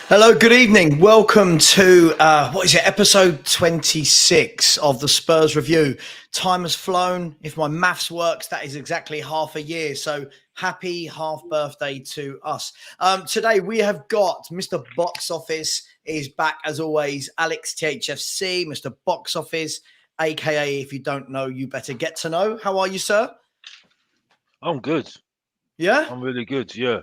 Hello, good evening. Welcome to, episode 26 of the Spurs Review. Time has flown. If my maths works, that is exactly half a year. So happy half birthday to us. Today we have got Mr. Box Office is back as always. Alex THFC, Mr. Box Office, aka if you don't know, you better get to know. How are you, sir? I'm good. Yeah? I'm really good. Yeah.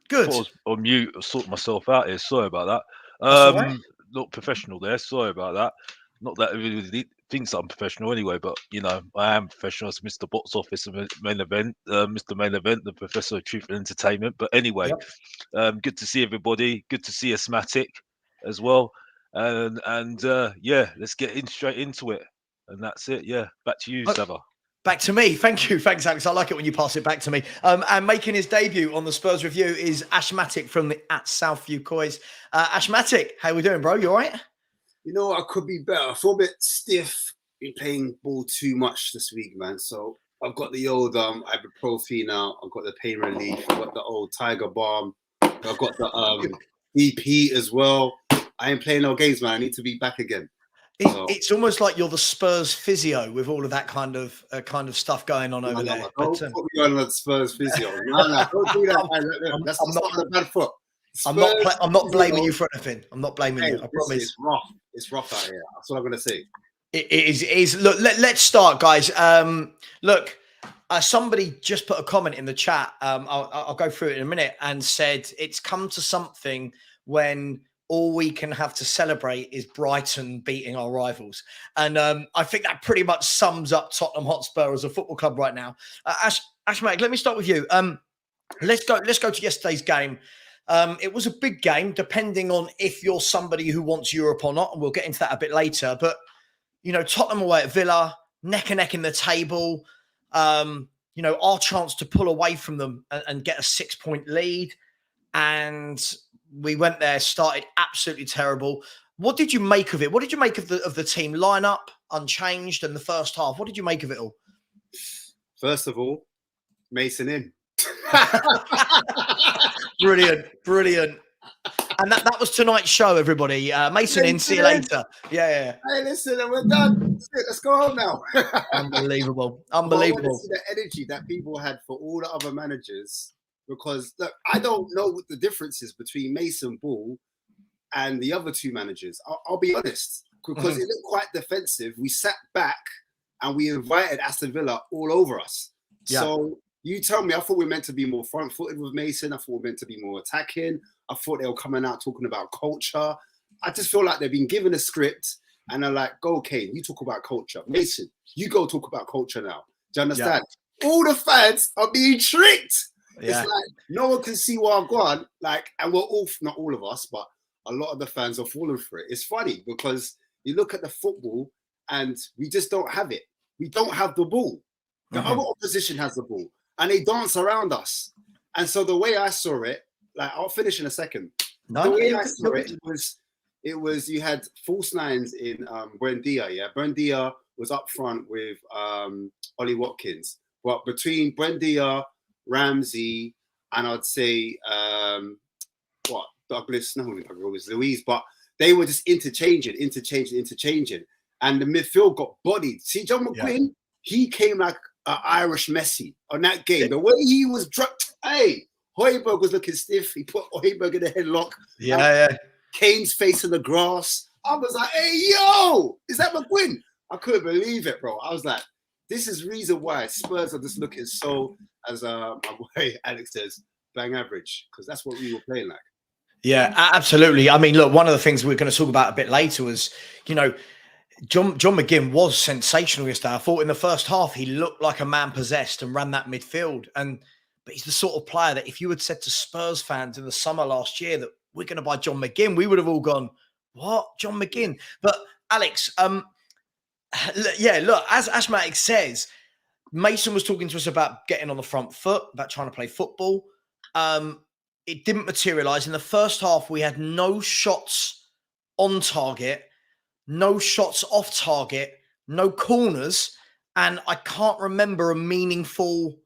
Thought I Good. was on mute. I sorted myself out here. Sorry about that. That's all right. Not professional there. Sorry about that. Not that everybody thinks I'm professional anyway, but I am professional as Mr. Box Office and Main Event, Mr. Main Event, the Professor of Truth and Entertainment. But anyway, Yep. good to see everybody. Good to see Asthmatic as well. And yeah, let's get straight into it. And that's it. Yeah, back to you, Savva. Back to me. Thank you. Thanks, Alex. I like it when you pass it back to me. And making his debut on the Spurs Review is Ashmatic from the at Southview Coys. Ashmatic, how we doing, bro? You all right? You know, I could be better. I feel a bit stiff. Been playing ball too much this week, man. So I've got the old ibuprofen now. I've got the pain relief. I've got the old Tiger Balm. I've got the BP as well. I ain't playing no games, man. I need to be back again. It's almost like you're the Spurs physio with all of that kind of stuff going on over there. Don't put me on the Spurs physio. No, don't do that. That's not a bad foot. I'm not blaming you for anything. I'm not blaming you. I promise. It's rough. It's rough out here. That's what I'm going to say. It is. Look, let's start, guys. Look, somebody just put a comment in the chat. I'll go through it in a minute and said it's come to something when all we can have to celebrate is Brighton beating our rivals. And I think that pretty much sums up Tottenham Hotspur as a football club right now. Ashmatic, let me start with you. Let's go to yesterday's game. It was a big game, depending on if you're somebody who wants Europe or not, and we'll get into that a bit later. But, Tottenham away at Villa, neck and neck in the table, our chance to pull away from them and get a 6-point lead. And we went there, started absolutely terrible. What did you make of it? What did you make of the team lineup, unchanged, in the first half? What did you make of it all? First of all, Mason in. Brilliant. And that was tonight's show, everybody. Mason in, see you later. Yeah. Hey, listen, we're done. Let's go home now. Unbelievable. The energy that people had for all the other managers. Because look, I don't know what the difference is between Mason Ball and the other two managers. I'll be honest, because it looked quite defensive. We sat back and we invited Aston Villa all over us. Yeah. So you tell me, I thought we were meant to be more front-footed with Mason. I thought we were meant to be more attacking. I thought they were coming out talking about culture. I just feel like they've been given a script and they're like, go, Kane, you talk about culture. Mason, you go talk about culture now. Do you understand? Yeah. All the fans are being tricked. Yeah. It's like no one can see where I've gone. And we're all, not all of us, but a lot of the fans are falling for it. It's funny because you look at the football and we just don't have it. We don't have the ball. The other opposition has the ball and they dance around us. And so the way I saw it, I'll finish in a second. The way I saw it was you had false nines in Buendia. Yeah, Buendia was up front with Ollie Watkins, but between Buendia, Ramsey, and I'd say Douglas, no, it was Luis, but they were just interchanging. And the midfield got bodied. See, John McQuinn, he came like an Irish Messi on that game. The way he was dropped, Højbjerg was looking stiff. He put Højbjerg in the headlock. Yeah. Kane's face in the grass. I was like, hey, yo, is that McQuinn? I couldn't believe it, bro. I was like, this is reason why Spurs are just looking so, as my boy Alex says, bang average, because that's what we were playing like. Yeah, absolutely. I mean, look, one of the things we're going to talk about a bit later was, John McGinn was sensational yesterday. I thought in the first half he looked like a man possessed and ran that midfield. But he's the sort of player that if you had said to Spurs fans in the summer last year that we're going to buy John McGinn, we would have all gone, what? John McGinn? But Alex, look, as Ashmatic says, Mason was talking to us about getting on the front foot, about trying to play football. It didn't materialise. In the first half, we had no shots on target, no shots off target, no corners, and I can't remember a meaningful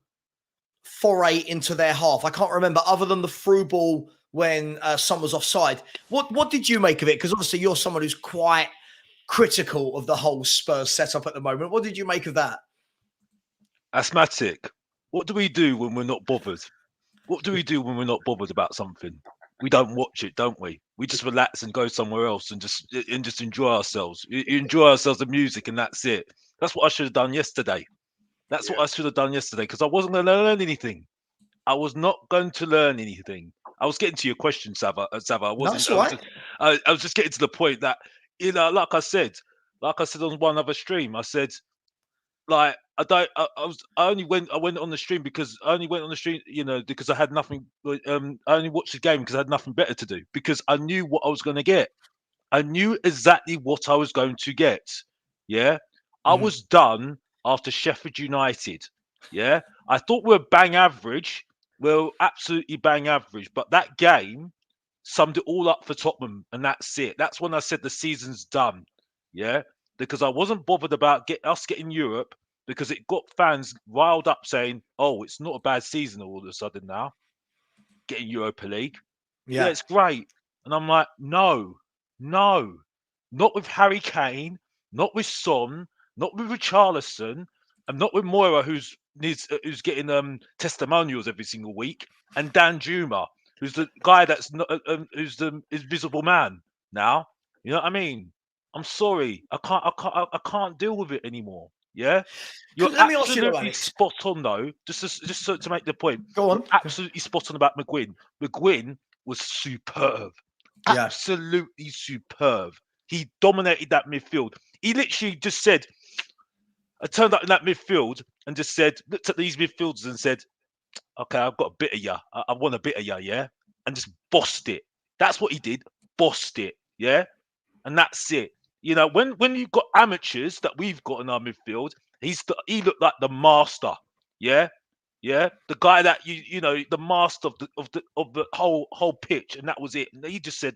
foray into their half. I can't remember, other than the through ball when Son was offside. What did you make of it? Because obviously you're someone who's quite critical of the whole Spurs setup at the moment. What did you make of that? Asthmatic. What do we do when we're not bothered? What do we do when we're not bothered about something? We don't watch it, don't we? We just relax and go somewhere else and just enjoy ourselves. You enjoy ourselves, the music, and that's it. That's what I should have done yesterday. That's what I should have done yesterday, because I wasn't going to learn anything. I was not going to learn anything. I was getting to your question, Savva. I wasn't. That's all right. I was just getting to the point that, like I said on one other stream, I said, like, I went on the stream because because I had nothing. I only watched the game because I had nothing better to do, because I knew what I was going to get. I knew exactly what I was going to get. Yeah, I was done after Sheffield United. Yeah, I thought we were bang average. Well, absolutely bang average. But that game summed it all up for Tottenham, and that's it. That's when I said the season's done. Yeah, because I wasn't bothered about us getting Europe, because it got fans riled up saying, "Oh, it's not a bad season all of a sudden now, getting Europa League. Yeah, it's great." And I'm like, no, not with Harry Kane, not with Son, not with Richarlison, and not with Moira, who's getting testimonials every single week, and Dan Juma, who's the guy that's not who's the invisible man now. You know what I mean? I'm sorry, I can't deal with it anymore. Yeah, you're Let me ask you, absolutely Alex. spot on though. Just to make the point, Go on. you're absolutely spot on about McGuinn. McGuinn was superb, Yeah. absolutely superb. He dominated that midfield. He literally just said, I turned up in that midfield and just said, looked at these midfielders and said, "Okay, I've got a bit of ya. I want a bit of ya, yeah," and just bossed it. That's what he did. Bossed it, yeah, and that's it. You know, when you've got amateurs that we've got in our midfield, he looked like the master, yeah, the guy that the master of the whole pitch, and that was it. And he just said,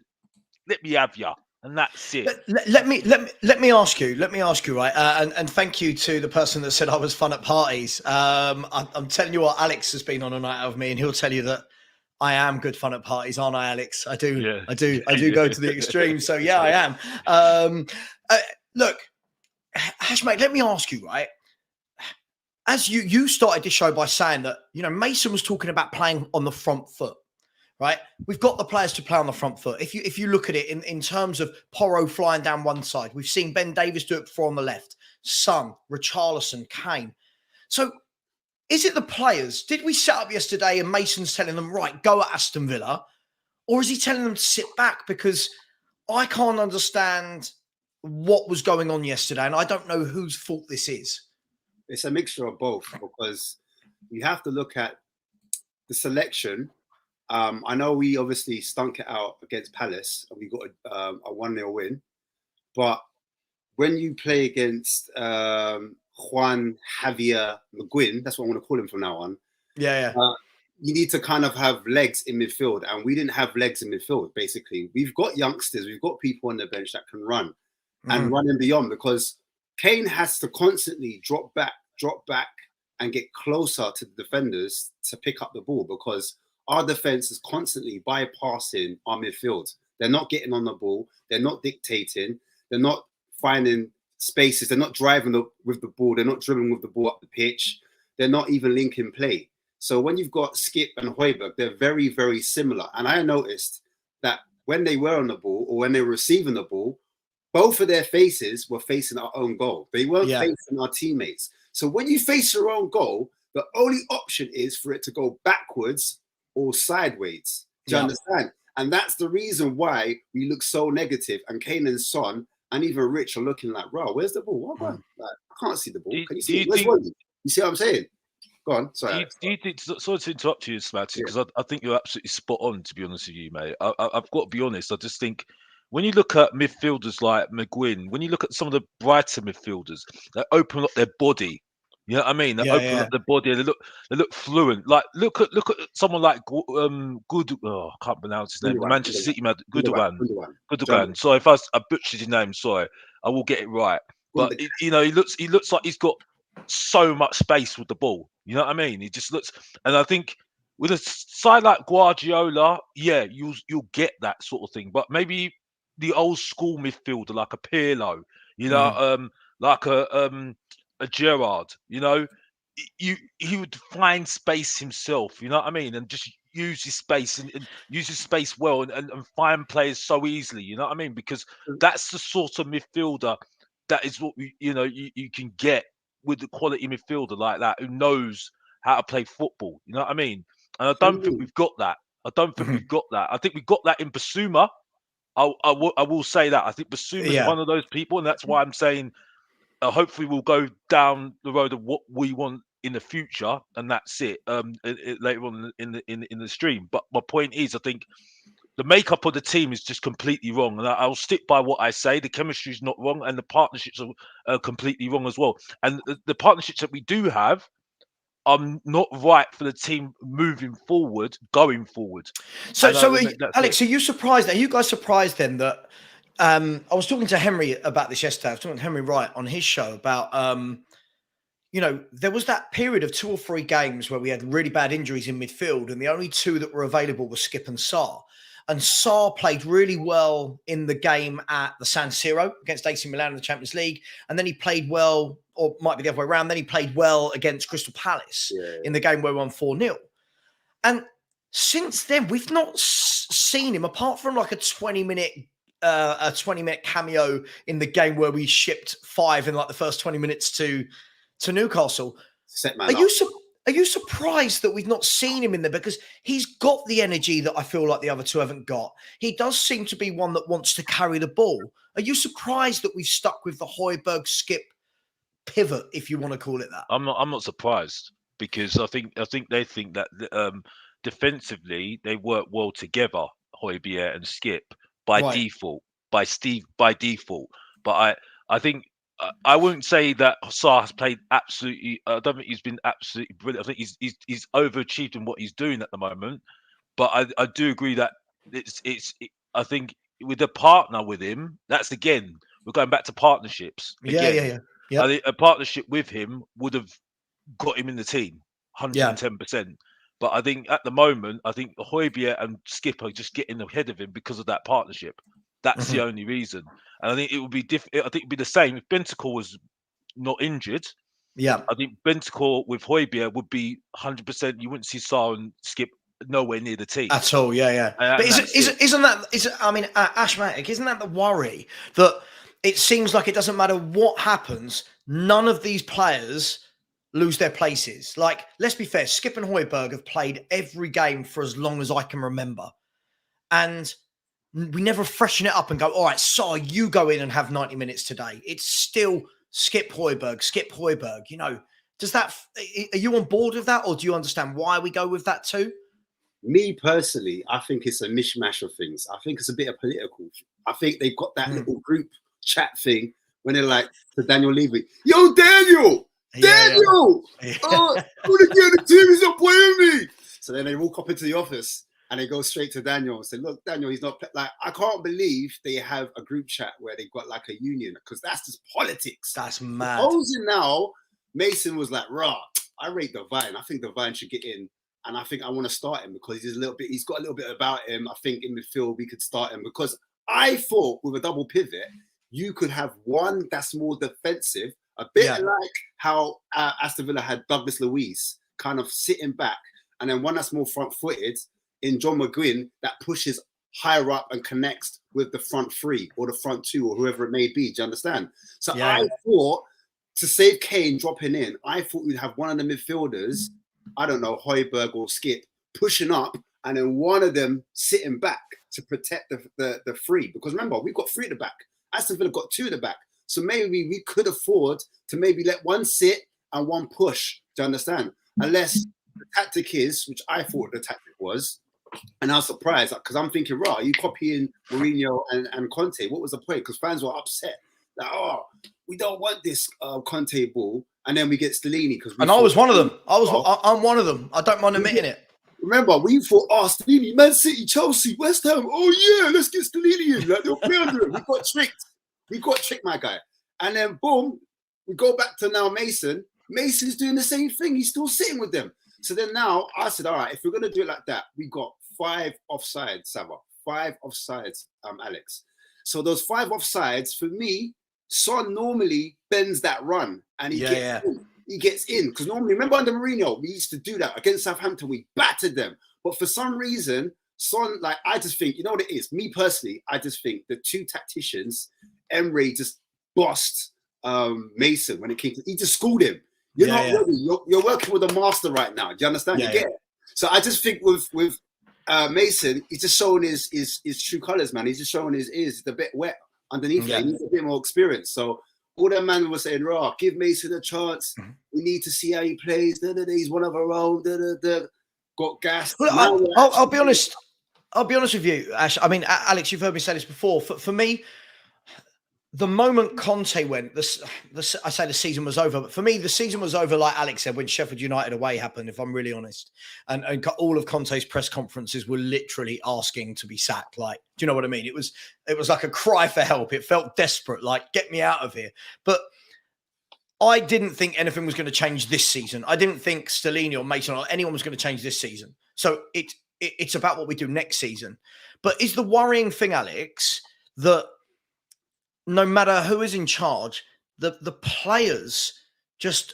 "Let me have ya," and that's it. Let me ask you, right? And thank you to the person that said I was fun at parties. I'm telling you what, Alex has been on a night out with me, and he'll tell you that I am good fun at parties, aren't I, Alex? I do go to the extreme. So yeah, I am. Look, Hash, mate, let me ask you, right? As you started this show by saying that, Mason was talking about playing on the front foot, right? We've got the players to play on the front foot. If you look at it in terms of Porro flying down one side, we've seen Ben Davies do it before on the left, Son, Richarlison, Kane. So is it the players? Did we set up yesterday and Mason's telling them, right, go at Aston Villa? Or is he telling them to sit back? Because I can't understand what was going on yesterday, and I don't know whose fault this is. It's a mixture of both, because you have to look at the selection. I know we obviously stunk it out against Palace and we got a 1-0 win. But when you play against Juan Javier McGuinn, that's what I want to call him from now on. Yeah. You need to kind of have legs in midfield, and we didn't have legs in midfield, basically. We've got youngsters, we've got people on the bench that can run and run and beyond, because Kane has to constantly drop back and get closer to the defenders to pick up the ball, because our defense is constantly bypassing our midfield. They're not getting on the ball. They're not dictating. They're not finding spaces. They're not driving with the ball. They're not dribbling with the ball up the pitch. They're not even linking play. So when you've got Skip and Højbjerg, they're very, very similar. And I noticed that when they were on the ball or when they were receiving the ball, both of their faces were facing our own goal. They weren't facing our teammates. So when you face your own goal, the only option is for it to go backwards or sideways. Do you understand? And that's the reason why we look so negative. And Kane and Son and even Rich are looking like, bro, where's the ball? What? Like, I can't see the ball. Can you see it? You see what I'm saying? Go on. Sorry. Do you think, sorry to interrupt you, Smatty, because I think you're absolutely spot on, to be honest with you, mate. I've got to be honest. I just think when you look at midfielders like McGuinn, when you look at some of the brighter midfielders, they open up their body. You know what I mean? They open up their body. They look fluent. Like look at someone like Good. Oh, I can't pronounce his name. The Manchester City man, Gundogan. Sorry if I butchered his name. Sorry, I will get it right. But he looks like he's got so much space with the ball. You know what I mean? He just looks, and I think with a side like Guardiola, yeah, you'll get that sort of thing. But maybe the old school midfielder like a Pirlo, you know, like a Gerrard, you know, he would find space himself, you know what I mean, and just use his space and use his space well and find players so easily, you know what I mean, because that's the sort of midfielder that is what you can get with the quality midfielder like that who knows how to play football, you know what I mean. And I don't think we've got that. I don't think we've got that. I think we've got that in Basuma. I will say that. I think Basuma's one of those people, and that's why I'm saying hopefully we'll go down the road of what we want in the future, and that's it. Later on in the stream. But my point is, I think the makeup of the team is just completely wrong, and I'll stick by what I say. The chemistry is not wrong, and the partnerships are completely wrong as well. And the partnerships that we do have are not right for the team moving forward, going forward. So Alex, are you surprised? Are you guys surprised then that I was talking to Henry about this yesterday? I was talking to Henry Wright on his show about there was that period of 2 or 3 games where we had really bad injuries in midfield, and the only 2 that were available were Skip and Sarr. And Sarr played really well in the game at the San Siro against AC Milan in the Champions League. And then he played well, or might be the other way around. Then he played well against Crystal Palace in the game where we won 4-0. And since then, we've not seen him, apart from like a 20-minute cameo in the game where we shipped 5 in like the first 20 minutes to Newcastle. Are you surprised that we've not seen him in there? Because he's got the energy that I feel like the other 2 haven't got. He does seem to be one that wants to carry the ball. Are you surprised that we've stuck with the Højbjerg Skip pivot, if you want to call it that? I'm not surprised, because I think they think that defensively they work well together, Højbjerg and Skip by default, by default. But I think. I wouldn't say that Sarr has played absolutely. I don't think he's been absolutely brilliant. I think he's overachieved in what he's doing at the moment. But I do agree that I think with a partner with him, that's again we're going back to partnerships. Yeah. I think a partnership with him would have got him in the team, 110%. But I think at the moment, I think Højbjerg and Skip are just getting ahead of him because of that partnership. That's the only reason. And I think it would be I think it'd be the same if Bentancur was not injured. Yeah. I think Bentancur with Højbjerg would be 100%. You wouldn't see Sarr and Skip nowhere near the team at all. Yeah. But isn't that Ashmatic, isn't that the worry that it seems like it doesn't matter what happens, none of these players lose their places? Like, let's be fair, Skip and Højbjerg have played every game for as long as I can remember. And we never freshen it up and go, all right, Sarr, you go in and have 90 minutes today. It's still Skip Højbjerg. You know, are you on board with that, or do you understand why we go with that too? Me personally, I think it's a mishmash of things. I think it's a bit of political. I think they've got that little group chat thing when they're like to Daniel Levy, yo, Daniel! Oh, the team is not playing me. So then they walk up into the office and they go straight to Daniel and say, look, Daniel, he's not like, I can't believe they have a group chat where they've got like a union, because that's just politics. That's mad. Supposing now, Mason was like, rah, I rate Devine. I think Devine should get in. And I think I want to start him because he's got a little bit about him. I think in midfield, we could start him, because I thought with a double pivot, you could have one that's more defensive, a bit like how Aston Villa had Douglas Luiz kind of sitting back, and then one that's more front-footed in John McGuinn that pushes higher up and connects with the front 3 or the front 2 or whoever it may be. Do you understand? So I thought, to save Kane dropping in, I thought we'd have one of the midfielders, I don't know, Højbjerg or Skip, pushing up, and then one of them sitting back to protect the 3. Because remember, we've got 3 at the back. Aston Villa got 2 at the back. So maybe we could afford to maybe let one sit and one push. Do you understand? Unless the tactic is, which I thought the tactic was, and I was surprised because I'm thinking, are you copying Mourinho and Conte? What was the point? Because fans were upset. Like, we don't want this Conte ball. And then we get Stellini. And I was one of them. I'm one of them. I don't mind admitting it. Remember, we thought, Stellini, Man City, Chelsea, West Ham. Oh, yeah, let's get Stellini in. Like, they'll play under him. We got tricked. We got tricked, my guy. And then, boom, we go back to now Mason. Mason's doing the same thing. He's still sitting with them. So then now I said, all right, if we're going to do it like that, we got 5 offsides, Savva. 5 offsides, Alex. So those 5 offsides, for me, Son normally bends that run and he gets in. He gets in. Because normally, remember under Mourinho, we used to do that. Against Southampton, we battered them. But for some reason, Son, like, I just think, you know what it is? Me personally, I just think the 2 tacticians, Emery just bossed Mason when it came to, he just schooled him. You're not ready. You're working with a master right now. Do you understand? You get it? So I just think with Mason, he's just showing his true colours, man. He's just showing his ears. It's a bit wet underneath it. He needs a bit more experience. So all that man was saying, "Raw, give Mason a chance. We need to see how he plays. He's one of our own." Got gas. Well, I'll be honest. I'll be honest with you, Ash. I mean, Alex, you've heard me say this before. For me, the moment Conte went, I say the season was over, but for me, the season was over, like Alex said, when Sheffield United away happened, if I'm really honest. And all of Conte's press conferences were literally asking to be sacked. Like, do you know what I mean? It was like a cry for help. It felt desperate, like, get me out of here. But I didn't think anything was going to change this season. I didn't think Stellini or Mason or anyone was going to change this season. So it's about what we do next season. But is the worrying thing, Alex, that no matter who is in charge, the players just,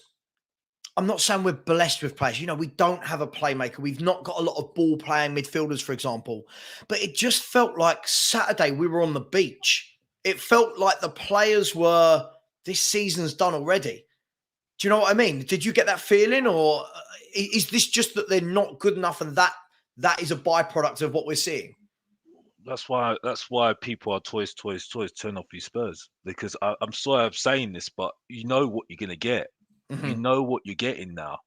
I'm not saying we're blessed with players. You know, we don't have a playmaker. We've not got a lot of ball playing midfielders, for example. But it just felt like Saturday we were on the beach. It felt like the players were, this season's done already. Do you know what I mean? Did you get that feeling? Or is this just that they're not good enough and that is a byproduct of what we're seeing? That's why people are toys. Turn off these Spurs, because I'm sorry I'm saying this, but you know what you're gonna get. You know what you're getting now.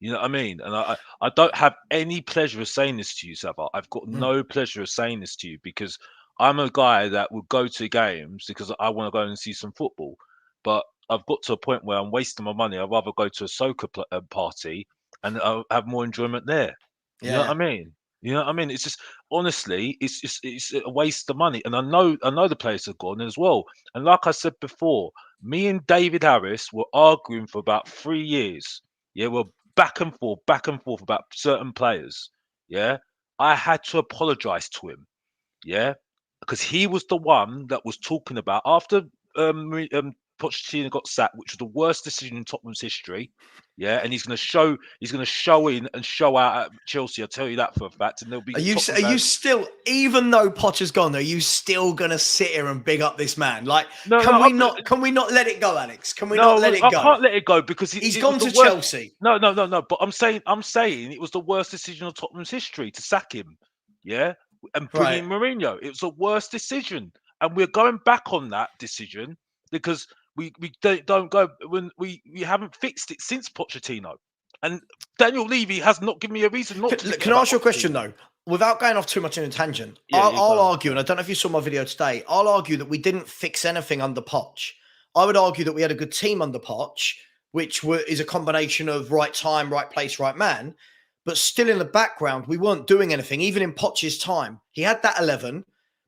You know what I mean? And I don't have any pleasure of saying this to you, Savva. I've got no pleasure of saying this to you, because I'm a guy that will go to games because I want to go and see some football. But I've got to a point where I'm wasting my money. I'd rather go to a soccer party and I'll have more enjoyment there. You know what I mean? You know what I mean? It's just, honestly, it's a waste of money. And I know the players are gone as well. And like I said before, me and David Harris were arguing for about 3 years. Yeah, we're back and forth about certain players. Yeah, I had to apologize to him. Yeah, because he was the one that was talking about after Pochettino got sacked, which was the worst decision in Tottenham's history. Yeah, and he's going to show in and show out at Chelsea. I'll tell you that for a fact. And there'll be. Are you still, even though Poch has gone, are you still going to sit here and big up this man? Like, can we not let it go, Alex? Can we not let it go? I can't let it go because he's gone to Chelsea. No. But I'm saying it was the worst decision of Tottenham's history to sack him. Yeah, and bring in Mourinho. It was the worst decision, and we're going back on that decision because we don't go when we haven't fixed it since Pochettino, and Daniel Levy has not given me a reason not to. Can I ask you a question though, without going off too much in a tangent? I'll argue, and I don't know if you saw my video today. I'll argue that we didn't fix anything under Poch. I would argue that we had a good team under Poch, which is a combination of right time, right place, right man. But still in the background, we weren't doing anything. Even in Poch's time, he had that 11.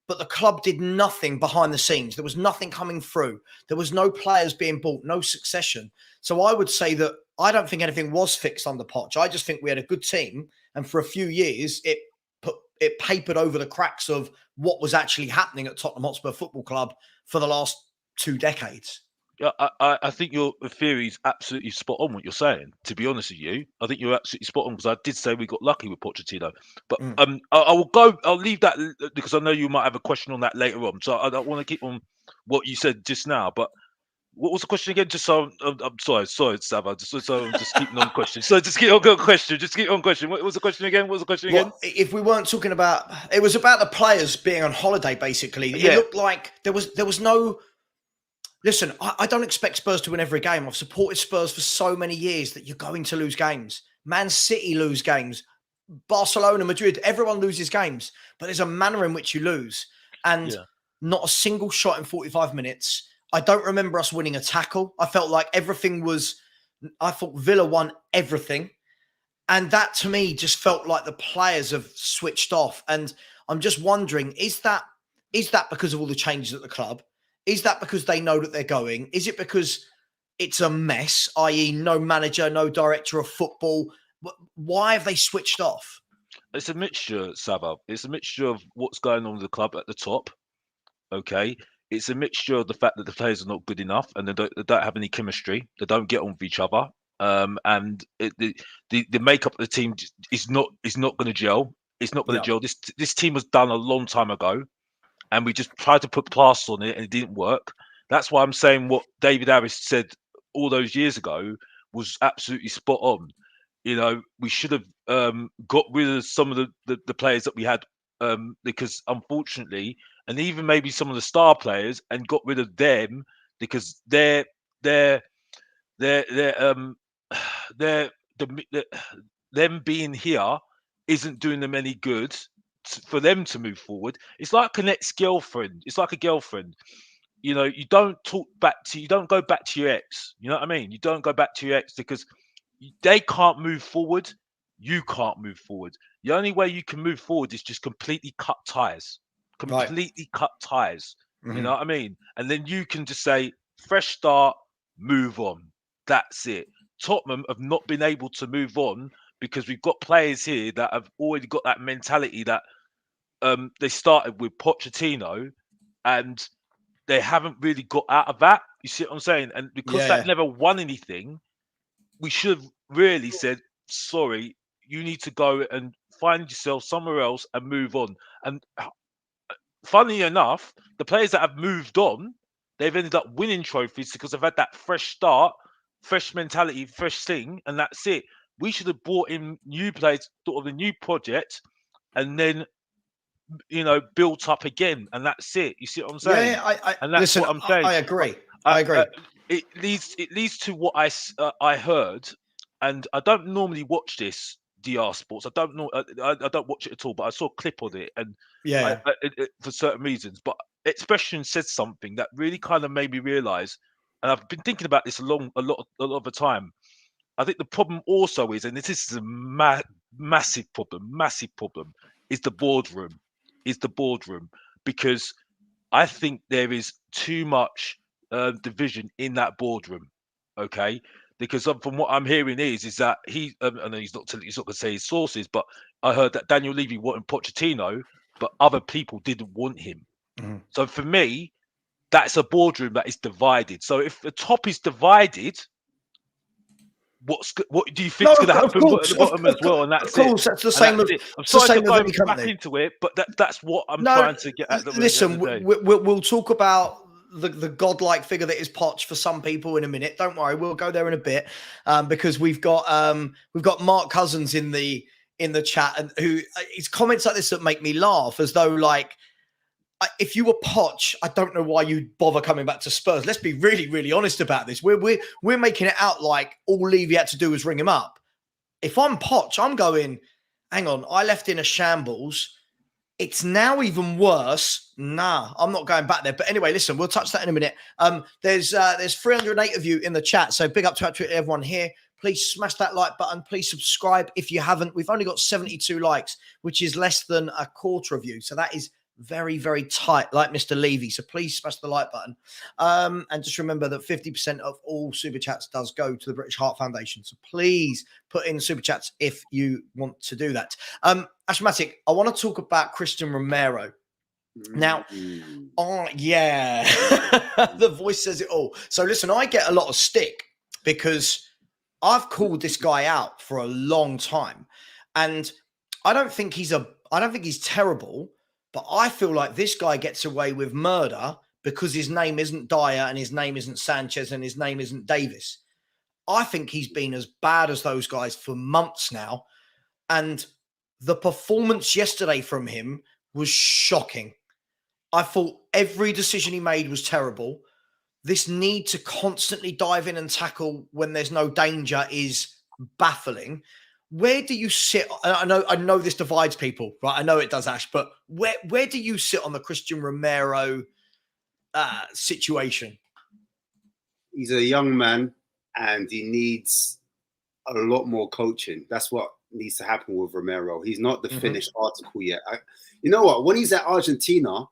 But the club did nothing behind the scenes. There was nothing coming through. There was no players being bought, no succession. So I would say that I don't think anything was fixed under Poch. I just think we had a good team. And for a few years, it papered over the cracks of what was actually happening at Tottenham Hotspur Football Club for the last 2 decades. Yeah, I think your theory is absolutely spot on what you're saying. To be honest with you, I think you're absolutely spot on, because I did say we got lucky with Pochettino. But I will go. I'll leave that because I know you might have a question on that later on. So I don't want to keep on what you said just now. But what was the question again? Just so I'm sorry, Savva. I'm just keeping on question. So just keep on question. Just keep on question. What was the question again? If we weren't talking about, it was about the players being on holiday. Basically, it looked like there was no. Listen, I don't expect Spurs to win every game. I've supported Spurs for so many years that you're going to lose games. Man City lose games. Barcelona, Madrid, everyone loses games. But there's a manner in which you lose. And not a single shot in 45 minutes. I don't remember us winning a tackle. I felt like I thought Villa won everything. And that to me just felt like the players have switched off. And I'm just wondering, is that because of all the changes at the club? Is that because they know that they're going? Is it because it's a mess, i.e. no manager, no director of football, Why have they switched off? It's a mixture, Savva. It's a mixture of what's going on with the club at the top. Okay, it's a mixture of the fact that the players are not good enough and they don't have any chemistry. They don't get on with each other. And the makeup of the team is not going to gel. It's not going to gel. This team was done a long time ago, and we just tried to put plaster on it, and it didn't work. That's why I'm saying what David Harris said all those years ago was absolutely spot on. You know, we should have got rid of some of the players that we had, because unfortunately, and even maybe some of the star players, and got rid of them because they're them being here isn't doing them any good for them to move forward. It's like an ex-girlfriend. It's like a girlfriend. You know, you don't go back to your ex. You know what I mean? You don't go back to your ex because they can't move forward. You can't move forward. The only way you can move forward is just completely cut ties. Completely cut ties. Mm-hmm. You know what I mean? And then you can just say, fresh start, move on. That's it. Tottenham have not been able to move on because we've got players here that have already got that mentality that they started with Pochettino and they haven't really got out of that. You see what I'm saying? And because that never won anything, we should have really said, sorry, you need to go and find yourself somewhere else and move on. And funny enough, the players that have moved on, they've ended up winning trophies because they've had that fresh start, fresh mentality, fresh thing, and that's it. We should have brought in new players, sort of a new project, and then, you know, built up again, and that's it. You see what I'm saying? Yeah, and that's listen, what I'm saying. I agree. I agree. It leads to what I heard, and I don't normally watch this DR Sports. I don't know. I don't watch it at all. But I saw a clip of it, and for certain reasons. But Expression said something that really kind of made me realise, and I've been thinking about this a lot of the time. I think the problem also is, and this is a massive problem, is the boardroom. Because I think there is too much division in that boardroom. Okay, because from what I'm hearing is that he, I know he's not going to say his sources, but I heard that Daniel Levy wanted Pochettino, but other people didn't want him. Mm-hmm. So for me, that's a boardroom that is divided. So if the top is divided, what do you think is going to happen at the bottom as well? And that's it. That's the same. I'm sorry to go back into it, but that's what I'm trying to get at. Listen, we'll talk about the godlike figure that is Poch for some people in a minute. Don't worry, we'll go there in a bit, because we've got Mark Cousins in the chat, and who his comments like this that make me laugh, as though like, if you were Poch, I don't know why you'd bother coming back to Spurs. Let's be really, really honest about this. We're making it out like all Levy had to do was ring him up. If I'm Poch, I'm going, hang on, I left in a shambles. It's now even worse. Nah, I'm not going back there. But anyway, listen, we'll touch that in a minute. There's 308 of you in the chat, so big up to everyone here. Please smash that like button. Please subscribe if you haven't. We've only got 72 likes, which is less than a quarter of you. So that is very, very tight, like Mr. Levy. So please smash the like button. And just remember that 50% of all super chats does go to the British Heart Foundation. So please put in super chats if you want to do that. Ashmatic, I want to talk about Christian Romero. Now, the voice says it all. So listen, I get a lot of stick because I've called this guy out for a long time. And I don't think he's terrible. But I feel like this guy gets away with murder because his name isn't Dyer and his name isn't Sanchez and his name isn't Davis. I think he's been as bad as those guys for months now. And the performance yesterday from him was shocking. I thought every decision he made was terrible. This need to constantly dive in and tackle when there's no danger is baffling. Where do you sit? I know this divides people, right? I know it does, Ash, but where do you sit on the Christian Romero situation? He's a young man and he needs a lot more coaching. That's what needs to happen with Romero. He's not the finished article yet. You know what? When he's at Argentina,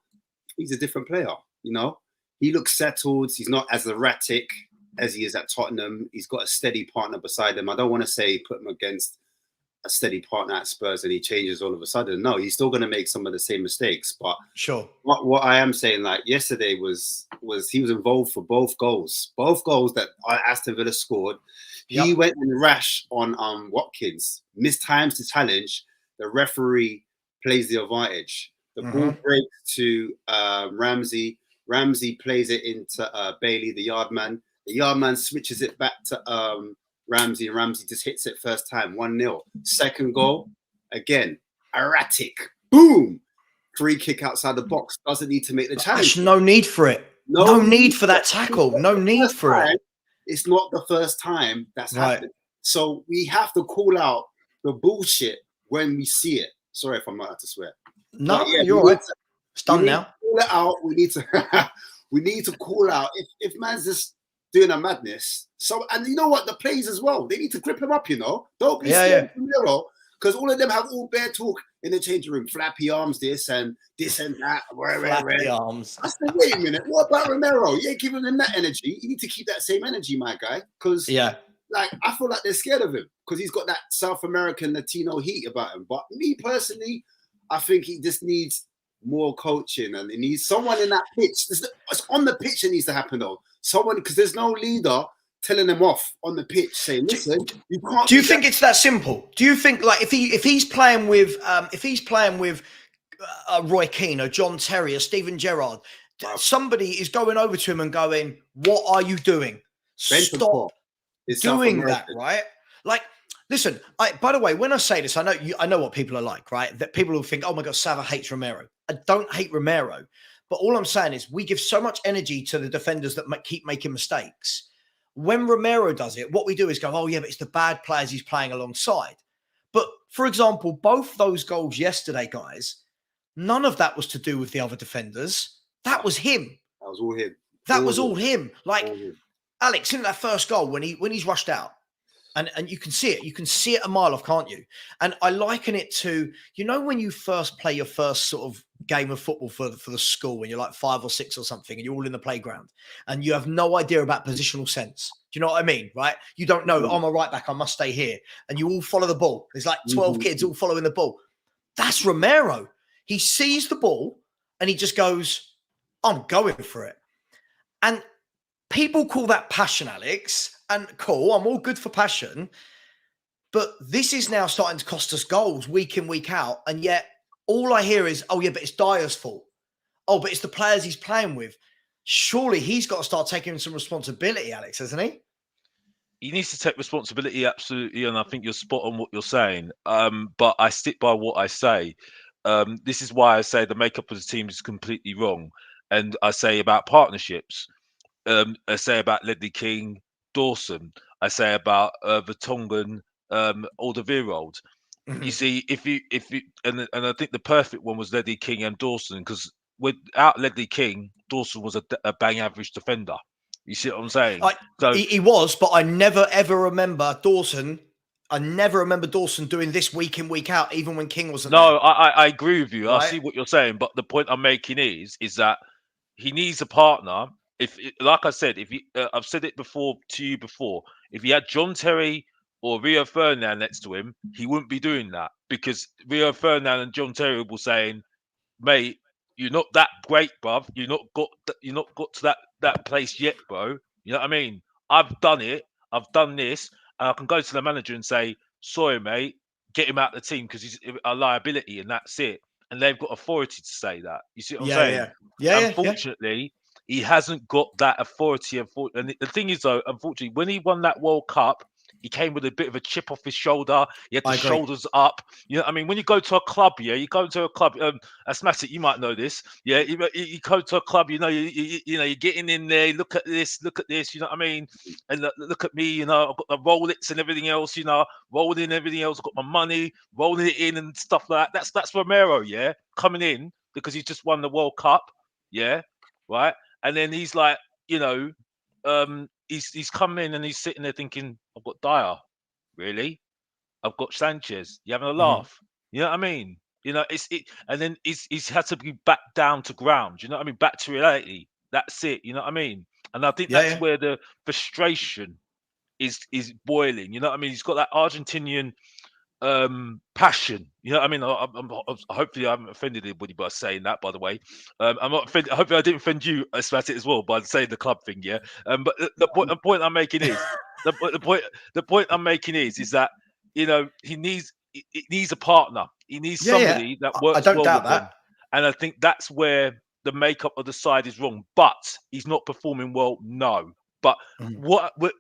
he's a different player. You know, he looks settled. He's not as erratic as he is at Tottenham. He's got a steady partner beside him. I don't want to say put him against a steady partner at Spurs and he changes all of a sudden. No, he's still going to make some of the same mistakes. But sure, what I am saying, like yesterday, was he was involved for both goals that Aston Villa scored. He went in rash on Watkins, mistimes the challenge. The referee plays the advantage. The ball breaks to Ramsey. Ramsey plays it into Bailey, the yardman. The yardman switches it back to Ramsey, and Ramsey just hits it first time, 1-0. Second goal, again, erratic. Boom! Free kick outside the box. Doesn't need to make the challenge. No need for it. No need for that tackle. No need for it. It's not the first time that's happened. So we have to call out the bullshit when we see it. Sorry if I'm not allowed to swear. No, you're right. It's done now. Call it out. We need to we need to call out if man's just doing a madness. So, and you know what, the players as well, they need to grip him up, you know. Don't be scared of Romero, because all of them have all bare talk in the changing room, flappy arms, this and that. Flappy arms. I said, wait a minute, what about Romero? You ain't giving him that energy. You need to keep that same energy, my guy, because like I feel like they're scared of him because he's got that South American Latino heat about him. But me personally, I think he just needs more coaching, and he needs someone in that pitch. It's on the pitch it needs to happen though. Someone, because there's no leader telling them off on the pitch saying, listen, you can't. Do you think it's that simple? Do you think, like, if he's playing with Roy Keane or John Terry or Steven Gerrard, somebody is going over to him and going, what are you doing? Stop doing that, right? Like, listen, by the way, when I say this, I know what people are like, right? That people will think, oh my God, Savva hates Romero. I don't hate Romero. But all I'm saying is we give so much energy to the defenders that keep making mistakes. When Romero does it, what we do is go, oh yeah, but it's the bad players he's playing alongside. But for example, both those goals yesterday, guys, none of that was to do with the other defenders. That was him. That was all him. That was all him. Like, Alex, in that first goal, when he's rushed out, and you can see it. You can see it a mile off, can't you? And I liken it to, you know, when you first play your first sort of game of football for the school when you're like 5 or 6 or something and you're all in the playground and you have no idea about positional sense. Do you know what I mean? Right? You don't know, I'm a right back, I must stay here. And you all follow the ball. There's like 12 kids all following the ball. That's Romero. He sees the ball and he just goes, I'm going for it. And people call that passion, Alex. And cool, I'm all good for passion. But this is now starting to cost us goals week in, week out. And yet all I hear is, oh, yeah, but it's Dyer's fault. Oh, but it's the players he's playing with. Surely he's got to start taking some responsibility, Alex, hasn't he? He needs to take responsibility, absolutely. And I think you're spot on what you're saying. But I stick by what I say. This is why I say the makeup of the team is completely wrong. And I say about partnerships. I say about Ledley King, Dawson. I say about Vertonghen, Alderweireld. You see, if you and I think the perfect one was Ledley King and Dawson, because without Ledley King, Dawson was a bang average defender. You see what I'm saying? He was, but I never ever remember Dawson. I never remember Dawson doing this week in, week out, even when King wasn't there. I agree with you. Right? I see what you're saying, but the point I'm making is that he needs a partner. Like I said, I've said it to you before. If he had John Terry or Rio Ferdinand next to him, he wouldn't be doing that, because Rio Ferdinand and John Terry will be saying, "Mate, you're not that great, bruv. You're not got to that place yet, bro. You know what I mean? I've done it. I've done this, and I can go to the manager and say, sorry, mate, get him out of the team because he's a liability, and that's it." And they've got authority to say that. You see what I'm saying? Yeah. Unfortunately, he hasn't got that authority. And the thing is, though, unfortunately, when he won that World Cup, he came with a bit of a chip off his shoulder. He had the shoulders up. You know what I mean? When you go to a club, you go to a club. Asthmatic, you might know this. Yeah, you go to a club. You know, you're getting in there. Look at this. You know what I mean? And look at me. You know, I've got the Rolex and everything else. You know, rolling in everything else. I've got my money, rolling it in and stuff like that. That's Romero. Yeah, coming in because he's just won the World Cup. Yeah, right. And then he's like, you know, he's come in and he's sitting there thinking, I've got Dyer, really? I've got Sanchez. You having a laugh? You know what I mean? You know, and then he's had to be back down to ground. You know what I mean? Back to reality. That's it. You know what I mean? And I think that's where the frustration is boiling. You know what I mean? He's got that Argentinian passion. You know, what I mean, hopefully I haven't offended anybody by saying that. By the way, I'm not offended. Hopefully I didn't offend you about it as well by saying the club thing. Yeah. But the point I'm making is the point I'm making is that he needs a partner. He needs Yeah, yeah. somebody that I works don't well doubt with them, that. and I think that's where the makeup of the side is wrong. But he's not performing well. No. But Mhm.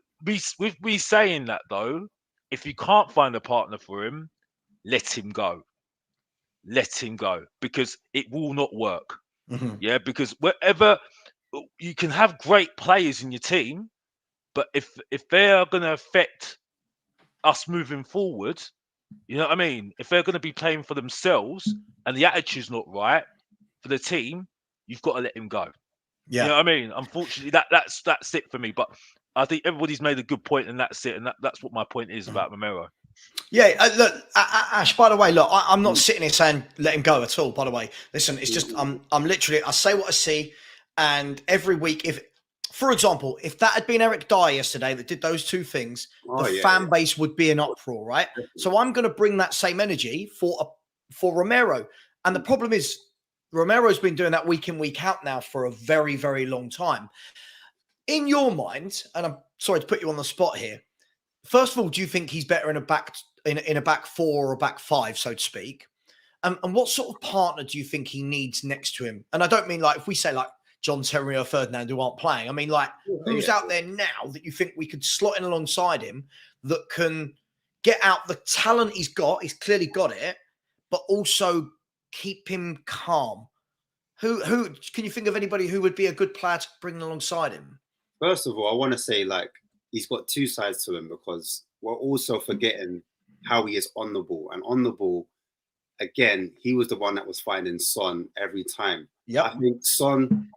with me saying that though, if you can't find a partner for him, let him go. Let him go because it will not work. Mhm. Yeah, because wherever you can have great players in your team, but if they are going to affect us moving forward, you know what I mean? If they're going to be playing for themselves and the attitude's not right for the team, you've got to let him go. You Yeah. know what I mean? Unfortunately, that's it for me. But I think everybody's made a good point, and that's it. And that's what my point is about Romero. Yeah, look, Ash. By the way, look, I'm not Mm, sitting here saying let him go at all. By the way, listen, it's mm, just mm. I'm literally I say what I see, and every week, if, for example, if that had been Eric Dyer yesterday that did those two things, the Oh yeah, fan base would be in uproar, right? definitely. So I'm going to bring that same energy for Romero, and the Mm. problem is Romero's been doing that week in week out now for a very very long time. In your mind, and I'm sorry to put you on the spot here. First of all, do you think he's better in a back four or a back five, so to speak? And what sort of partner do you think he needs next to him? And I don't mean like if we say like John Terry or Ferdinand who aren't playing. I mean like Yeah, who's yeah. out there now that you think we could slot in alongside him that can get out the talent he's got? He's clearly got it, but also keep him calm. Who can you think of anybody who would be a good player to bring alongside him? First of all, I want to say like he's got two sides to him because we're also forgetting how he is on the ball. And on the ball, again, he was the one that was finding Son every time. I Yep. think Son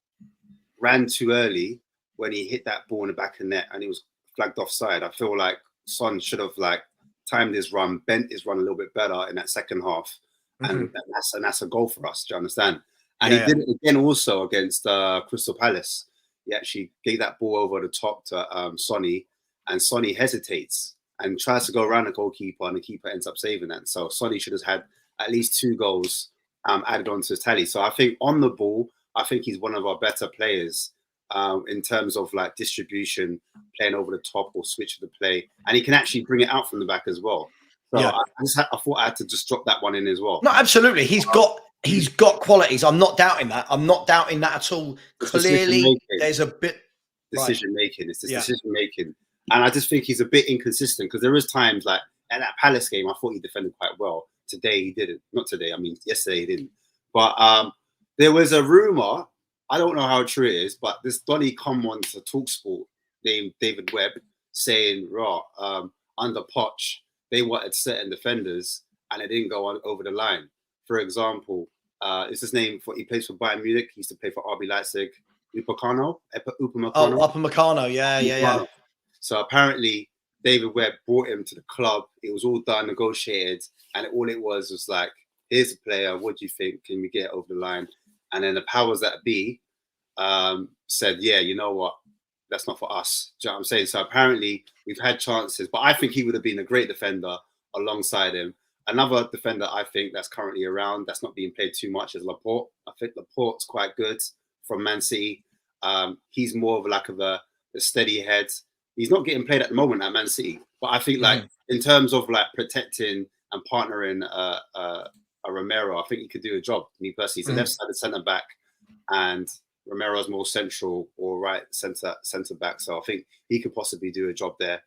ran too early when he hit that ball in the back of the net and he was flagged offside. I feel like Son should have like timed his run, bent his run a little bit better in that second half, and Mm-hmm. that's a goal for us. Do you understand? And Yeah, he yeah. did it again also against Crystal Palace. He actually gave that ball over the top to Sonny, and Sonny hesitates and tries to go around the goalkeeper, and the keeper ends up saving that. So Sonny should have had at least 2 goals added onto his tally. So I think on the ball, I think he's one of our better players in terms of like distribution, playing over the top or switch of the play, and he can actually bring it out from the back as well. So Yeah. I thought I had to just drop that one in as well. No, absolutely. He's got qualities. I'm not doubting that. I'm not doubting that at all. It's decision Clearly, making, there's a bit right. decision making. It's this Yeah. decision making, and I just think he's a bit inconsistent because there is times like at that Palace game, I thought he defended quite well. Today he didn't. Not today. I mean, yesterday he didn't. But there was a rumor. I don't know how true it is, but this Donny come on to Talksport named David Webb saying, "Raw under Poch, they wanted certain defenders and it didn't go on over the line." For example, is his name? He plays for Bayern Munich. He used to play for RB Leipzig. Upamecano. Oh, Upper Meccano. Yeah, yeah, yeah. So apparently David Webb brought him to the club. It was all done, negotiated, and all it was like, here's a player. What do you think? Can we get it over the line? And then the powers that be said, yeah, you know what? That's not for us. Do you know what I'm saying? So apparently we've had chances, but I think he would have been a great defender alongside him. Another defender I think that's currently around that's not being played too much is Laporte. I think Laporte's quite good from Man City. He's more of like a steady head. He's not getting played at the moment at Man City, but I think like in terms of like protecting and partnering a Romero, I think he could do a job. Me personally, he's a left-sided centre back, and Romero's more central or right centre back. So I think he could possibly do a job there.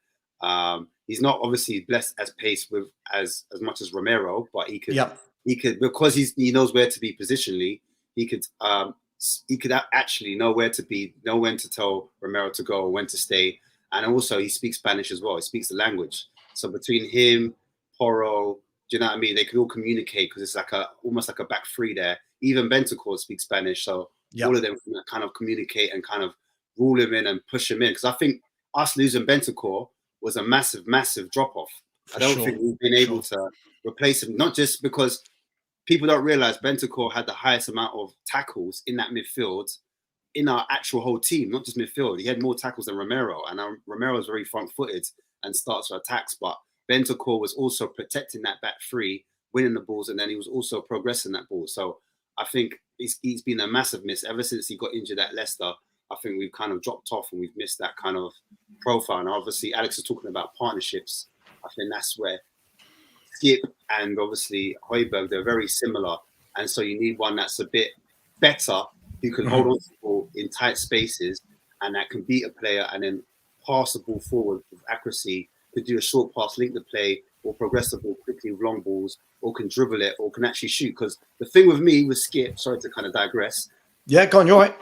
He's not obviously blessed as pace with as much as Romero, but he could because he knows where to be positionally. He could actually know where to be, know when to tell Romero to go, when to stay, and also he speaks Spanish as well. He speaks the language. So between him, Porro, do you know what I mean? They could all communicate because it's like almost like a back three there. Even Bentancur speaks Spanish, so all of them can kind of communicate and kind of rule him in and push him in. Because I think us losing Bentancur was a massive, massive drop off. I don't think we've been able to replace him, not just because people don't realize Bentancur had the highest amount of tackles in that midfield in our actual whole team, not just midfield. He had more tackles than Romero, and Romero is very front-footed and starts for attacks. But Bentancur was also protecting that back three, winning the balls, and then he was also progressing that ball. So I think he's been a massive miss ever since he got injured at Leicester. I think we've kind of dropped off and we've missed that kind of profile. And obviously, Alex is talking about partnerships. I think that's where Skip and obviously Højbjerg, they're very similar. And so you need one that's a bit better, who can hold on to the ball in tight spaces and that can beat a player and then pass the ball forward with accuracy, could do a short pass, link the play, or progress the ball quickly with long balls, or can dribble it, or can actually shoot. Because the thing with me with Skip, sorry to kind of digress. Yeah, go on, you're right.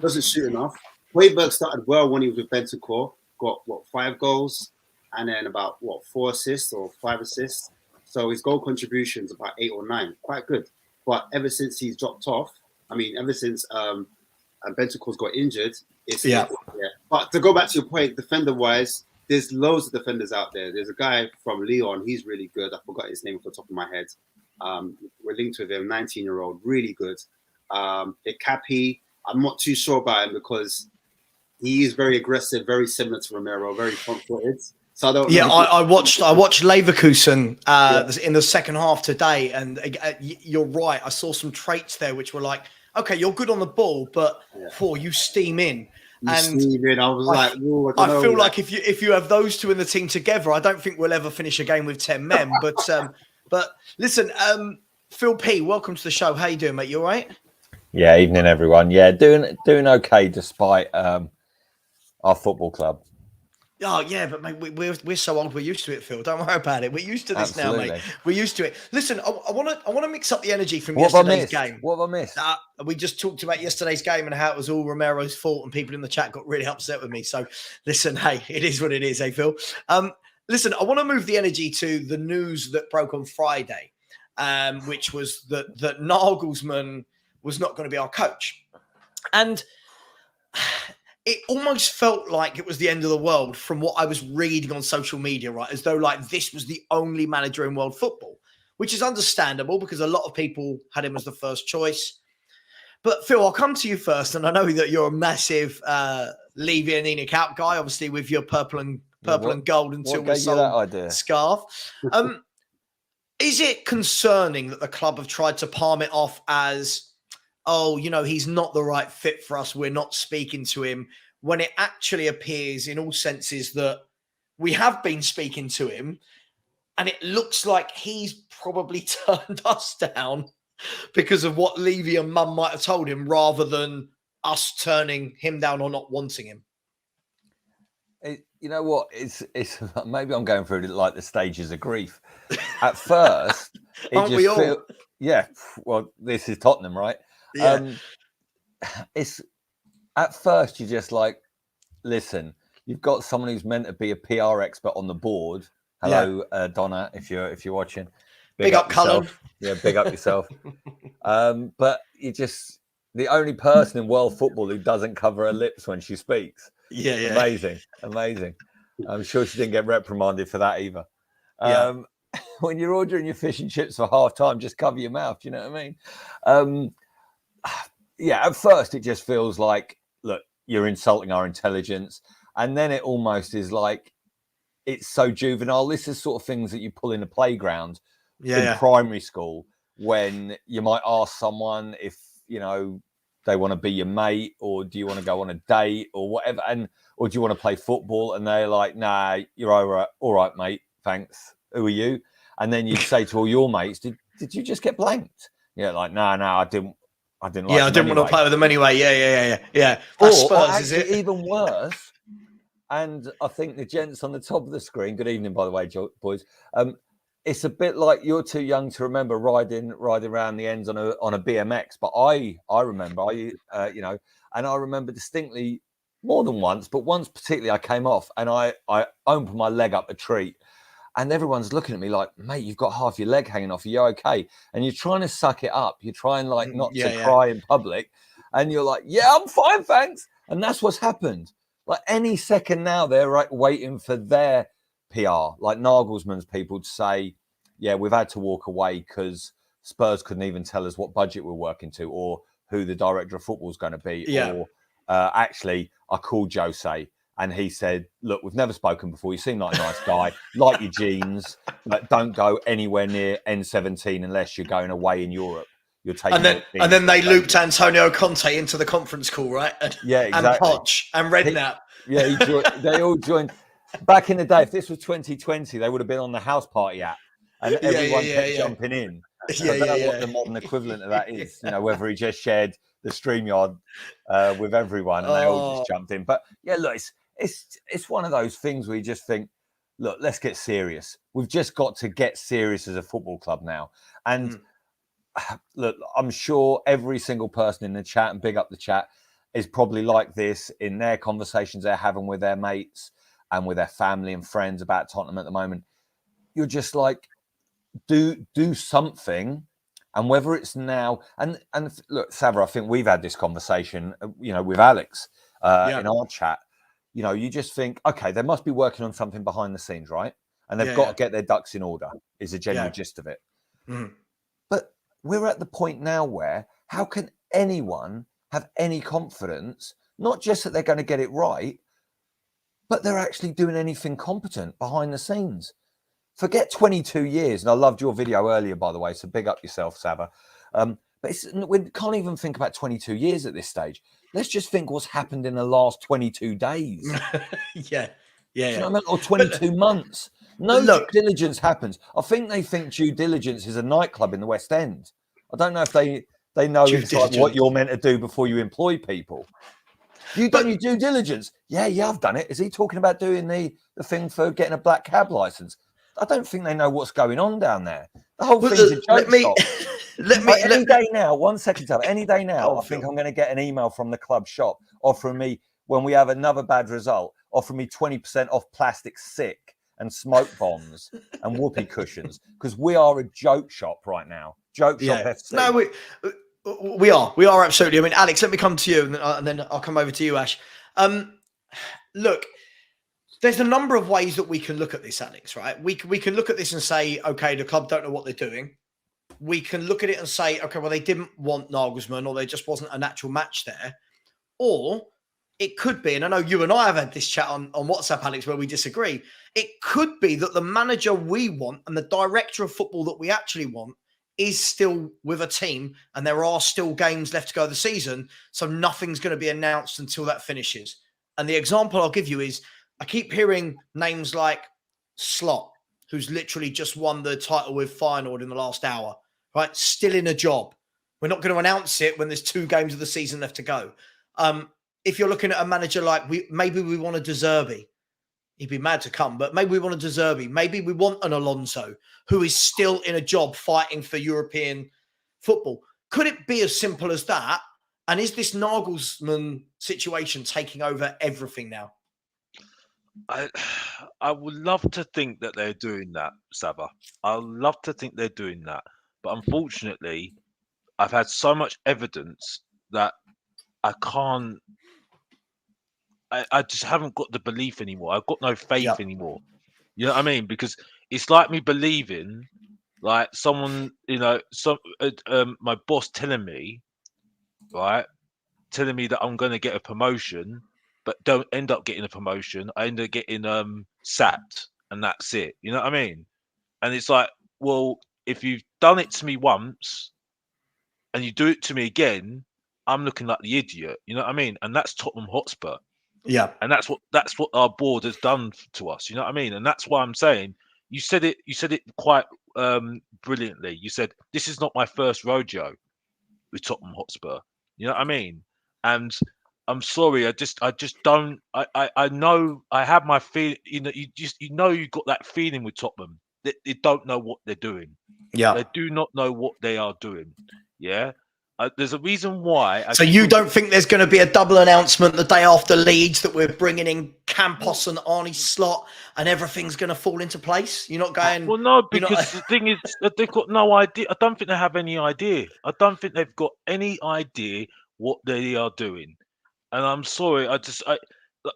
Doesn't shoot enough. Højbjerg started well when he was with Bentancur, got 5 goals, and then about 4 assists or 5 assists. So his goal contributions about 8 or 9, quite good. But ever since he's dropped off, I mean, ever since Bentancur's got injured, it's yeah. But to go back to your point, defender-wise, there's loads of defenders out there. There's a guy from Lyon, he's really good. I forgot his name off the top of my head. We're linked with him, 19-year-old, really good. Ikapi, I'm not too sure about him because he is very aggressive, very similar to Romero, very front-footed. So I don't. Yeah, I watched Leverkusen in the second half today, and you're right. I saw some traits there which were like, okay, you're good on the ball, but you steam in. I was like, I feel like if you have those two in the team together, I don't think we'll ever finish a game with 10 men. But listen, Phil P, welcome to the show. How you doing, mate? You all right? Yeah, evening everyone. Yeah, doing okay despite our football club. Oh yeah, but mate, we're so old. We're used to it, Phil. Don't worry about it. We're used to this now, mate. We're used to it. Listen, I want to mix up the energy from yesterday's game. What have I missed? We just talked about yesterday's game and how it was all Romero's fault, and people in the chat got really upset with me. So, listen, hey, it is what it is, hey, Phil. Listen, I want to move the energy to the news that broke on Friday, which was that Nagelsmann was not going to be our coach, and it almost felt like it was the end of the world from what I was reading on social media, right? As though like this was the only manager in world football, which is understandable because a lot of people had him as the first choice. But Phil, I'll come to you first. And I know that you're a massive Levy and Enoch out guy, obviously with your purple and gold and silver scarf. Is it concerning that the club have tried to palm it off as, oh, you know, he's not the right fit for us, we're not speaking to him, when it actually appears in all senses that we have been speaking to him and it looks like he's probably turned us down because of what Levy and Mum might have told him rather than us turning him down or not wanting him? You know what? It's maybe I'm going through like the stages of grief. At first, yeah, well, this is Tottenham, right? Yeah. It's at first you're just like, listen, you've got someone who's meant to be a PR expert on the board. Hello, Donna, if you're watching. Big up Cullen. Yeah, big up yourself. But you just the only person in world football who doesn't cover her lips when she speaks. Yeah. Amazing. I'm sure she didn't get reprimanded for that either. When you're ordering your fish and chips for half time, just cover your mouth. You know what I mean? At first it just feels like, look, you're insulting our intelligence. And then it almost is like, it's so juvenile. This is sort of things that you pull in a playground in primary school when you might ask someone if, you know, they want to be your mate or do you want to go on a date or whatever. Or do you want to play football? And they're like, nah, you're all right, mate. Thanks. Who are you? And then you'd say to all your mates, did you just get blanked? Yeah, like, no, I didn't. I didn't want to play with them anyway. Yeah. That's Spurs, is it? Even worse. And I think the gents on the top of the screen. Good evening, by the way, boys. It's a bit like you're too young to remember riding around the ends on a BMX. But I remember, and I remember distinctly more than once, but once particularly, I came off and I opened my leg up a treat. And everyone's looking at me like, mate, you've got half your leg hanging off. Are you okay? And you're trying to suck it up. You're trying not to cry in public. And you're like, yeah, I'm fine, thanks. And that's what's happened. Like any second now, they're waiting for their PR, like Nagelsmann's people to say, yeah, we've had to walk away because Spurs couldn't even tell us what budget we're working to or who the director of football is going to be. Yeah. Or actually, I called Jose and he said, "Look, we've never spoken before. You seem like a nice guy. Like your jeans, but don't go anywhere near N17 unless you're going away in Europe. You're taking and then they looped Antonio Conte into the conference call, right? And, yeah, exactly. And Poch and Redknapp. They all joined. Back in the day, if this was 2020, they would have been on the house party app, and everyone kept jumping in. I don't know what the modern equivalent of that is. Whether he just shared the StreamYard with everyone and they all just jumped in. But yeah, look, it's one of those things where you just think, look, let's get serious. We've just got to get serious as a football club now. And look, I'm sure every single person in the chat, and big up the chat, is probably like this in their conversations they're having with their mates and with their family and friends about Tottenham at the moment. You're just like, do something. And whether it's now, and look, Savva, I think we've had this conversation, with Alex in our chat. You just think, okay, they must be working on something behind the scenes, right? And they've got to get their ducks in order, is the general gist of it. But we're at the point now where how can anyone have any confidence, not just that they're going to get it right, but they're actually doing anything competent behind the scenes? Forget 22 years. And I loved your video earlier, by the way, so big up yourself, Savva. But we can't even think about 22 years at this stage. Let's just think what's happened in the last 22 days. Yeah. You know what I mean? Or 22 months. No due diligence happens. I think they think due diligence is a nightclub in the West End. I don't know if they know it's like what you're meant to do before you employ people. You done your due diligence? Yeah, I've done it. Is he talking about doing the thing for getting a black cab license? I don't think they know what's going on down there. The whole thing's a joke shop. Any day now, 1 second, Savva, any day now, I think I'm going to get an email from the club shop offering me, when we have another bad result, offering me 20% off plastic sick and smoke bombs and whoopee cushions, because we are a joke shop right now. Joke shop FC. No, we are absolutely. I mean, Alex, let me come to you, and then I'll come over to you, Ash. Look, there's a number of ways that we can look at this, Alex, right? We can look at this and say, okay, the club don't know what they're doing. We can look at it and say, okay, well, they didn't want Nagelsmann, or there just wasn't a natural match there. Or it could be, and I know you and I have had this chat on WhatsApp, Alex, where we disagree. It could be that the manager we want and the director of football that we actually want is still with a team, and there are still games left to go of the season, so nothing's going to be announced until that finishes. And the example I'll give you is, I keep hearing names like Slot, who's literally just won the title with Feyenoord in the last hour, right? Still in a job. We're not going to announce it when there's 2 games of the season left to go. If you're looking at a manager like, maybe we want a De Zerbi. He'd be mad to come, but maybe we want a De Zerbi. Maybe we want an Alonso, who is still in a job fighting for European football. Could it be as simple as that? And is this Nagelsmann situation taking over everything now? I would love to think that they're doing that, Savva. I would love to think they're doing that. But unfortunately, I've had so much evidence that I can't. I just haven't got the belief anymore. I've got no faith anymore. You know what I mean? Because it's like me believing, like someone, my boss telling me that I'm going to get a promotion, but don't end up getting a promotion. I end up getting sacked, and that's it. You know what I mean? And it's like, well, if you've done it to me once and you do it to me again, I'm looking like the idiot. You know what I mean? And that's Tottenham Hotspur. Yeah. And that's what our board has done to us. You know what I mean? And that's why I'm saying, you said it quite brilliantly. You said, this is not my first rodeo with Tottenham Hotspur. You know what I mean? And I'm sorry, I just don't. I know I have my feel. You've got that feeling with Tottenham that they don't know what they're doing. Yeah, they do not know what they are doing. Yeah, there's a reason why. So you don't think there's going to be a double announcement the day after Leeds that we're bringing in Campos and Arnie Slot and everything's going to fall into place? You're not going. Well, no, because the thing is that they've got no idea. I don't think they have any idea. I don't think they've got any idea what they are doing. And I'm sorry,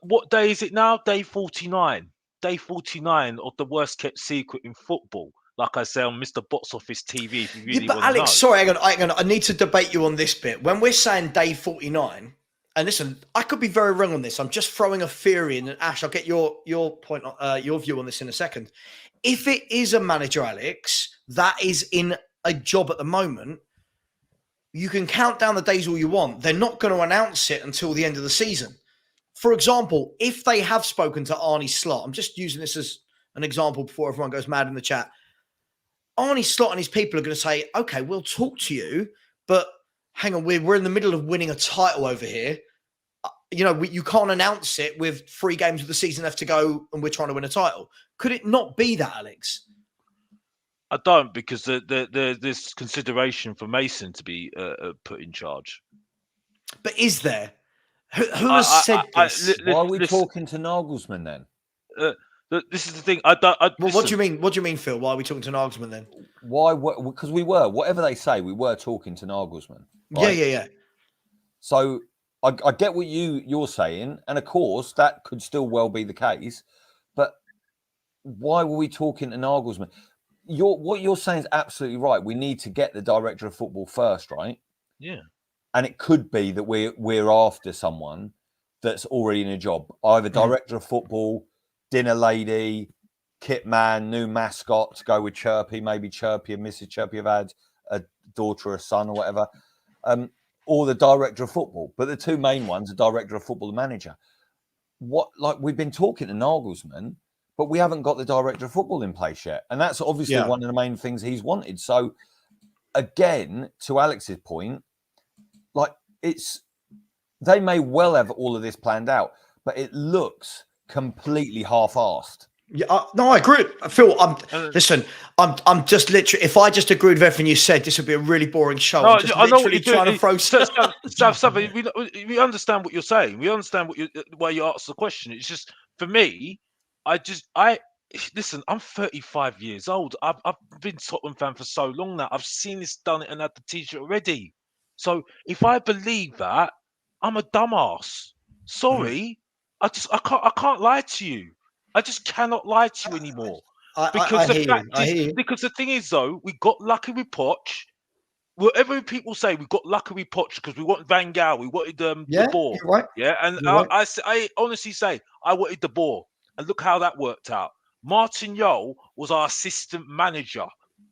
what day is it now? Day 49. Day 49 of the worst kept secret in football. Like I say on Mr. Box Office TV, if you really want to know. Alex, sorry, hang on. I need to debate you on this bit. When we're saying day 49, and listen, I could be very wrong on this. I'm just throwing a theory in, and Ash, I'll get your point, your view on this in a second. If it is a manager, Alex, that is in a job at the moment, you can count down the days all you want. They're not going to announce it until the end of the season. For example, if they have spoken to Arne Slot, I'm just using this as an example before everyone goes mad in the chat. Arne Slot and his people are going to say, okay, we'll talk to you, but hang on, we're in the middle of winning a title over here. You can't announce it with 3 games of the season left to go and we're trying to win a title. Could it not be that, Alex? I don't, because there's consideration for Mason to be put in charge. But is there? Who has said this? Why are we talking to Nagelsmann then? This is the thing. What do you mean? What do you mean, Phil? Why are we talking to Nagelsmann then? Why? Because we were, whatever they say, we were talking to Nagelsmann. Right? Yeah. So I get what you're saying, and of course that could still well be the case. But why were we talking to Nagelsmann? What you're saying is absolutely right. We need to get the director of football first, right? Yeah. And it could be that we're after someone that's already in a job, either director of football, dinner lady, kit man, new mascot to go with Chirpy, maybe Chirpy and Mrs. Chirpy have had a daughter or a son or whatever, or the director of football. But the 2 main ones are director of football and manager. We've been talking to Nagelsmann, but we haven't got the director of football in place yet. And that's obviously one of the main things he's wanted. So again, to Alex's point, they may well have all of this planned out, but it looks completely half-assed. Yeah, no, I agree. Phil, listen, I'm just literally, if I just agreed with everything you said, this would be a really boring show. No, I'm just literally trying to throw stuff. We understand what you're saying. We understand why you asked the question. It's just, for me, listen, I'm 35 years old. I've been a Tottenham fan for so long now. I've seen this done it and had the t-shirt already. So if I believe that, I'm a dumbass. Sorry, I can't lie to you. I just cannot lie to you anymore. Because the thing is, though, we got lucky with Poch. Whatever people say, we got lucky with Poch because we wanted Van Gaal, we wanted De Boer. Right. Yeah, and I honestly say I wanted De Boer, and look how that worked out. Martin Jol was our assistant manager.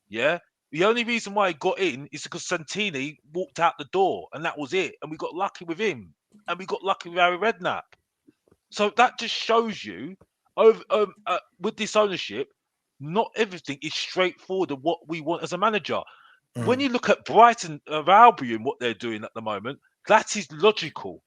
Yeah. The only reason why he got in is because Santini walked out the door, and that was it. And we got lucky with him, and we got lucky with Harry Redknapp. So that just shows you, with this ownership, not everything is straightforward of what we want as a manager. When you look at Brighton of Albion, what they're doing at the moment, that is logical.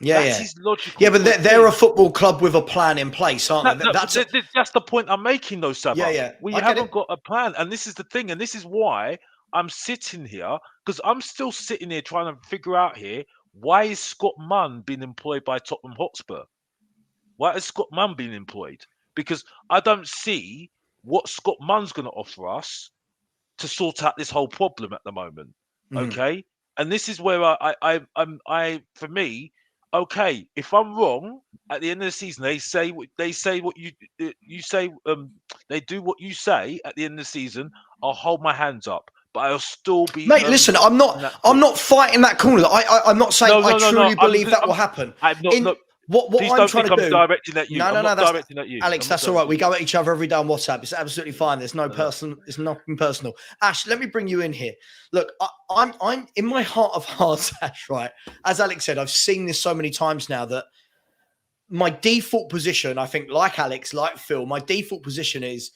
Is logical. Yeah, but they're a football club with a plan in place, aren't they? That's the point I'm making, though, Savva. Yeah. We haven't got a plan, and this is the thing, and this is why I'm sitting here, because I'm still sitting here trying to figure out here, why is Scott Munn being employed by Tottenham Hotspur? Why is Scott Munn being employed? Because I don't see what Scott Munn's going to offer us to sort out this whole problem at the moment. Okay, and this is where I for me. Okay, if I'm wrong at the end of the season, they do what you say at the end of the season. I'll hold my hands up, but I'll still be. Mate, listen, I'm not fighting that corner. I'm not saying I truly believe that will happen. What I'm trying to do. Directing at you. No, directing at you. Alex, that's all right. We go at each other every day on WhatsApp. It's absolutely fine. There's no person. It's nothing personal. Ash, let me bring you in here. Look, I'm in my heart of hearts, Ash. Right, as Alex said, I've seen this so many times now that my default position, I think, like Alex, like Phil, my default position is,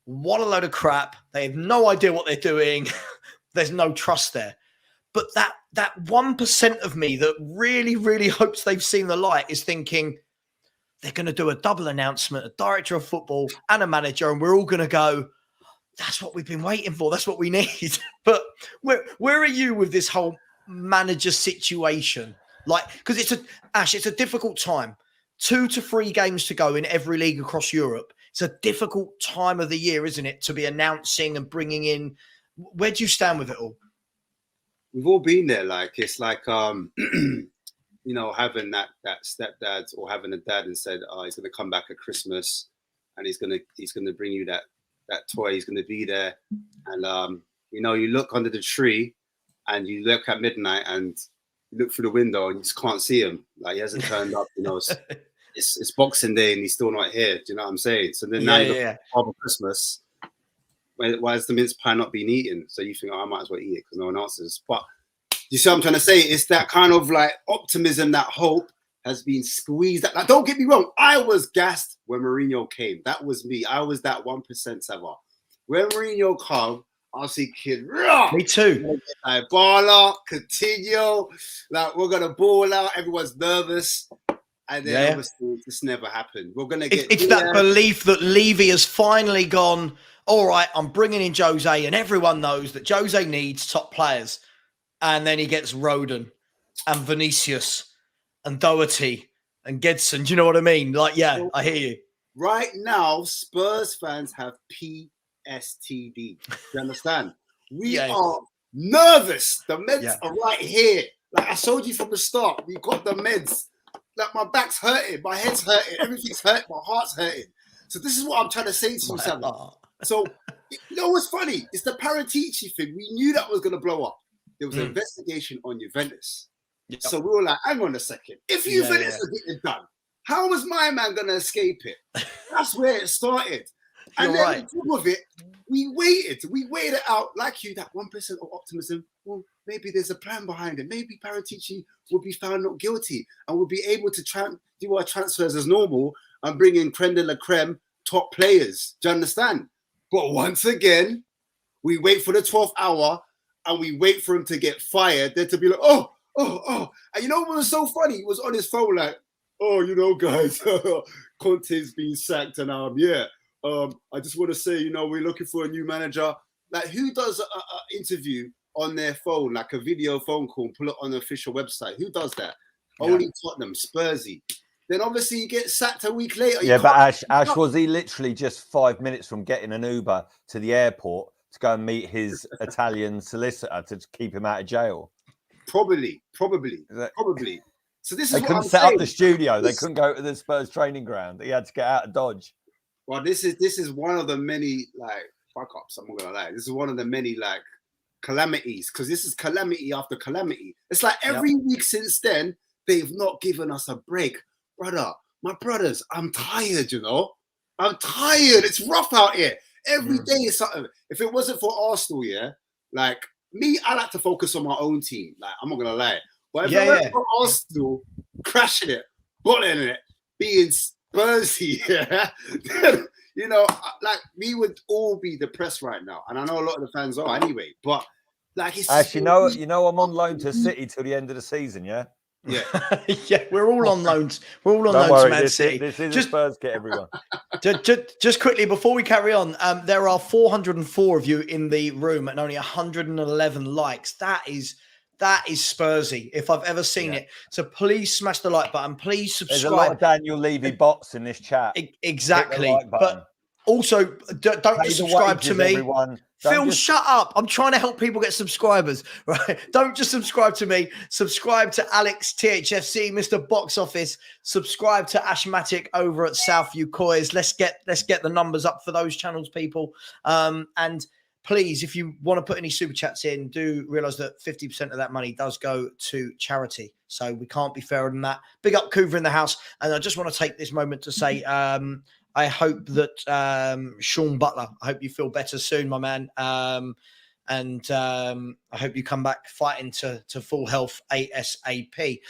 what a load of crap. They have no idea what they're doing. There's no trust there. But that 1% of me that really, really hopes they've seen the light is thinking they're going to do a double announcement, a director of football and a manager, and we're all going to go, that's what we've been waiting for. That's what we need. But where are you with this whole manager situation? Because it's a difficult time. 2 to 3 games to go in every league across Europe. It's a difficult time of the year, isn't it, to be announcing and bringing in. Where do you stand with it all? We've all been there. It's like having that stepdad or having a dad and said, he's going to come back at Christmas and he's going to bring you that toy. He's going to be there. And, you look under the tree and you look at midnight and You look through the window and you just can't see him. Like he hasn't turned up. You know, it's Boxing Day and he's still not here. Do you know what I'm saying? So then now you look Father Christmas. Why is the mince pie not being eaten? So you think, oh, I might as well eat it because no one else is. But you see what I'm trying to say? It's that kind of like optimism, that hope has been squeezed. Like, don't get me wrong. I was gassed when Mourinho came. That was me. I was that 1% Savva. When Mourinho came, I was thinking, me too. Like, Bala, Coutinho, like we're gonna ball out. Everyone's nervous, and then obviously this never happened. We're gonna get. It's that belief that Levy has finally gone. All right, I'm bringing in Jose, and everyone knows that Jose needs top players, and then he gets Rodon and Vinicius and Doherty and Gedson. Do you know what I mean? Like, yeah, I hear you. Right now, Spurs fans have PSTD. Do you understand? We are nervous. The meds are right here. Like I showed you from the start, we got the meds. Like my back's hurting, my head's hurting, everything's hurting, my heart's hurting. So this is what I'm trying to say to you, Sam. So you know what's funny? It's the Paratici thing. We knew that was going to blow up. There was an investigation on Juventus. Yep. So we were like, hang on a second. If Juventus are getting done, how was my man going to escape it? That's where it started. And then on top of it, we waited it out like you, that 1% of optimism. Well, maybe there's a plan behind it. Maybe Paratici will be found not guilty and will be able to do our transfers as normal and bring in creme de la creme top players. Do you understand? But once again, we wait for the 12th hour and we wait for him to get fired. Then to be like, oh. And you know what was so funny? He was on his phone like, oh, you know, guys, Conte's been sacked and I just want to say, you know, we're looking for a new manager. Like, who does an interview on their phone, like a video phone call, and pull it on the official website? Who does that? Yeah. Only Tottenham, Spursy. Then obviously you get sacked a week later. Yeah, but Ash, was he literally just 5 minutes from getting an Uber to the airport to go and meet his Italian solicitor to keep him out of jail? Probably. So this is they couldn't set up the studio. They couldn't go to the Spurs training ground. He had to get out of Dodge. Well, this is one of the many like fuck ups. I'm not gonna lie. This is one of the many like calamities because this is calamity after calamity. It's like every week since then they've not given us a break, brother. My brothers, I'm tired. You know, I'm tired. It's rough out here. Every day is something. If it wasn't for Arsenal, like me, I like to focus on my own team. Like I'm not gonna lie. But if it wasn't for Arsenal crashing it, bullying it, being Spursy, then, you know, like we would all be depressed right now, and I know a lot of the fans are anyway. But like, it's actually, you know, I'm on loan to City till the end of the season. Yeah, we're all on loans. We're all on loans to Man City. This is just Spurs kit, everyone. Just quickly before we carry on, there are 404 of you in the room and only 111 likes. That is Spursy, if I've ever seen it. So please smash the like button. Please subscribe. There's a lot of Daniel Levy bots in this chat. Exactly. Like, but also, don't just subscribe to me. Phil, shut up. I'm trying to help people get subscribers, right? Don't just subscribe to me. Subscribe to Alex THFC, Mr. Box Office. Subscribe to Ashmatic over at South Ucoys. Let's get the numbers up for those channels, people. And please, if you want to put any super chats in, do realize that 50% of that money does go to charity. So we can't be fairer than that. Big up Coover in the house. And I just want to take this moment to say, I hope that Sean Butler, I hope you feel better soon, my man. And I hope you come back fighting to full health ASAP.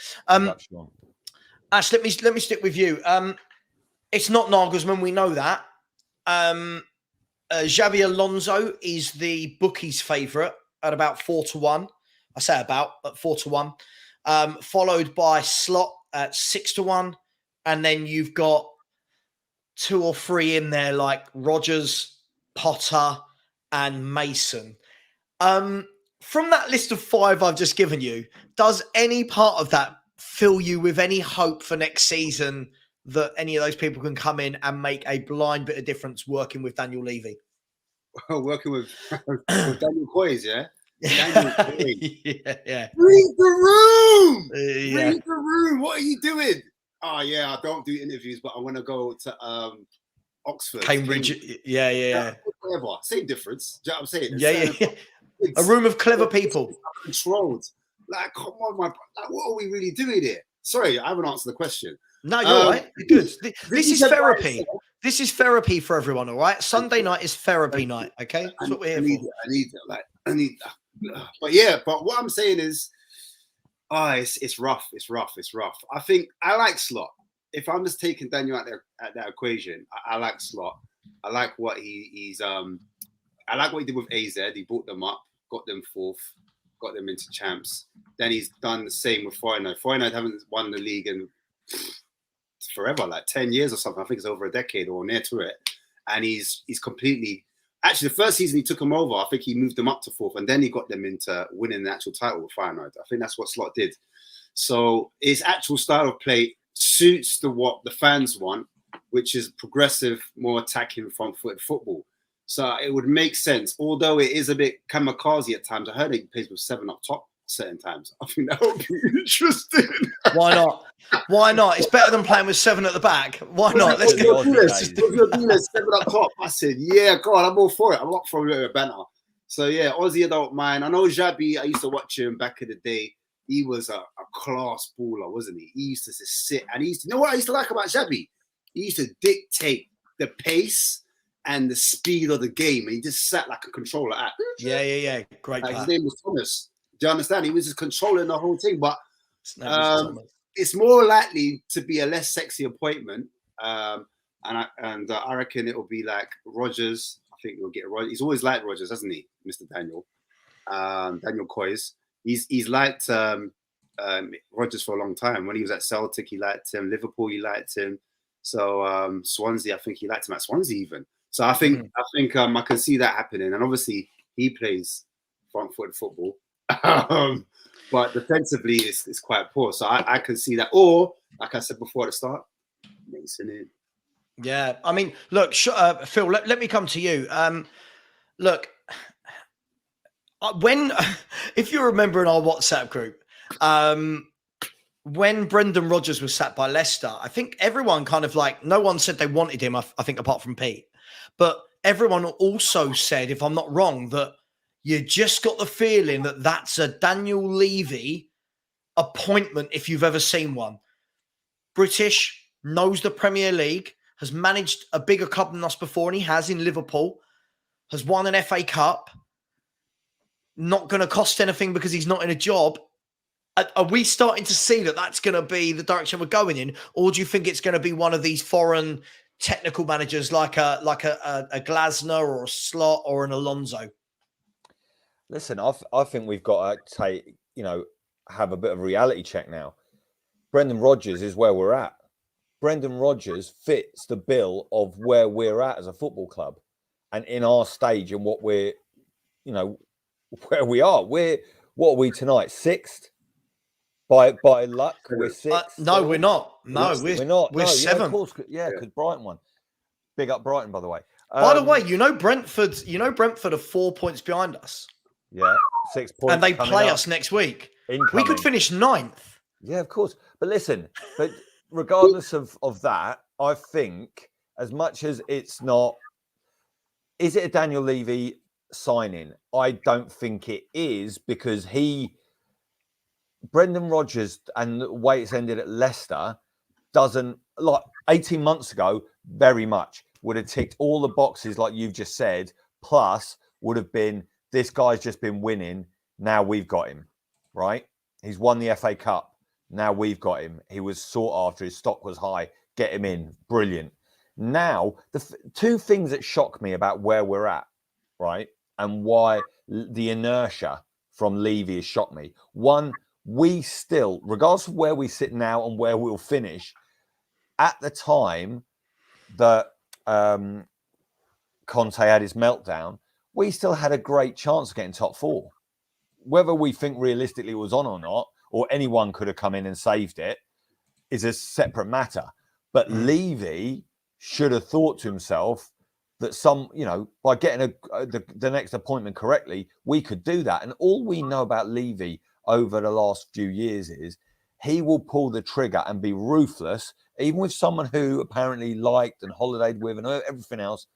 Ash, let me stick with you. It's not Nagelsmann, we know that. Xabi Alonso is the bookies' favourite at about 4-1. I say about at 4-1. Followed by Slot at 6-1. And then you've got 2 or 3 in there like Rodgers, Potter, and Mason. From that list of 5 I've just given you, does any part of that fill you with any hope for next season that any of those people can come in and make a blind bit of difference working with Daniel Levy? Working with Daniel Coyes, yeah? Daniel Coyes. yeah. Read the room! Read the room! What are you doing? Oh, yeah, I don't do interviews, but I want to go to Oxford. Cambridge. Yeah. Whatever. Same difference. Do you know what I'm saying? Yeah. A room of clever people. Controlled. Like, come on, like, what are we really doing here? Sorry, I haven't answered the question. No, you're right. You're good. This is said therapy. right, This is therapy for everyone, all right? Sunday night is therapy night, okay? That's what we're here for. I need it. Like, I need that. But yeah, but what I'm saying is, it's rough. It's rough. It's rough. I think I like Slot. If I'm just taking Daniel out there at that equation, I like Slot. I like what he's I like what he did with AZ. He brought them up, got them fourth, got them into champs. Then he's done the same with Feyenoord. Feyenoord haven't won the league in forever, like 10 years or something. I think it's over a decade or near to it. And he's completely... Actually, the first season he took them over, I think he moved them up to fourth, and then he got them into winning the actual title with Feyenoord. I think that's what Slot did. So his actual style of play suits what the fans want, which is progressive, more attacking front-footed football. So it would make sense, although it is a bit kamikaze at times. I heard he plays with 7 up top certain times. I think that would be interesting. Why not? Why not? It's better than playing with 7 at the back. Why not? Let's go. If you're doing 7 up top, I said, yeah, God, I'm all for it. I'm up for a bit of a banter. So yeah, Aussie, I don't mind. I know Xabi, I used to watch him back in the day. He was a class baller, wasn't he? He used to just sit, and he used to, you know what I used to like about Xabi? He used to dictate the pace and the speed of the game, and he just sat like a controller at. Yeah. Great. His name was Thomas. Do you understand? He was just controlling the whole thing, but it's more likely to be a less sexy appointment. And I reckon it will be like Rodgers. I think we'll get Rodgers. He's always liked Rodgers, hasn't he, Mr. Daniel? Daniel Coyes. He's liked Rodgers for a long time. When he was at Celtic, he liked him. Liverpool, he liked him. So Swansea, I think he liked him at Swansea even. So I think I can see that happening. And obviously he plays front-footed football. But defensively, it's quite poor. So I can see that. Or, like I said before at the start, Mason in. Yeah. I mean, look, Phil, let me come to you. Look, if you remember in our WhatsApp group, when Brendan Rodgers was sacked by Leicester, I think everyone kind of like, no one said they wanted him, I think, apart from Pete. But everyone also said, if I'm not wrong, that you just got the feeling that that's a Daniel Levy appointment if you've ever seen one. British, knows the Premier League, has managed a bigger club than us before, and he has in Liverpool, has won an FA Cup, not going to cost anything because he's not in a job. Are we starting to see that that's going to be the direction we're going in? Or do you think it's going to be one of these foreign technical managers like a Glasner or a Slot or an Alonso? Listen, I think we've got to have a bit of a reality check now. Brendan Rodgers is where we're at. Brendan Rodgers fits the bill of where we're at as a football club and in our stage and what we're, where we are. What are we tonight? 6th? By luck, we're 6th. No, we're not. No, we're not. We're 7th. Yeah, of course, because Brighton won. Big up Brighton, by the way. By the way, Brentford are 4 points behind us. Yeah, 6 points. And they play us next week. Incoming. We could finish 9th. Yeah, of course. But listen, regardless of that, I think as much as it's not, is it a Daniel Levy signing? I don't think it is, because Brendan Rodgers and the way it's ended at Leicester doesn't, like 18 months ago, very much would have ticked all the boxes like you've just said, plus would have been, this guy's just been winning, now we've got him, right? He's won the FA Cup, now we've got him. He was sought after, his stock was high, get him in, brilliant. Now, the 2 things that shock me about where we're at, right, and why the inertia from Levy has shocked me. One, we still, regardless of where we sit now and where we'll finish, at the time that Conte had his meltdown, we still had a great chance of getting top 4. Whether we think realistically it was on or not, or anyone could have come in and saved it, is a separate matter. But Levy should have thought to himself that by getting the next appointment correctly, we could do that. And all we know about Levy over the last few years is he will pull the trigger and be ruthless, even with someone who apparently liked and holidayed with and everything else.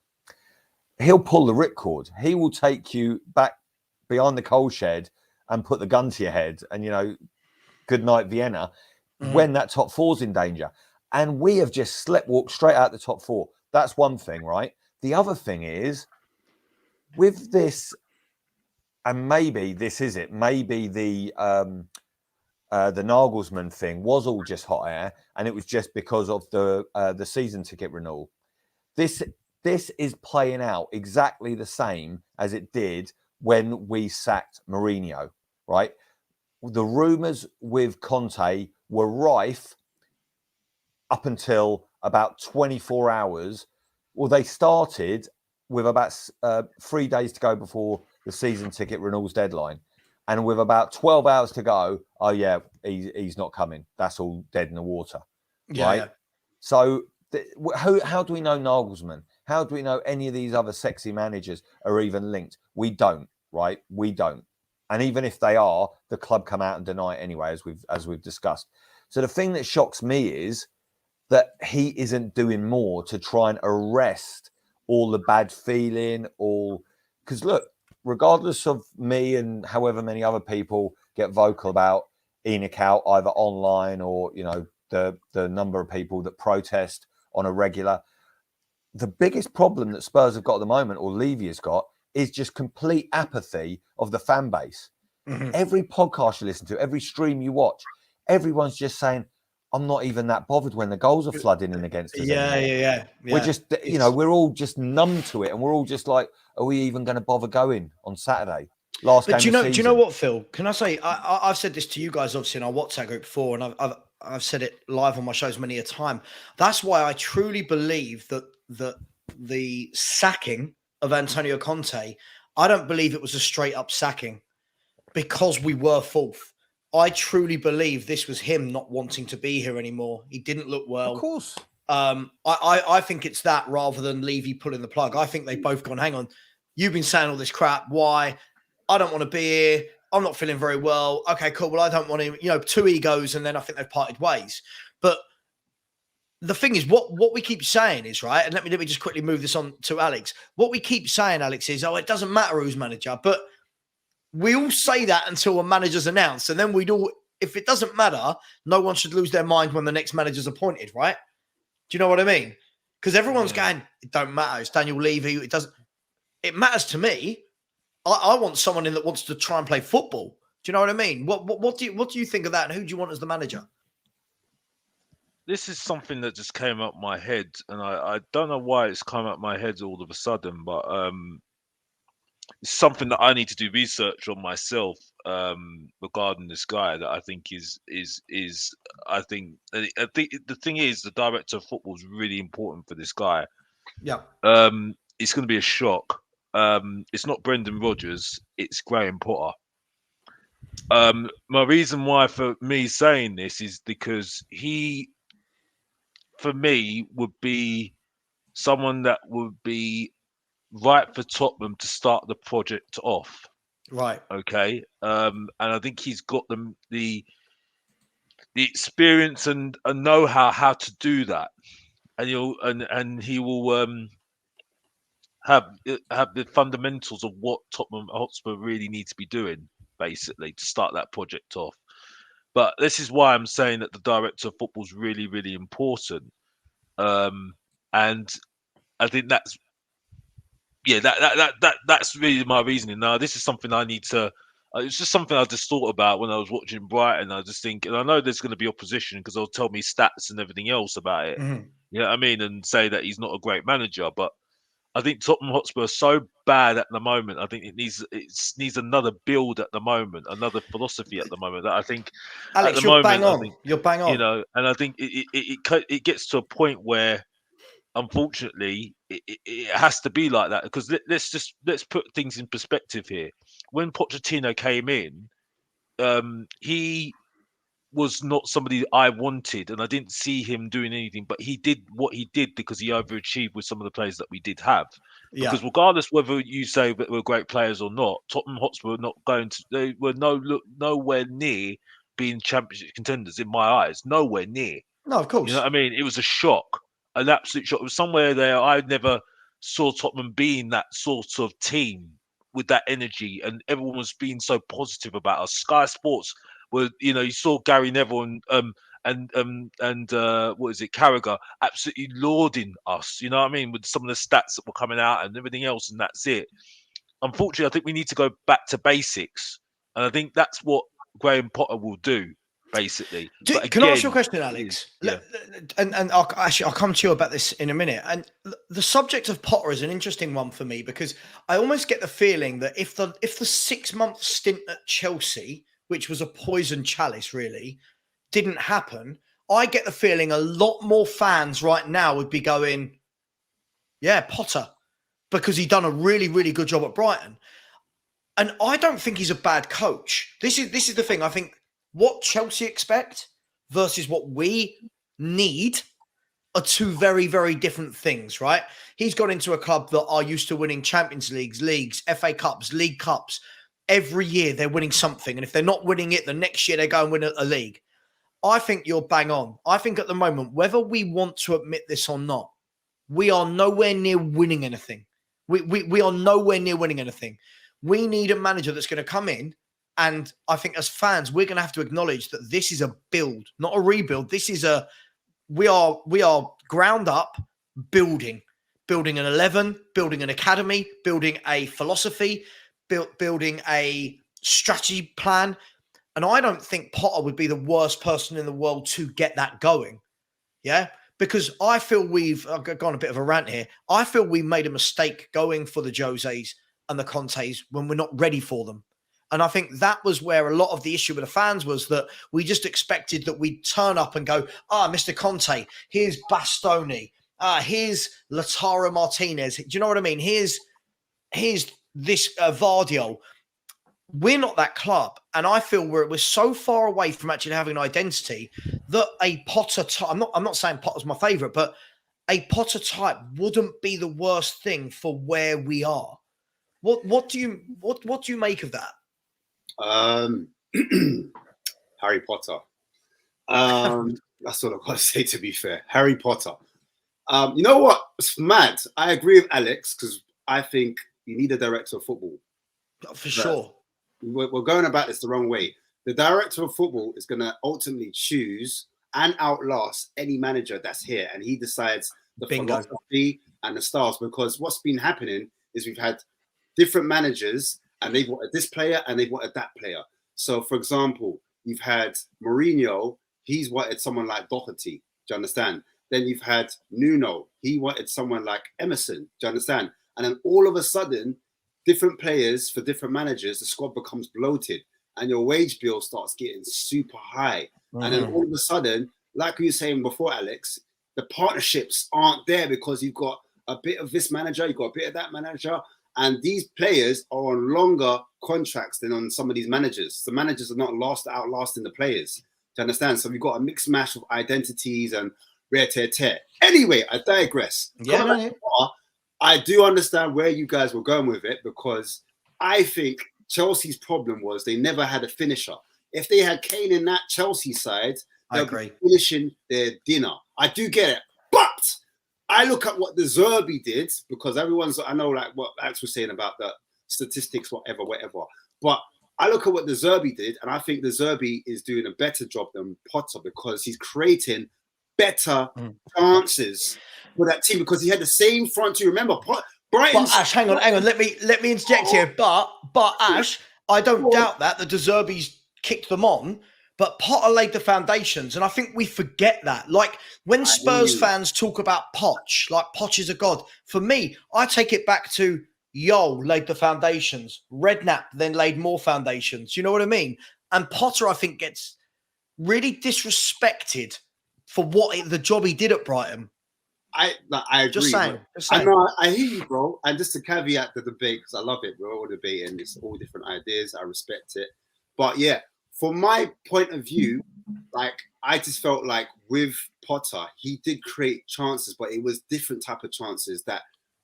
He'll pull the ripcord. He will take you back behind the coal shed and put the gun to your head and, good night, Vienna, Mhm. when that top four's in danger. And we have just sleptwalked straight out the top four. That's one thing, right? The other thing is, with this, and maybe this is it, maybe the Nagelsmann thing was all just hot air, and it was just because of the season ticket renewal. This is playing out exactly the same as it did when we sacked Mourinho, right? The rumours with Conte were rife up until about 24 hours. Well, they started with about 3 days to go before the season ticket renewals deadline. And with about 12 hours to go, oh, yeah, he's not coming. That's all dead in the water, right? Yeah. So how do we know Nagelsmann? How do we know any of these other sexy managers are even linked? We don't, right? We don't. And even if they are, the club come out and deny it anyway, as we've discussed. So the thing that shocks me is that he isn't doing more to try and arrest all the bad feeling, because look, regardless of me and however many other people get vocal about Enoch out, either online or the number of people that protest on a regular, the biggest problem that Spurs have got at the moment, or Levy has got, is just complete apathy of the fan base. Mhm. Every podcast you listen to, every stream you watch, everyone's just saying, I'm not even that bothered when the goals are flooding in against us anymore. Yeah. We're just, we're all just numb to it, and we're all just like, are we even going to bother going on Saturday? Last game of the season. Do you know what, Phil? Can I say, I've said this to you guys, obviously, in our WhatsApp group before, and I've said it live on my shows many a time. That's why I truly believe that the sacking of Antonio Conte, I don't believe it was a straight up sacking because we were fourth. I truly believe this was him not wanting to be here anymore. He didn't look well. Of course. I think it's that rather than Levy pulling the plug. I think they've both gone, hang on, you've been saying all this crap. Why? I don't want to be here. I'm not feeling very well. Okay, cool. Well, I don't want to, two egos, and then I think they've parted ways. But the thing is, what we keep saying is, right, and let me just quickly move this on to Alex. What we keep saying, Alex, is, it doesn't matter who's manager, but we all say that until a manager's announced, and then if it doesn't matter, no one should lose their mind when the next manager's appointed, right? Do you know what I mean? Because everyone's going, it don't matter. It's Daniel Levy. It doesn't. It matters to me. I want someone in that wants to try and play football. Do you know what I mean? What do you think of that? And who do you want as the manager? This is something that just came up my head, and I don't know why it's come up my head all of a sudden, but it's something that I need to do research on myself regarding this guy that I think I think the thing is, the director of football is really important for this guy. Yeah. It's going to be a shock. It's not Brendan Rodgers, it's Graham Potter. My reason why for me saying this is because he, for me, would be someone that would be right for Tottenham to start the project off. Right. Okay. And I think he's got the experience and know-how how to do that. And he will have the fundamentals of what Tottenham Hotspur really need to be doing, basically, to start that project off. But this is why I'm saying that the director of football is really, really important. And I think that's that's really my reasoning. Now, this is something I need to. It's just something I just thought about when I was watching Brighton. I just think, and I know there's going to be opposition because they'll tell me stats and everything else about it. Mm-hmm. You know what I mean? And say that he's not a great manager, but I think Tottenham Hotspur are so bad at the moment. I think it needs another build at the moment, another philosophy at the moment. That I think, Alex, at the you're moment, bang on. I think, You're bang on. you know, and I think it gets to a point where, unfortunately, it has to be like that, because let's put things in perspective here. When Pochettino came in, he was not somebody I wanted, and I didn't see him doing anything, but he did what he did because he overachieved with some of the players that we did have. Yeah. Because regardless whether you say that we're great players or not, Tottenham Hotspur were not going to. They were nowhere near being championship contenders in my eyes. Nowhere near. No, of course. You know what I mean? It was a shock, an absolute shock. It was somewhere there I never saw Tottenham being that sort of team with that energy, and everyone was being so positive about us. Sky Sports were, you saw Gary Neville and what is it, Carragher absolutely lauding us. You know what I mean, with some of the stats that were coming out and everything else, and that's it. Unfortunately, I think we need to go back to basics, and I think that's what Graham Potter will do. Basically, but can I ask again, you a question, Alex? yeah. And I'll come to you about this in a minute. And the subject of Potter is an interesting one for me, because I almost get the feeling that if the 6-month stint at Chelsea, which was a poison chalice, really didn't happen, I get the feeling a lot more fans right now would be going, yeah, Potter, because he'd done a really, really good job at Brighton. And I don't think he's a bad coach. This is the thing. I think what Chelsea expect versus what we need are two very, very different things, right? He's got into a club that are used to winning Champions Leagues, FA Cups, League Cups. Every year they're winning something. And if they're not winning it, the next year they go and win a league. I think you're bang on. I think at the moment, whether we want to admit this or not, we are nowhere near winning anything. We are nowhere near winning anything. We need a manager that's going to come in. And I think as fans, we're going to have to acknowledge that this is a build, not a rebuild. This is we are ground up building an 11, building an academy, building a philosophy, building a strategy plan. And I don't think Potter would be the worst person in the world to get that going. Yeah. Because I feel I've gone a bit of a rant here. I feel we made a mistake going for the Joses and the Contes when we're not ready for them. And I think that was where a lot of the issue with the fans was, that we just expected that we'd turn up and go, Mr. Conte, here's Bastoni, here's Lautaro Martinez. Do you know what I mean? Here's this Vardiol. We're not that club. And I feel we're so far away from actually having an identity that a Potter type, I'm not saying Potter's my favourite, but a Potter type wouldn't be the worst thing for where we are. What do you make of that? Harry Potter. That's all I've got to say, to be fair. Harry Potter. You know what? It's mad. I agree with Alex, because I think you need a director of football. For sure. We're going about this the wrong way. The director of football is going to ultimately choose and outlast any manager that's here. And he decides the philosophy and the styles, because what's been happening is we've had different managers, and they've wanted this player and they've wanted that player. So, for example, you've had Mourinho. He's wanted someone like Doherty. Do you understand? Then you've had Nuno. He wanted someone like Emerson. Do you understand? And then all of a sudden, different players for different managers, the squad becomes bloated and your wage bill starts getting super high. Mm-hmm. And then all of a sudden, like you were saying before, Alex, the partnerships aren't there, because you've got a bit of this manager, you've got a bit of that manager. And these players are on longer contracts than on some of these managers. The managers are not outlasting the players. Do you understand? So we've got a mixed mash of identities and rare tear. Anyway, I digress. Yeah, I do understand where you guys were going with it, because I think Chelsea's problem was they never had a finisher. If they had Kane in that Chelsea side, they'll be finishing their dinner. I do get it. But I look at what the Zerbi did, because I know like what Alex was saying about the statistics, whatever. But I look at what the Zerbi did, and I think the Zerbi is doing a better job than Potter, because he's creating better chances for that team, because he had the same front two. Remember, Brighton. But Ash, hang on. Let me interject here. But Ash, I don't doubt that the De Zerbi's kicked them on. But Potter laid the foundations, and I think we forget that. Like when Spurs fans talk about Poch, like Poch is a god. For me, I take it back to Yol laid the foundations. Redknapp then laid more foundations. You know what I mean? And Potter, I think, gets really disrespected for the job he did at Brighton. I agree. Just saying. I know. I hear you, bro. And just to caveat the debate, because I love it. We're all debating. It's all different ideas. I respect it. But yeah. From my point of view, like I just felt like with Potter, he did create chances, but it was different type of chances that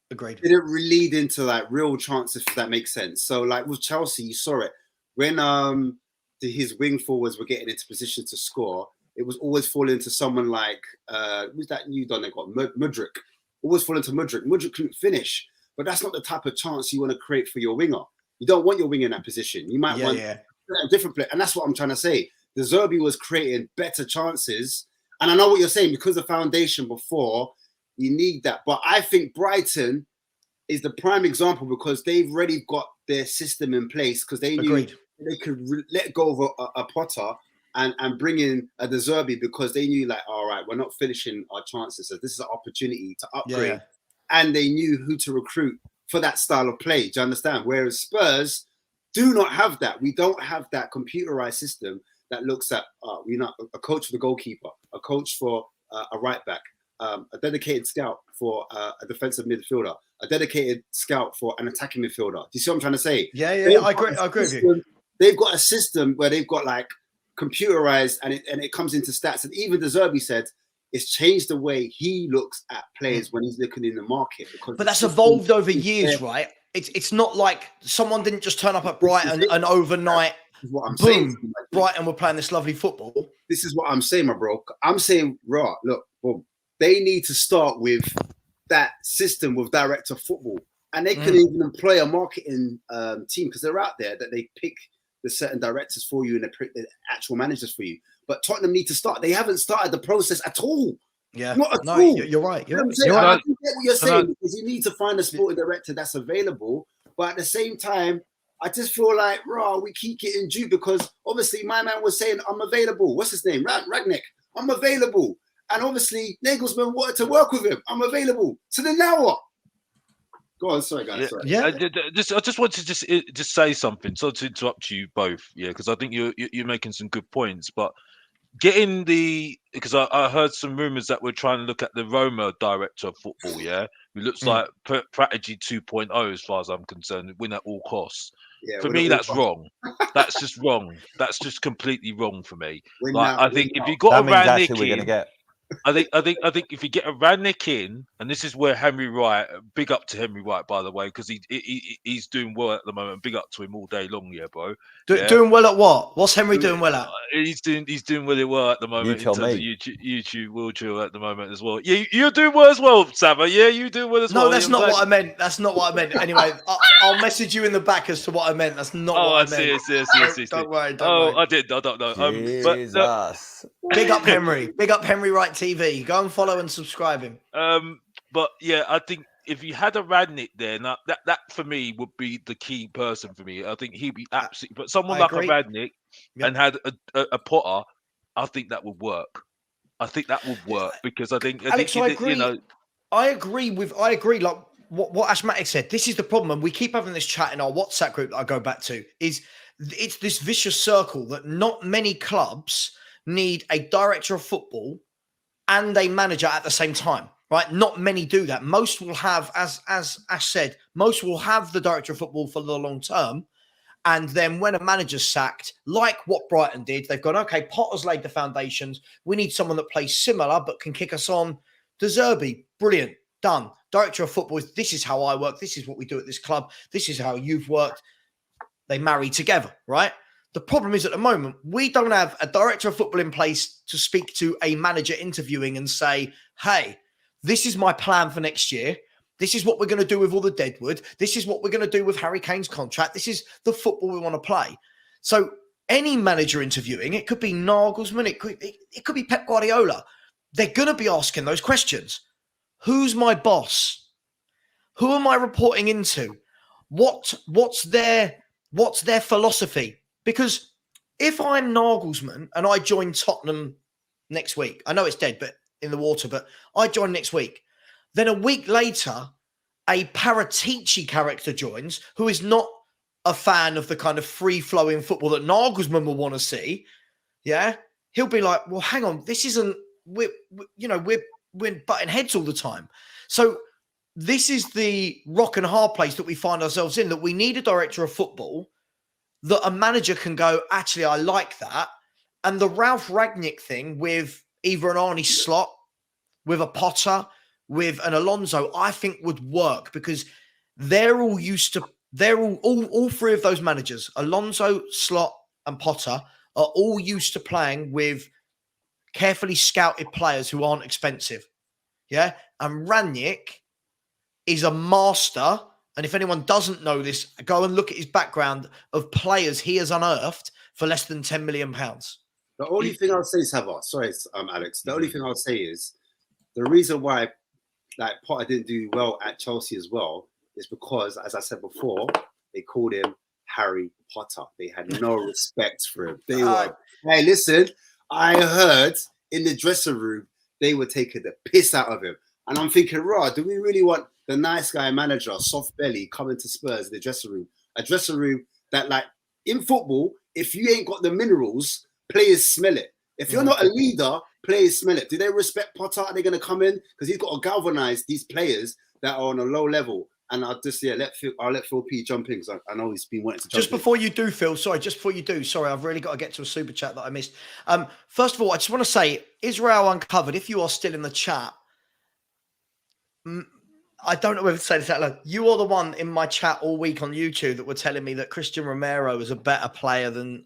didn't lead into like real chances, if that makes sense. So like with Chelsea, you saw it when his wing forwards were getting into position to score. It was always falling to someone like who's that new don they got? Mudryk. Always falling to Mudryk. Mudryk couldn't finish, but that's not the type of chance you want to create for your winger. You don't want your wing in that position. You might want a different player. And that's what I'm trying to say. De Zerbi was creating better chances. And I know what you're saying, because the foundation before, you need that. But I think Brighton is the prime example, because they've already got their system in place, because they knew they could let go of a Potter and bring in a De Zerbi, because they knew, like, all right, we're not finishing our chances. So this is an opportunity to upgrade. Yeah. And they knew who to recruit for that style of play. Do you understand? Whereas Spurs do not have that. We don't have that computerized system that looks at, a coach for the goalkeeper, a coach for a right back, a dedicated scout for a defensive midfielder, a dedicated scout for an attacking midfielder. Do you see what I'm trying to say? Yeah, I agree with you. They've got a system where they've got like computerized, and it comes into stats. And even De Zerbi said it's changed the way he looks at players when he's looking in the market. But that's evolved over years, right? It's not like someone didn't just turn up at Brighton and overnight, what I'm boom, saying. Brighton were playing this lovely football. This is what I'm saying, my bro. I'm saying, right, look, boom, they need to start with that system with director of football. And they can even employ a marketing team, because they're out there, that they pick the certain directors for you and they pick the actual managers for you. But Tottenham need to start. They haven't started the process at all. Yeah, not at all. You're right. I get what you're saying, because you need to find a sporting director that's available. But at the same time, I just feel like, we keep getting duped, because obviously my man was saying, I'm available. What's his name? Ragnick. I'm available. And obviously Nagelsmann wanted to work with him. I'm available. So then now what? Go on, sorry guys. Sorry. Yeah. I just want to just say something. So to interrupt you both, because I think you're making some good points. But because I heard some rumors that we're trying to look at the Roma director of football, who looks like Prodigy 2.0 as far as I'm concerned, win at all costs. Yeah, for me, that's wrong. That's just wrong. That's just completely wrong for me. I think if you got a Rangnick we're going to get. I think if you get a Rangnick in, and this is where Henry Wright, big up to Henry Wright, by the way, because he's doing well at the moment. Big up to him all day long, bro. Doing well at what? What's Henry doing well at? He's doing really well at the moment in terms of YouTube wheelchair at the moment as well. Yeah, you're doing well as well, Savva. Yeah, you do well as well. No, that's not what I meant. That's not what I meant. Anyway, I'll message you in the back as to what I meant. That's not what I meant. See. Don't worry. I did. I don't know. Jesus. Big up Henry. Big up Henry Wright TV. Go and follow and subscribe him. But yeah, I think if you had a Rangnick there, now that for me would be the key person for me. I think he'd be absolutely. But someone like a Rangnick and had a Potter, I think that would work. I think that would work, because I think Alex, I agree. I agree. Like what Ashmatic said. This is the problem, and we keep having this chat in our WhatsApp group that I go back to. Is it's this vicious circle that not many clubs need a director of football and a manager at the same time, right? Not many do that. Most will have, as Ash said, most will have the director of football for the long term. And then when a manager's sacked, like what Brighton did, they've gone, okay, Potter's laid the foundations. We need someone that plays similar but can kick us on. De Zerbi, brilliant, done. Director of football, this is how I work. This is what we do at this club. This is how you've worked. They marry together, right? The problem is at the moment, we don't have a director of football in place to speak to a manager interviewing and say, hey, this is my plan for next year. This is what we're going to do with all the deadwood. This is what we're going to do with Harry Kane's contract. This is the football we want to play. So any manager interviewing, it could be Nagelsmann, it could be Pep Guardiola. They're going to be asking those questions. Who's my boss? Who am I reporting into? What's their philosophy? Because if I'm Nagelsmann and I join Tottenham next week, I know it's dead, but in the water, but I join next week. Then a week later, a Paratici character joins who is not a fan of the kind of free-flowing football that Nagelsmann will want to see. Yeah, he'll be like, well, hang on, this isn't, we're butting heads all the time. So this is the rock and hard place that we find ourselves in, that we need a director of football that a manager can go, actually, I like that. And the Ralph Rangnick thing with either an Arne Slot, with a Potter, with an Alonso, I think would work, because they're all used to, all three of those managers, Alonso, Slot and Potter, are all used to playing with carefully scouted players who aren't expensive. Yeah. And Rangnick is a master And if anyone doesn't know this, go and look at his background of players he has unearthed for less than £10 million. The only thing I'll say, Savva, sorry, Alex. The only thing I'll say is the reason why Potter didn't do well at Chelsea as well is because, as I said before, they called him Harry Potter. They had no respect for him. They were, hey, listen, I heard in the dressing room they were taking the piss out of him. And I'm thinking, right, do we really want the nice guy manager, soft belly, coming to Spurs in the dressing room? A dressing room that, like, in football, if you ain't got the minerals, players smell it. If you're not a leader, players smell it. Do they respect Potter? Are they going to come in? Because he's got to galvanize these players that are on a low level. And I'll just, I'll let Phil P jump in because I know he's been wanting to jump in. Before you do, Phil, I've really got to get to a super chat that I missed. First of all, I just want to say, Israel Uncovered, if you are still in the chat, I don't know whether to say this out loud. You are the one in my chat all week on YouTube that were telling me that Christian Romero is a better player than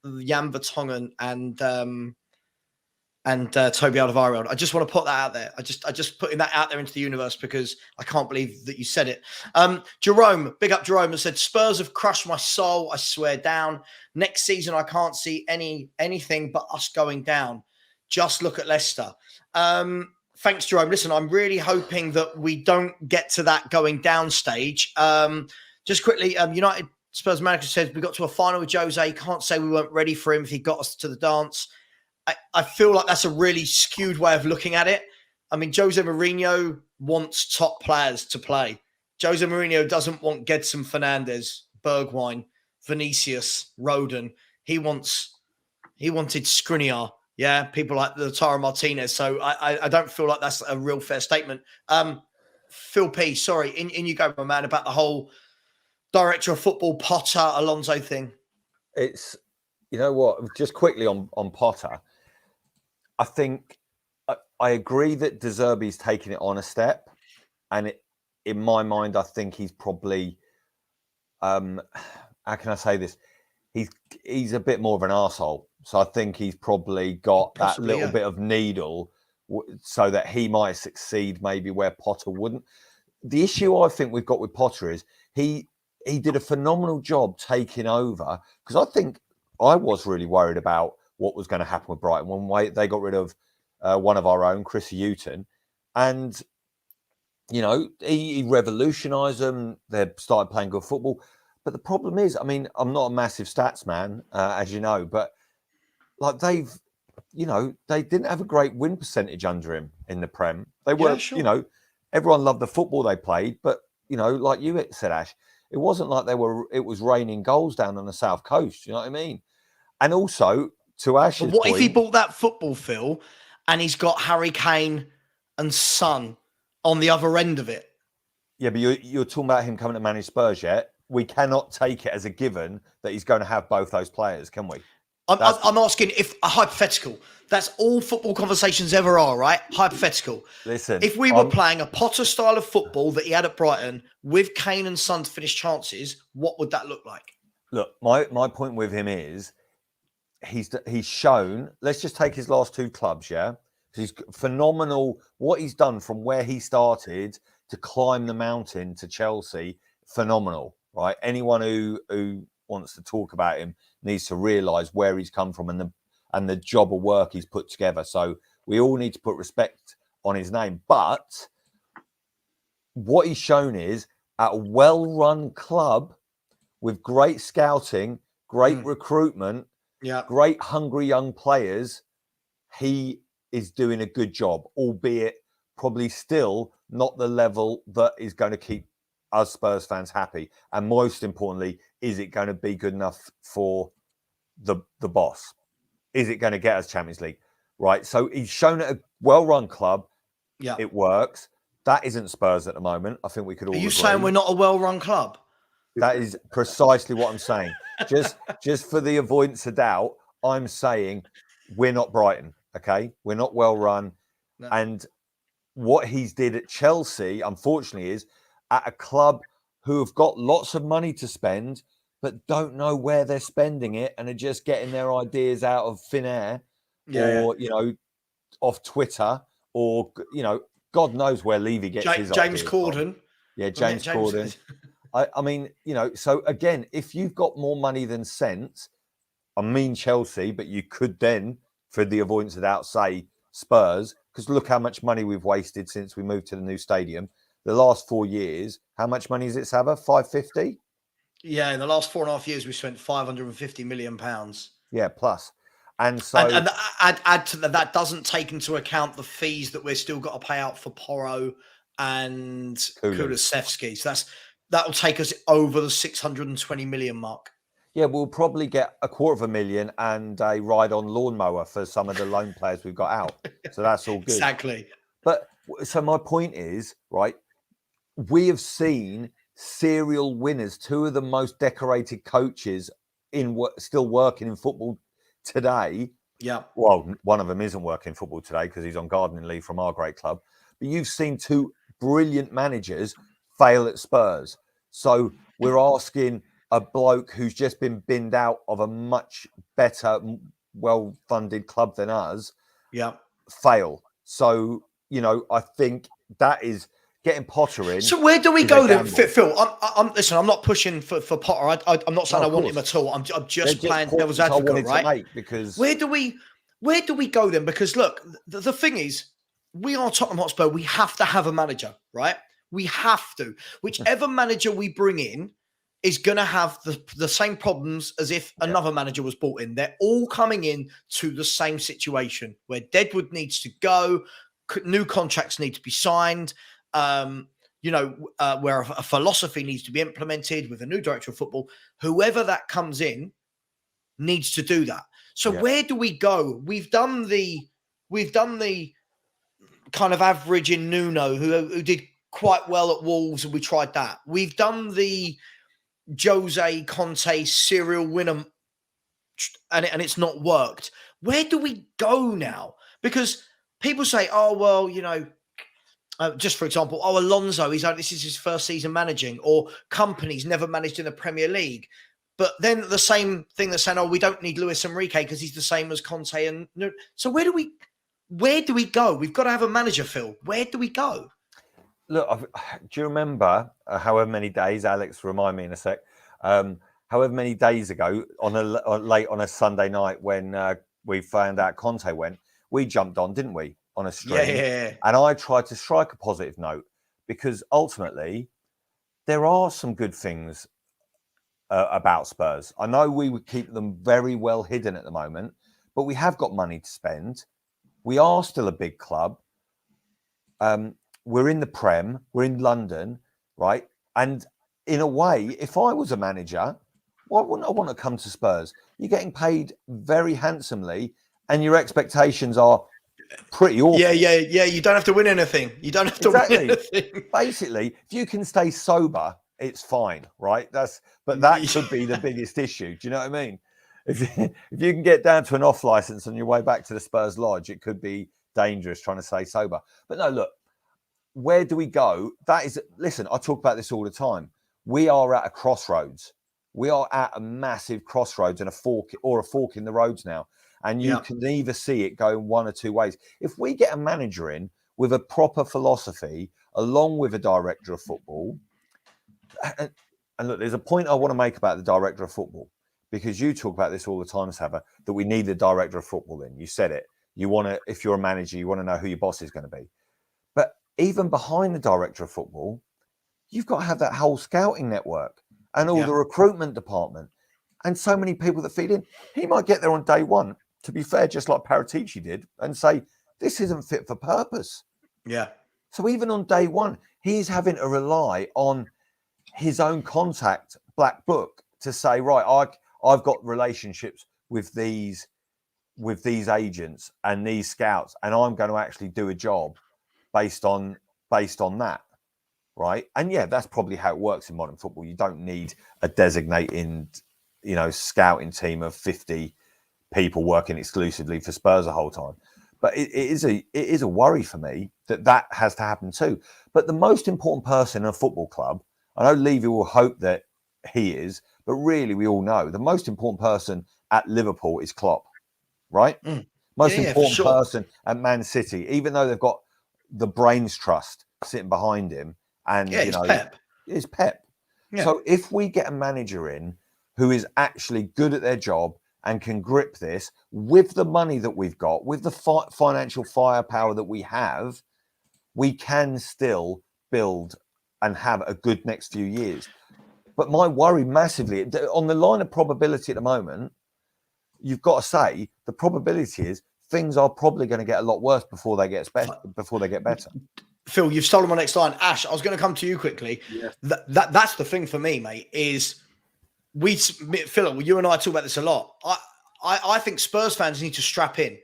Jan Vertonghen and Toby Alderweireld. I just want to put that out there. I just putting that out there into the universe because I can't believe that you said it. Jerome, big up Jerome, has said, Spurs have crushed my soul, I swear down. Next season, I can't see anything but us going down. Just look at Leicester. Thanks, Jerome. Listen, I'm really hoping that we don't get to that going down stage. Just quickly, United Spurs manager said we got to a final with Jose. Can't say we weren't ready for him if he got us to the dance. I feel like that's a really skewed way of looking at it. I mean, Jose Mourinho wants top players to play. Jose Mourinho doesn't want Gedson Fernandes, Bergwijn, Vinicius, Rodon. He wanted Skriniar. Yeah, people like Lautaro Martinez. So I don't feel like that's a real fair statement. Phil P, sorry, in you go, my man, about the whole director of football, Potter, Alonso thing. It's, you know what, just quickly on Potter, I think I agree that De Zerbi's taking it on a step. And in my mind, I think he's probably, how can I say this? He's a bit more of an arsehole. So I think he's probably got that little bit of needle so that he might succeed maybe where Potter wouldn't. The issue I think we've got with Potter is he did a phenomenal job taking over, because I think I was really worried about what was going to happen with Brighton when they got rid of one of our own, Chris Hughton. And, you know, he revolutionised them. They started playing good football. But the problem is, I mean, I'm not a massive stats man, as you know, but like they didn't have a great win percentage under him in the Prem. They were, you know, everyone loved the football they played, but, you know, like you said, Ash, it wasn't like it was raining goals down on the South Coast. You know what I mean? And also, to Ash's point, if he bought that football, Phil, and he's got Harry Kane and Son on the other end of it? Yeah, but you're talking about him coming to manage Spurs, yeah? We cannot take it as a given that he's going to have both those players, can we? I'm asking if a hypothetical. That's all football conversations ever are, right? Hypothetical. Listen, if we were playing a Potter style of football that he had at Brighton with Kane and Son to finish chances, what would that look like? Look, my point with him is he's shown. Let's just take his last two clubs, yeah. He's phenomenal. What he's done from where he started to climb the mountain to Chelsea, phenomenal, right? Anyone who wants to talk about him needs to realise where he's come from and the job of work he's put together. So we all need to put respect on his name. But what he's shown is at a well-run club with great scouting, great recruitment, great hungry young players, he is doing a good job, albeit probably still not the level that is going to keep us Spurs fans happy. And most importantly, is it going to be good enough for the boss? Is it going to get us Champions League? Right. So he's shown at a well-run club. Yeah. It works. That isn't Spurs at the moment. I think we could all agree. Saying we're not a well-run club? That is precisely what I'm saying. Just for the avoidance of doubt, I'm saying we're not Brighton. Okay. We're not well-run. No. And what he's did at Chelsea, unfortunately, is at a club who have got lots of money to spend, but don't know where they're spending it and are just getting their ideas out of thin air you know, off Twitter or, you know, God knows where Levy gets his James ideas Corden. from. Yeah, James Corden. I mean, so again, if you've got more money than sense, I mean Chelsea, but you could then, for the avoidance of doubt, say Spurs, because look how much money we've wasted since we moved to the new stadium. The last 4 years, how much money is it, Savva? 550? Yeah, in the last 4.5 years, we spent £550 million. Yeah, plus. And so... And add to that doesn't take into account the fees that we're still got to pay out for Porro and Kulusevski. So that'll take us over the 620 million mark. Yeah, we'll probably get $250,000 and a ride-on lawnmower for some of the loan players we've got out. So that's all good. Exactly. But so my point is, right, we have seen serial winners, two of the most decorated coaches still working in football today. Yeah. Well, one of them isn't working football today because he's on gardening leave from our great club. But you've seen two brilliant managers fail at Spurs. So we're asking a bloke who's just been binned out of a much better, well-funded club than us, fail. So, I think that is getting Potter in. So where do we go then, Phil? Listen, I'm not pushing for Potter. I'm not saying I want him at all. I'm just playing devil's advocate, right? Because where do we go then? Because look, the thing is, we are Tottenham Hotspur. We have to have a manager, right? We have to. Whichever manager we bring in is going to have the same problems as if another manager was brought in. They're all coming in to the same situation where Deadwood needs to go, new contracts need to be signed, where a philosophy needs to be implemented with a new director of football. Whoever that comes in needs to do that. So where do we go? We've done the kind of average in Nuno, who did quite well at Wolves, and we tried that. We've done the Jose Conte serial winner, and it's not worked. Where do we go now? Because people say, oh, well, just for example, Alonso, this is his first season managing, or companies never managed in the Premier League. But then the same thing they're saying, we don't need Luis Enrique because he's the same as Conte. And so where do we go? We've got to have a manager, Phil. Where do we go? Look, do you remember however many days, Alex, remind me in a sec, however many days ago late on a Sunday night when we found out Conte went, we jumped on, didn't we, on a stream? Yeah. And I tried to strike a positive note because ultimately there are some good things about Spurs. I know we would keep them very well hidden at the moment, but we have got money to spend. We are still a big club. We're in the Prem, we're in London, right? And in a way, if I was a manager, why wouldn't I want to come to Spurs? You're getting paid very handsomely and your expectations are pretty awful. Yeah. You don't have to win anything. You don't have to win anything. Basically, if you can stay sober, it's fine, right? But that could be the biggest issue. Do you know what I mean? If you can get down to an off license on your way back to the Spurs Lodge, it could be dangerous trying to stay sober. But no, look, where do we go? Listen, I talk about this all the time. We are at a crossroads. We are at a massive crossroads and a fork in the roads now. And you can either see it going one or two ways. If we get a manager in with a proper philosophy, along with a director of football, and look, there's a point I want to make about the director of football, because you talk about this all the time, Savva, that we need the director of football in. You said it. You want to, if you're a manager, you want to know who your boss is going to be. But even behind the director of football, you've got to have that whole scouting network and all the recruitment department and so many people that feed in. He might get there on day one, to be fair, just like Paratici did, and say, this isn't fit for purpose. Yeah. So even on day one, he's having to rely on his own contact black book to say, right, I've got relationships with these agents and these scouts, and I'm going to actually do a job based on that, right? And yeah, that's probably how it works in modern football. You don't need a designated, scouting team of 50 people working exclusively for Spurs the whole time. But it is a worry for me that has to happen too. But the most important person in a football club, I know Levy will hope that he is, but really we all know the most important person at Liverpool is Klopp, right? Most important person at Man City, even though they've got the brains trust sitting behind him, and it's Pep. It's Pep. Yeah. So if we get a manager in who is actually good at their job and can grip this with the money that we've got, with the financial firepower that we have, we can still build and have a good next few years. But my worry massively, on the line of probability at the moment, you've got to say the probability is things are probably going to get a lot worse before they get better. Phil, you've stolen my next line. Ash, I was going to come to you quickly. Yeah. That's the thing for me, mate, is Phil, you and I talk about this a lot. I think Spurs fans need to strap in.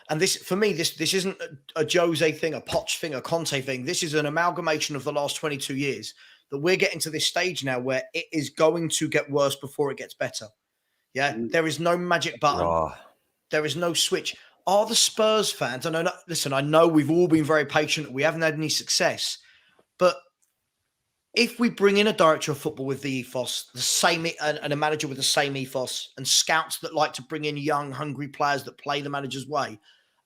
And this, for me, this isn't a Jose thing, a Poch thing, a Conte thing. This is an amalgamation of the last 22 years that we're getting to this stage now where it is going to get worse before it gets better. Yeah, there is no magic button. Oh. There is no switch. Are the Spurs fans? I know we've all been very patient. We haven't had any success. But if we bring in a director of football with the ethos, the same, and a manager with the same ethos, and scouts that like to bring in young, hungry players that play the manager's way,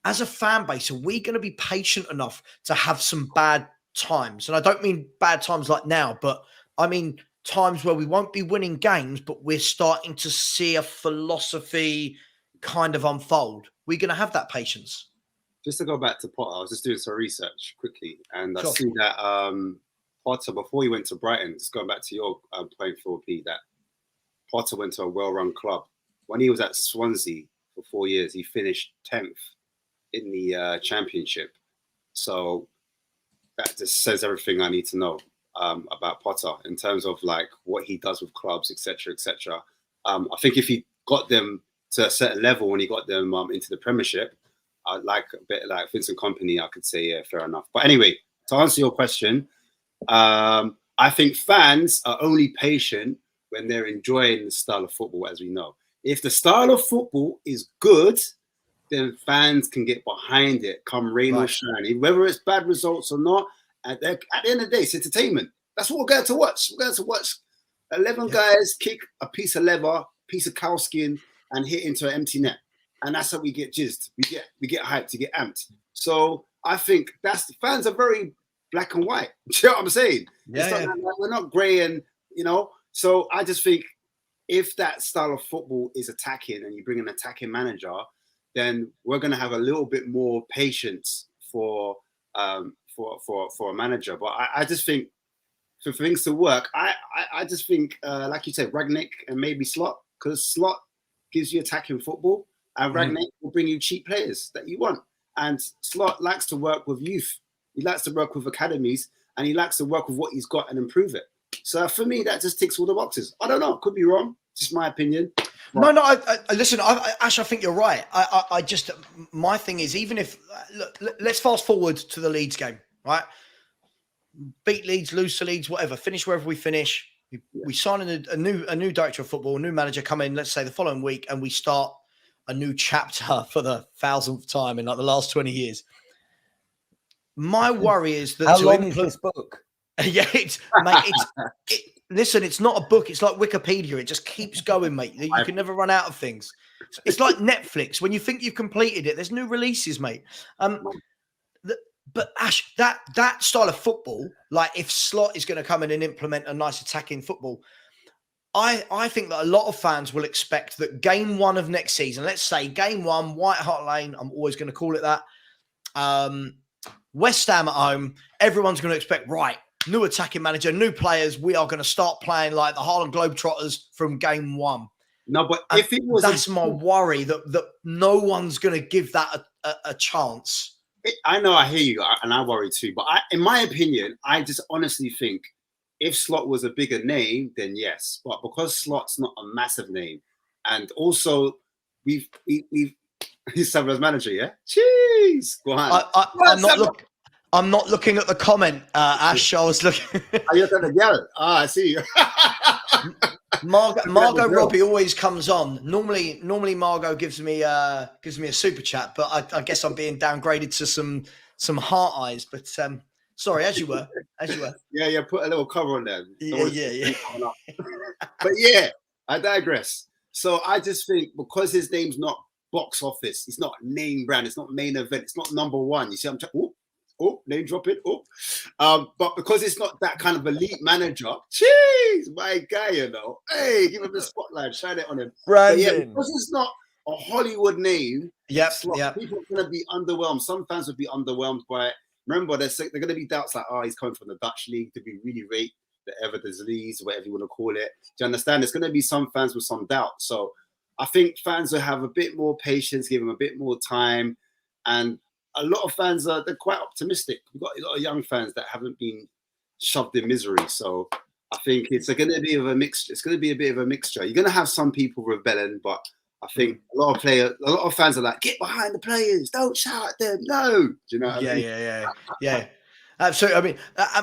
as a fan base, are we going to be patient enough to have some bad times? And I don't mean bad times like now, but I mean times where we won't be winning games, but we're starting to see a philosophy kind of unfold. We're going to have that patience. Just to go back to Potter, I was just doing some research quickly, and Sure. I see that Potter, before he went to Brighton, just going back to your point, Phil P, that Potter went to a well-run club. When he was at Swansea for 4 years, he finished 10th in the Championship. So that just says everything I need to know about Potter in terms of like what he does with clubs, etc., etc. I think if he got them to a certain level when he got them into the Premiership, like a bit like Vincent Kompany, I could say, yeah, fair enough. But anyway, to answer your question, I think fans are only patient when they're enjoying the style of football, as we know. If the style of football is good, then fans can get behind it, come rain or shine. Whether it's bad results or not, at the end of the day, it's entertainment. That's what we're going to watch. We're going to watch 11 guys kick a piece of leather, piece of cow skin, and hit into an empty net. And that's how we get jizzed. We get hyped, to get amped. So I think fans are very black and white. Do you know what I'm saying? We're not grey and, so I just think if that style of football is attacking and you bring an attacking manager, then we're going to have a little bit more patience for a manager. But I just think for things to work, I just think, like you said, Rangnick and maybe Slot, because Slot gives you attacking football and Rangnick will bring you cheap players that you want. And Slot likes to work with youth. He likes to work with academies and he likes to work with what he's got and improve it. So for me, that just ticks all the boxes. I don't know. Could be wrong. Just my opinion. No, listen, Ash, I think you're right. I just, my thing is, even if, look, let's fast forward to the Leeds game, right? Beat Leeds, lose to Leeds, whatever, finish wherever we finish. We sign a new director of football, a new manager come in, let's say the following week, and we start a new chapter for the 1,000th time in like the last 20 years. My worry is that how long is this book? Yeah, listen, it's not a book. It's like Wikipedia. It just keeps going, mate. You can never run out of things. It's like Netflix. When you think you've completed it, there's new releases, mate. But Ash, that style of football, like if Slot is going to come in and implement a nice attacking football, I think that a lot of fans will expect that game one of next season, let's say game one, White Hart Lane, I'm always going to call it that, West Ham at home, everyone's going to expect, right, new attacking manager, new players, we are going to start playing like the Harlem Globetrotters from game one. No, but if it was... That's my worry, that no one's going to give that a chance. I know, I hear you, and I worry too. But in my opinion, I just honestly think if Slot was a bigger name, then yes. But because Slot's not a massive name, and also he's Savva's manager, yeah? Jeez! Go on. I'm not looking at the comment, Ash. I was looking. You're going to yell. I see you. Margot Robbie always comes on. Normally Margot gives me a super chat, but I guess I'm being downgraded to some heart eyes. But sorry, as you were. Yeah. Put a little cover on there. Yeah. But yeah, I digress. So I just think because his name's not box office, it's not name brand, it's not main event, it's not number one. You see, Oh, name dropping. Oh, but because it's not that kind of elite manager, jeez, my guy, you know, hey, give him the spotlight, shine it on him. But yeah, Brandon. because it's not a Hollywood name, Yep. people are going to be underwhelmed. Some fans would be underwhelmed by it. Remember, they're going to be doubts like, oh, he's coming from the Dutch league. Did we really rate the Eredivisie, whatever you want to call it? Do you understand? There's going to be some fans with some doubt. So I think fans will have a bit more patience, give him a bit more time. And a lot of fans they're quite optimistic. We've got a lot of young fans that haven't been shoved in misery. So I think it's going to be a mixture. It's going to be a bit of a mixture. You're going to have some people rebelling, but I think a lot of fans are like, get behind the players, don't shout at them. No, do you know what I mean? Yeah. Absolutely. I mean,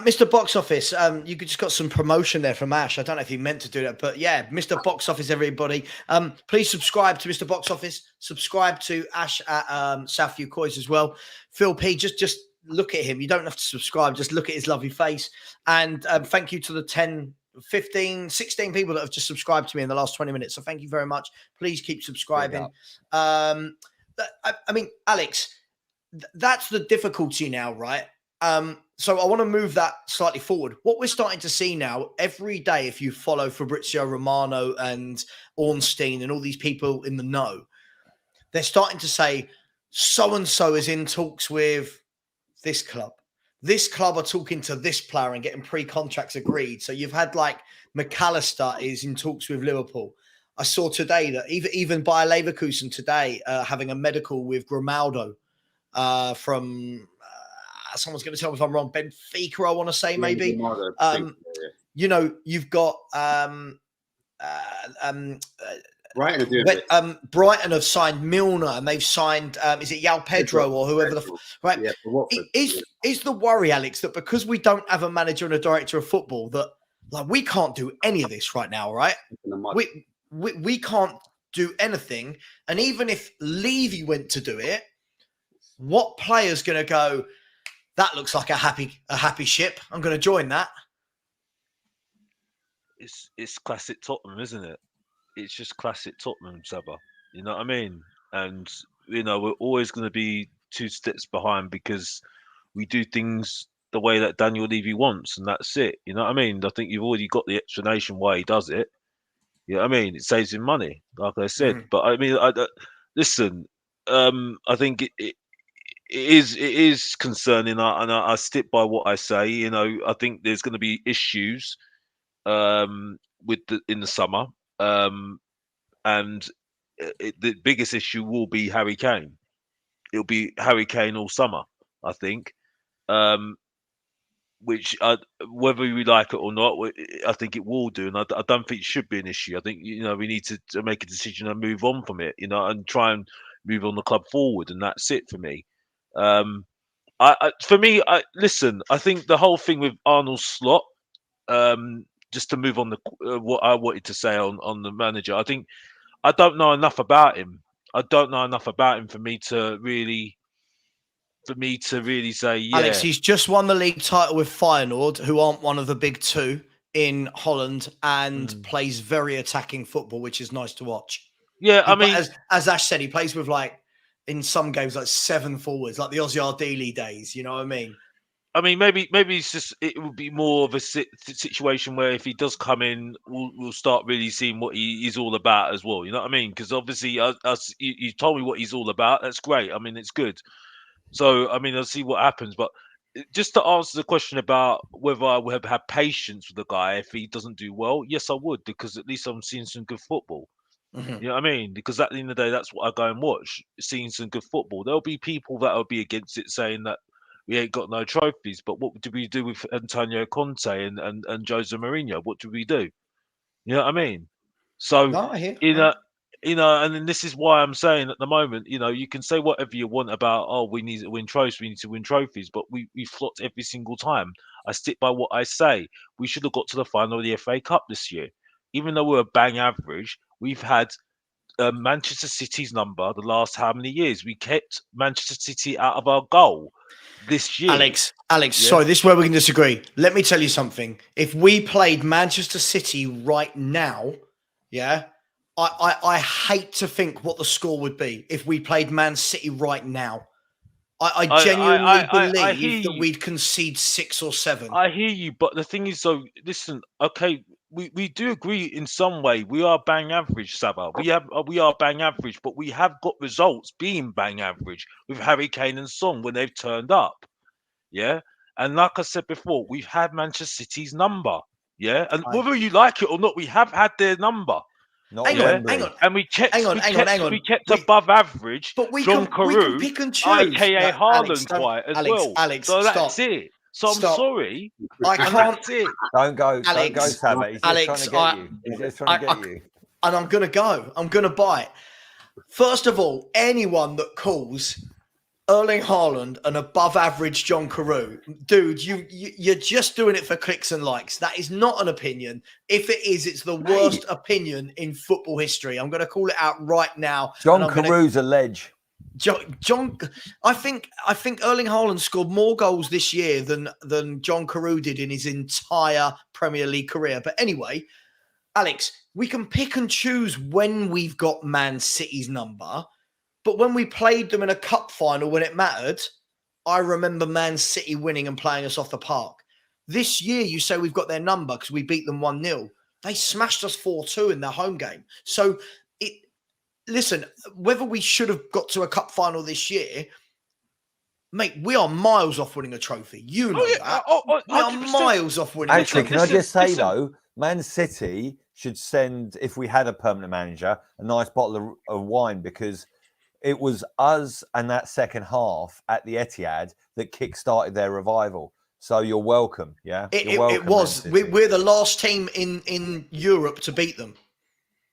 Mr. Box Office, you just got some promotion there from Ash. I don't know if he meant to do that, but yeah, Mr. Box Office, everybody. Please subscribe to Mr. Box Office. Subscribe to Ash at Southview Coys as well. Phil P, just look at him. You don't have to subscribe. Just look at his lovely face. And thank you to the 10, 15, 16 people that have just subscribed to me in the last 20 minutes. So thank you very much. Please keep subscribing. I mean, Alex, that's the difficulty now, right? So I want to move that slightly forward. What we're starting to see now every day, if you follow Fabrizio Romano and Ornstein and all these people in the know, they're starting to say so-and-so is in talks with this club. This club are talking to this player and getting pre-contracts agreed. So you've had like McAllister is in talks with Liverpool. I saw today that even Bayer Leverkusen today having a medical with Grimaldo from someone's going to tell me if I'm wrong. Benfica, I want to say maybe. You know, you've got Brighton have signed Milner and they've signed is it Yao Pedro or whoever right? Yeah, is the worry, Alex, that because we don't have a manager and a director of football that like we can't do any of this right now, right? We can't do anything, and even if Levy went to do it, what player's going to go? That looks like a happy ship. I'm going to join that. It's classic Tottenham, isn't it? It's just classic Tottenham, Savva. You know what I mean? And you know we're always going to be 2 steps behind because we do things the way that Daniel Levy wants, and that's it. You know what I mean? I think you've already got the explanation why he does it. You know what I mean? It saves him money, like I said. But I mean, listen. I think it is concerning, and I stick by what I say. You know, I think there's going to be issues in the summer, and the biggest issue will be Harry Kane. It'll be Harry Kane all summer, I think. Which whether we like it or not, I think it will do, and I don't think it should be an issue. I think we need to make a decision and move on from it, and try and move on the club forward, and that's it for me. Listen, I think the whole thing with Arnold Slot, just to move on what I wanted to say on the manager, I think I don't know enough about him. I don't know enough about him for me to really say, yeah. Alex, he's just won the league title with Feyenoord, who aren't one of the big 2 in Holland, and plays very attacking football, which is nice to watch. Yeah, I mean, as Ash said, he plays with in some games like 7 forwards, like the Ozzy Ardili days. You know what I mean? I mean, maybe it would be more of a situation where if he does come in, we'll start really seeing what he's all about as well. You know what I mean? Because obviously, you told me what he's all about. That's great. I mean, it's good. So, I mean, I'll see what happens. But just to answer the question about whether I would have patience with the guy if he doesn't do well, yes, I would, because at least I'm seeing some good football. You know what I mean? Because at the end of the day, that's what I go and watch, seeing some good football. There'll be people that will be against it, saying that we ain't got no trophies. But what did we do with Antonio Conte and Jose Mourinho? What did we do? You know what I mean? So, no, I hear. And then this is why I'm saying at the moment, you can say whatever you want about, we need to win trophies, but we flopped every single time. I stick by what I say. We should have got to the final of the FA Cup this year. Even though we're a bang average, we've had Manchester City's number the last how many years? We kept Manchester City out of our goal this year. Alex, sorry, this is where we can disagree. Let me tell you something. If we played Manchester City right now, yeah, I hate to think what the score would be if we played Man City right now. I genuinely I believe hear that you. we'd concede 6 or 7. I hear you, but the thing is, though, listen, okay, we do agree in some way. We are bang average, Savva. We are bang average, but we have got results being bang average with Harry Kane and Son when they've turned up. Yeah, and like I said before, we've had Manchester City's number. Yeah, and whether you like it or not, we have had their number. Not Hang at on, Wembley. hang on. And we kept above average. But we John can Carew, pick and choose. aka No, Haaland, quite as well. Alex, So that's stop. it. So I'm Stop. sorry. I And can't. that's it. Don't go, Alex, Savva. He's just trying to get you. He's just trying to get you. And I'm going to go. I'm going to bite. First of all, anyone that calls Erling Haaland an above-average John Carew, dude, you're just doing it for clicks and likes. That is not an opinion. If it is, it's the worst opinion in football history. I'm going to call it out right now. John Carew's a ledge. John, I think Erling Haaland scored more goals this year than John Carew did in his entire Premier League career. But anyway, Alex, we can pick and choose when we've got Man City's number. But when we played them in a cup final when it mattered, I remember Man City winning and playing us off the park. This year, you say we've got their number because we beat them 1-0. They smashed us 4-2 in their home game. So, listen, whether we should have got to a cup final this year, mate, we are miles off winning a trophy. You know that. We are miles off winning a trophy. Actually, can I just say, though, Man City should send, if we had a permanent manager, a nice bottle of wine, because it was us and that second half at the Etihad that kick-started their revival. So you're welcome, yeah? You're welcome, it was. We're the last team in Europe to beat them.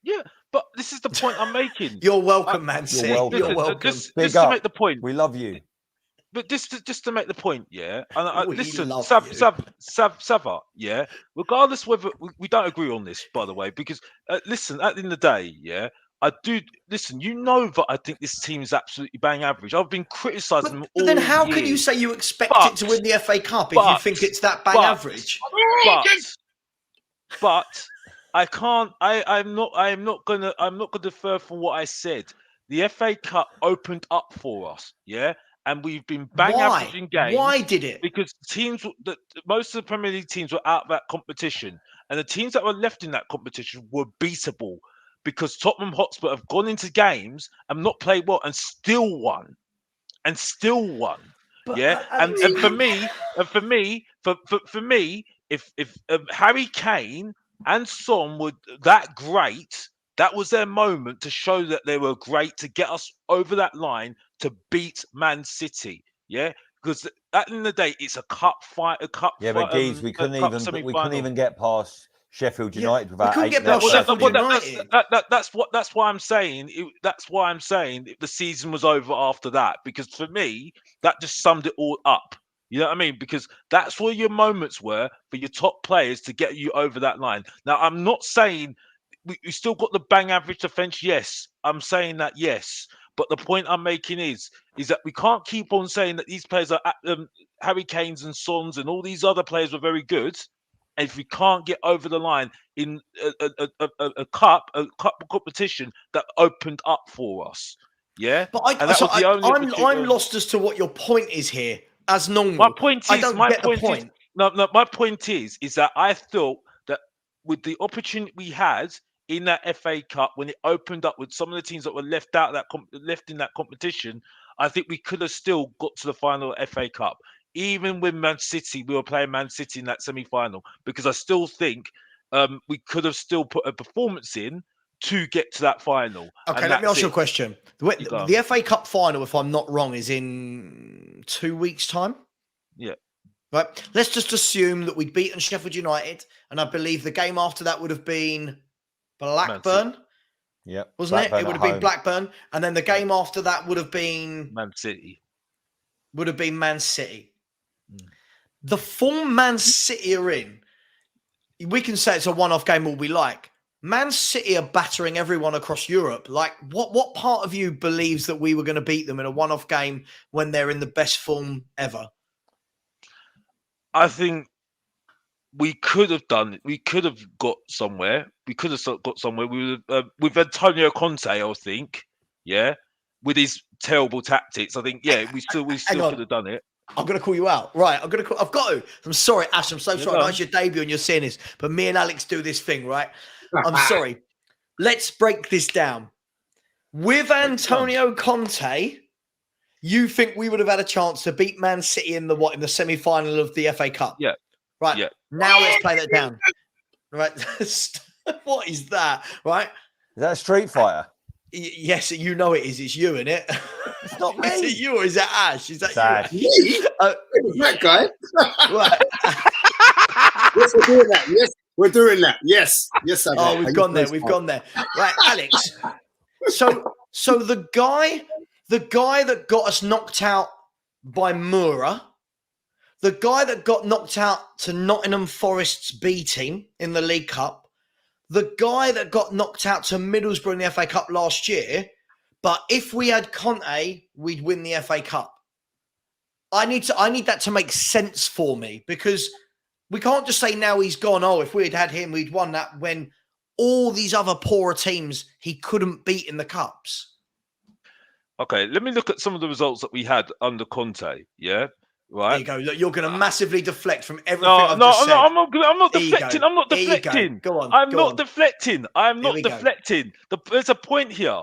Yeah, but this is the point I'm making. You're welcome, Man City. You're welcome. Just to make the point. We love you. But just to make the point, yeah. And listen, Savva, yeah. Regardless whether we don't agree on this, by the way, because listen, at the end of the day, yeah, I do listen. You know that I think this team is absolutely bang average. I've been criticising them all then how year. can you say you expect it to win the FA Cup if you think it's that bang average? But I can't. I'm not gonna defer from what I said. The FA Cup opened up for us, yeah. And we've been bang average in games. Why did it? Because most of the Premier League teams were out of that competition, and the teams that were left in that competition were beatable. Because Tottenham Hotspur have gone into games and not played well and still won, But, yeah. And for me, if Harry Kane and Son were that great, that was their moment to show that they were great to get us over that line to beat Man City. Yeah, because at the end of the day, it's a cup fight. Yeah, but Geez, we couldn't even get past Sheffield United without we couldn't get past Sheffield United. That's why I'm saying. That's why I'm saying the season was over after that, because for me that just summed it all up. You know what I mean? Because that's where your moments were for your top players to get you over that line. Now, I'm not saying we still got the bang average defense. Yes, I'm saying that. Yes. But the point I'm making is that we can't keep on saying that these players are Harry Kane's and Sons and all these other players were very good. And if we can't get over the line in a cup competition that opened up for us, yeah. But I'm lost as to what your point is here. As normal, my point is my point is that I thought that with the opportunity we had in that FA Cup when it opened up with some of the teams that were left in that competition, I think we could have still got to the final FA Cup. Even with Man City, we were playing Man City in that semi-final, because I still think we could have still put a performance in to get to that final. Okay, let me ask you a question. The FA Cup final, if I'm not wrong, is in 2 weeks' time? Yeah. Right. Let's just assume that we'd beaten Sheffield United, and I believe the game after that would have been Blackburn. Yeah. Wasn't it? It would have been Blackburn. And then the game after that would have been Man City. The form Man City are in, we can say it's a one-off game all we like. Man City are battering everyone across Europe. Like, what part of you believes that we were going to beat them in a one-off game when they're in the best form ever? I think we could have done it. We could have got somewhere. With Antonio Conte, I think, yeah, with his terrible tactics. I think, yeah, we still on. could have done it. I'm going to call you out. Right. I've got to. I'm sorry, Ash. I'm so sorry. I know it's your debut and you're seeing this, but me and Alex do this thing, right? I'm sorry. Let's break this down. With Antonio Conte, you think we would have had a chance to beat Man City in the semi-final of the FA Cup? Yeah. Right. Yeah. Now let's play that down. Right. What is that? Right. Is that a Street Fighter? Yes, you know it is. It's you, isn't it? It's not me. Is it you or is that Ash? Is that It's Ash. Me? That guy? Right. Yes, we're doing that. Yes, we're doing that. Yes. Yes, I Oh, we've gone there. We've gone there. Right, Alex. So the guy that got us knocked out by Moura, the guy that got knocked out to Nottingham Forest's B team in the League Cup, the guy that got knocked out to Middlesbrough in the FA Cup last year, but if we had Conte, we'd win the FA Cup. I need that to make sense for me, because we can't just say now he's gone, oh, if we'd had him, we'd won that, when all these other poorer teams he couldn't beat in the Cups. Okay, let me look at some of the results that we had under Conte, yeah? Right. There you go. Look, you're going to massively deflect from everything I've just said. I'm not deflecting. I'm not deflecting. Go on. I'm not deflecting. I'm not Here we deflecting. There's a point here.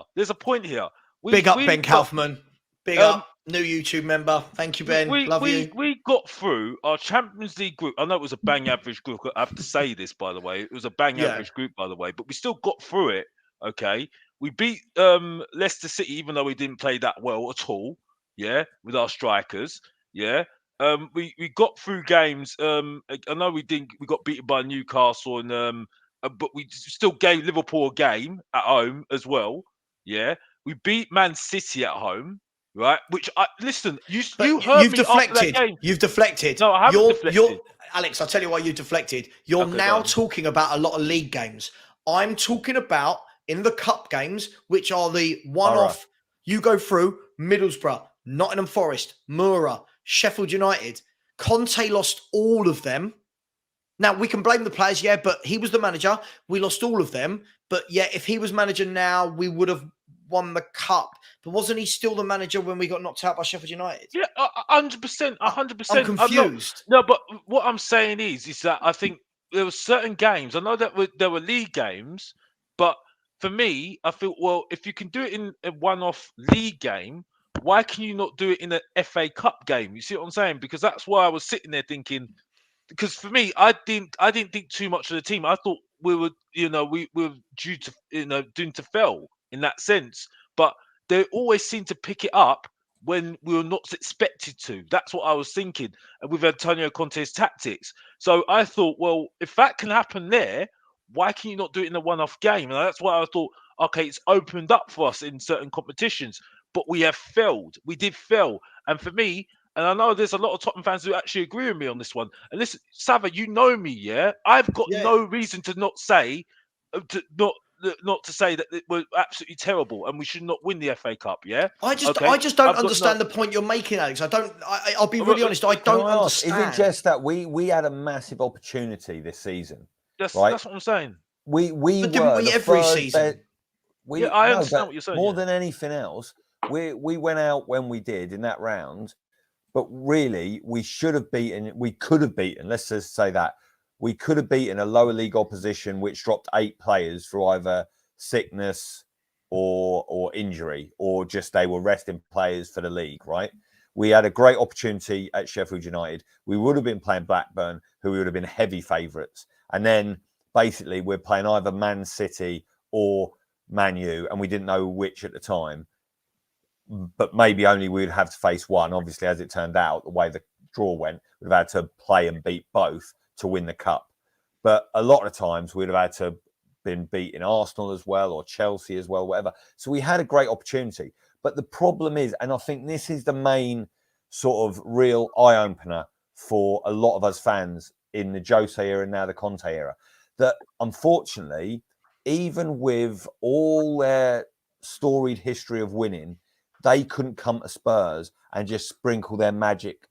Big up Ben Kaufman. Big up. New YouTube member. Thank you, Ben. Love you. We got through our Champions League group. I know it was a bang average group. I have to say this, by the way. It was a bang average group, by the way. But we still got through it, okay? We beat Leicester City, even though we didn't play that well at all, yeah, with our strikers, yeah. We got through games. I know we got beaten by Newcastle, and but we still gave Liverpool a game at home as well. Yeah, we beat Man City at home, right? Which listen, you heard you've me deflected. after that game. You've deflected. No, I haven't deflected. Alex, I'll tell you why you deflected. You're now talking about a lot of league games. I'm talking about in the cup games, which are the one-off. You go through Middlesbrough, Nottingham Forest, Moura, Sheffield United. Conte lost all of them. Now, we can blame the players, yeah, but he was the manager. We lost all of them. But, yeah, if he was manager now, we would have won the cup. But wasn't he still the manager when we got knocked out by Sheffield United? Yeah, 100%, 100%. I'm confused. No, but what I'm saying is that I think there were certain games. I know that there were league games, but for me, I feel, well, if you can do it in a one-off league game, why can you not do it in an FA Cup game? You see what I'm saying? Because that's why I was sitting there thinking. Because for me, I didn't think too much of the team. I thought we were, we were due to, doomed to fail in that sense. But they always seem to pick it up when we were not expected to. That's what I was thinking with Antonio Conte's tactics. So I thought, well, if that can happen there, why can you not do it in a one-off game? And that's why I thought, okay, it's opened up for us in certain competitions. But we have failed. We did fail. And for me, and I know there's a lot of Tottenham fans who actually agree with me on this one. And listen, Savva, you know me, yeah? I've got no reason to not say, not to say that we're absolutely terrible and we should not win the FA Cup, yeah? I just don't understand the point you're making, Alex. I'll be really honest. I don't understand. Is it just that we had a massive opportunity this season? That's what I'm saying. We but didn't we every season? I understand what you're saying. More than anything else, we went out when we did in that round, but really we could have beaten, let's just say that, we could have beaten a lower league opposition which dropped 8 players for either sickness or injury, or just they were resting players for the league, right? We had a great opportunity at Sheffield United. We would have been playing Blackburn, who would have been heavy favourites. And then basically we're playing either Man City or Man U, and we didn't know which at the time. But maybe only we would have to face one. Obviously, as it turned out, the way the draw went, we'd have had to play and beat both to win the cup. But a lot of times we'd have had to been beating Arsenal as well, or Chelsea as well, whatever. So we had a great opportunity. But the problem is, and I think this is the main sort of real eye-opener for a lot of us fans in the Jose era and now the Conte era, that unfortunately, even with all their storied history of winning, they couldn't come to Spurs and just sprinkle their magic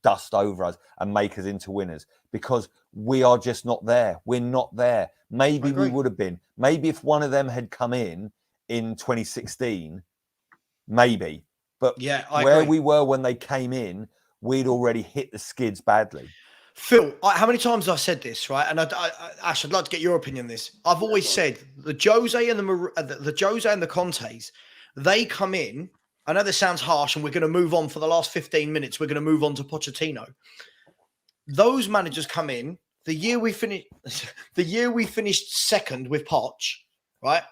dust over us and make us into winners, because we are just not there. We're not there. Maybe we would have been. Maybe if one of them had come in 2016, maybe. But Yeah, I where agree. we were when they came in, we'd already hit the skids badly. Phil, how many times have I said this, right? And Ash, I'd like to get your opinion on this. I've always said the Jose and the Jose and the Contes, they come in. I know this sounds harsh, and we're going to move on for the last 15 minutes. We're going to move on to Pochettino. Those managers come in the year we finished. The year we finished second with Poch, right?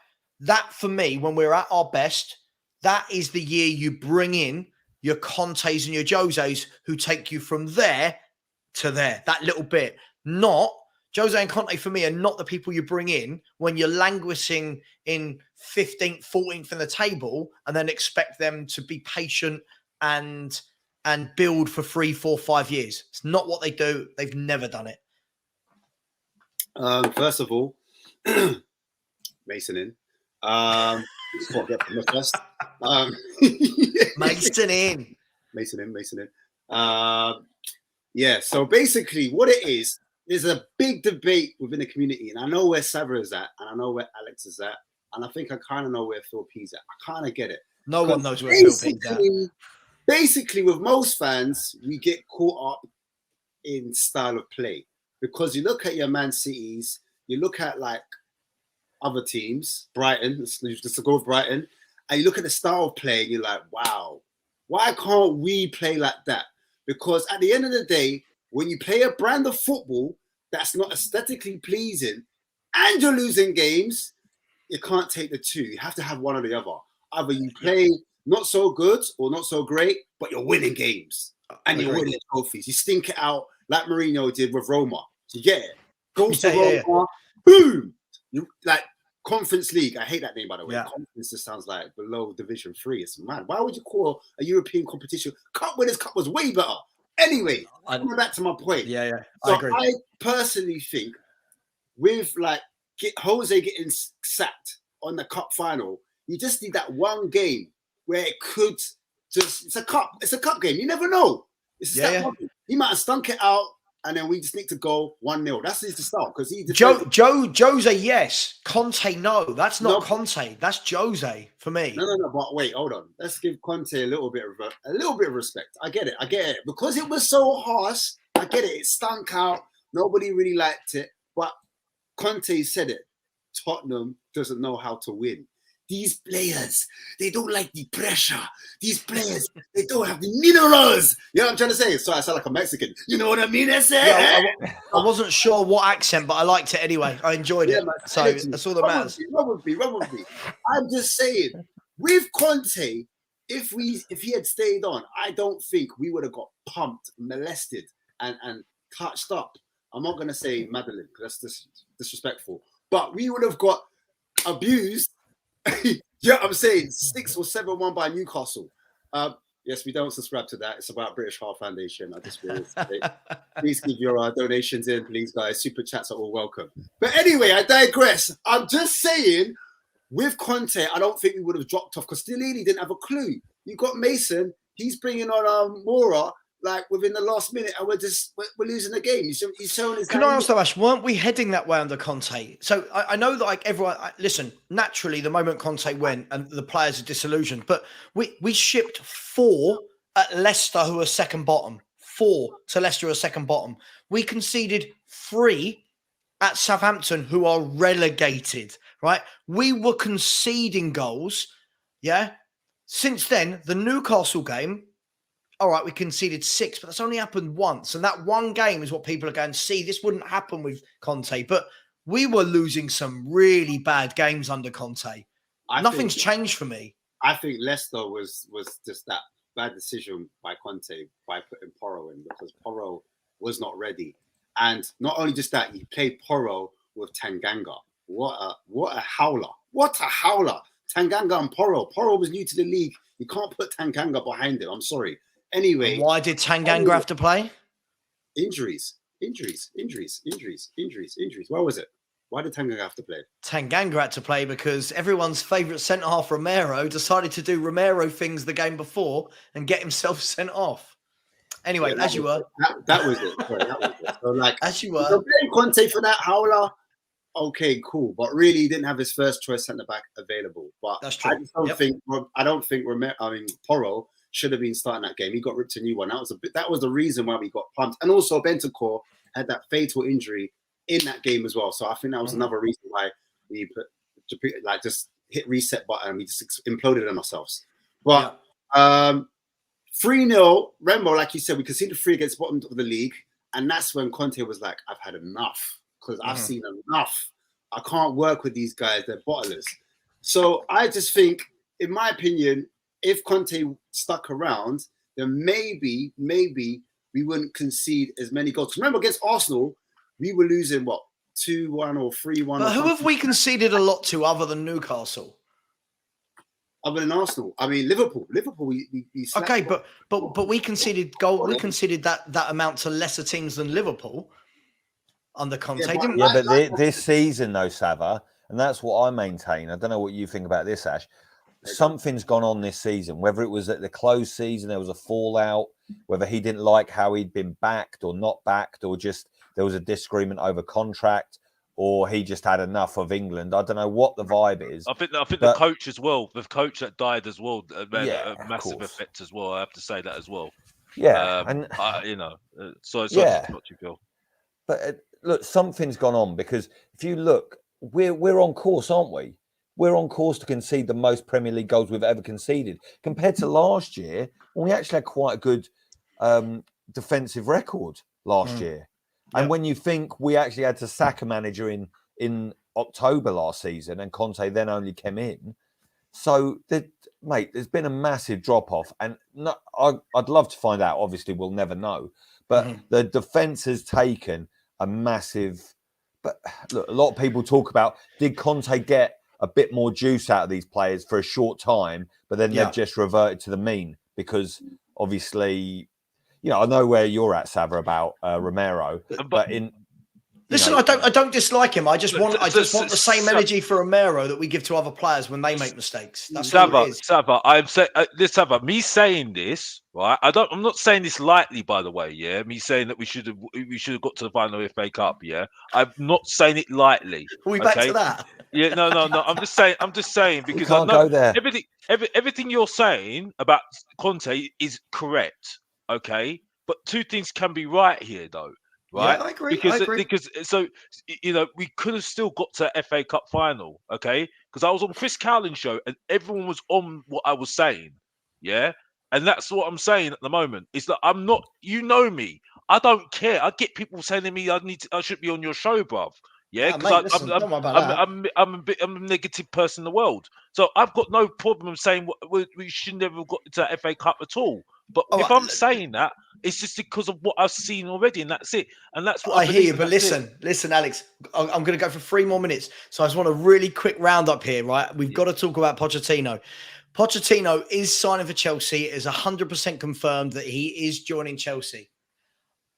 That for me, when we're at our best, that is the year you bring in your Contes and your Joses who take you from there to there, that little bit. Not Jose and Conte for me are not the people you bring in when you're languishing in 15th, 14th in the table and then expect them to be patient and build for 3, 4, 5 years. It's not what they do. They've never done it. First of all, Mason in. First. Mason in. Mason in. Yeah, so basically what it is, there's a big debate within the community, and I know where Savva is at, and I know where Alex is at, and I think I kind of know where Phil P's at. I kind of get it. No one knows where Phil P's at. Basically, with most fans, we get caught up in style of play because you look at your Man Cities, you look at like other teams, Brighton, let's go with Brighton, and you look at the style of play, and you're like, wow, why can't we play like that? Because at the end of the day, when you play a brand of football that's not aesthetically pleasing and you're losing games, you can't take the two. You have to have one or the other. Either you play not so good or not so great, but you're winning games and you're winning trophies. You stink it out like Mourinho did with Roma. You get it? Goes to Roma, boom! You, like Conference League. I hate that name, by the way. Yeah. Conference just sounds like below Division 3. It's mad. Why would you call a European competition? Cup Winners' Cup was way better. Anyway, coming back to my point. Yeah. So I agree. I personally think with like Jose getting sacked on the cup final, you just need that one game where it could just, it's a cup game. You never know. It's a he might have stunk it out. And then we just need to go 1-0. That's his start because he Jose, yes. Conte, no. That's not Conte. That's Jose for me. No. But wait, hold on. Let's give Conte a little bit of respect. I get it. Because it was so harsh. I get it. It stunk out. Nobody really liked it. But Conte said it. Tottenham doesn't know how to win. These players, they don't like the pressure. These players, they don't have the minerals. You know what I'm trying to say? So I sound like a Mexican. You know what I mean? I wasn't sure what accent, but I liked it anyway. I enjoyed it. So that's all that matters. Run with me. I'm just saying, with Conte, if he had stayed on, I don't think we would have got pumped, molested, and touched up. I'm not going to say Madeline, because that's disrespectful. But we would have got abused. Yeah, I'm saying 6 or 7-1 by Newcastle. Yes, we don't subscribe to that. It's about British Heart Foundation. I just realized please give your donations in, please, guys. Super chats are all welcome. But anyway, I digress. I'm just saying, with Conte, I don't think we would have dropped off because Stellini didn't have a clue. You got Mason. He's bringing on Mora like within the last minute, and we're losing the game. He's showing his. Can I ask though, Ash? Weren't we heading that way under Conte? So I know that like everyone, listen. Naturally, the moment Conte went, and the players are disillusioned, but we shipped 4 at Leicester, who are second bottom. 4 to Leicester, who are second bottom. We conceded 3 at Southampton, who are relegated. Right? We were conceding goals. Yeah. Since then, the Newcastle game. All right, we conceded 6, but that's only happened once. And that one game is what people are going to see. This wouldn't happen with Conte, but we were losing some really bad games under Conte. Nothing's changed for me. I think Leicester was just that bad decision by Conte by putting Porro in because Porro was not ready. And not only just that, he played Porro with Tanganga. What a howler. What a howler. Tanganga and Porro. Porro was new to the league. You can't put Tanganga behind him. I'm sorry. Anyway, and why did Tanganga have to play? Injuries. Where was it? Why did Tanganga have to play? Tanganga had to play because everyone's favourite centre-half, Romero, decided to do Romero things the game before and get himself sent off. Anyway, as you were. That was it. Sorry, that was it. So, like, as you were. So playing Conte for that howler, okay, cool. But really, he didn't have his first choice centre-back available. But that's true. I don't think Porro should have been starting that game. He got ripped a new one. That was the reason why we got pumped. And also Bentancur had that fatal injury in that game as well. So I think that was another reason why we just hit reset button and we just imploded on ourselves. But 3-0, Rembo, like you said, we conceded 3 against the bottom of the league. And that's when Conte was like, I've had enough because I've seen enough. I can't work with these guys. They're bottlers. So I just think, in my opinion, if Conte stuck around, then maybe we wouldn't concede as many goals. Remember, against Arsenal, we were losing, 2-1 or 3-1. But who have we conceded a lot to other than Newcastle? Other than Arsenal, I mean Liverpool. We okay, but we conceded goal. We conceded that amount to lesser teams than Liverpool under Conte. But this season, though, Savva, and that's what I maintain. I don't know what you think about this, Ash. Something's gone on this season. Whether it was at the close season, there was a fallout. Whether he didn't like how he'd been backed or not backed, or just there was a disagreement over contract, or he just had enough of England. I don't know what the vibe is. I think the coach as well, the coach that died as well, made a massive effect as well. I have to say that as well. Yeah, so not too cool. But look, something's gone on because if you look, we're on course, aren't we? We're on course to concede the most Premier League goals we've ever conceded compared to last year. When we actually had quite a good defensive record last year. And when you think we actually had to sack a manager in October last season and Conte then only came in. So, there's been a massive drop-off. And I'd love to find out. Obviously, we'll never know. But the defence has taken a massive... But look, a lot of people talk about, did Conte get a bit more juice out of these players for a short time, but then they've just reverted to the mean? Because obviously... I know where you're at, Savva, about Romero, but listen, I don't dislike him. I just want the same energy for Romero that we give to other players when they make mistakes. That's Savva, I'm saying this, Savva. Me saying this, right? I'm not saying this lightly, by the way. Yeah, me saying that we should have got to the final FA Cup. Yeah, I'm not saying it lightly. Are we back to that? Yeah, no. I'm just saying because I know go there. Everything you're saying about Conte is correct. Okay, but two things can be right here, though, right? Yeah, I agree. Because we could have still got to FA Cup final, okay? Because I was on Chris Cowling's show and everyone was on what I was saying, yeah. And that's what I'm saying at the moment. Is that I'm not. You know me. I don't care. I get people saying to me, I should be on your show, bruv. Yeah, because I'm a negative person in the world. So I've got no problem saying we should never have got to FA Cup at all. But if I'm saying that, it's just because of what I've seen already, and that's it. And that's what I hear you. But listen, Alex, I'm going to go for 3 more minutes. So I just want a really quick roundup here, right? We've got to talk about Pochettino. Pochettino is signing for Chelsea. It is 100% confirmed that he is joining Chelsea.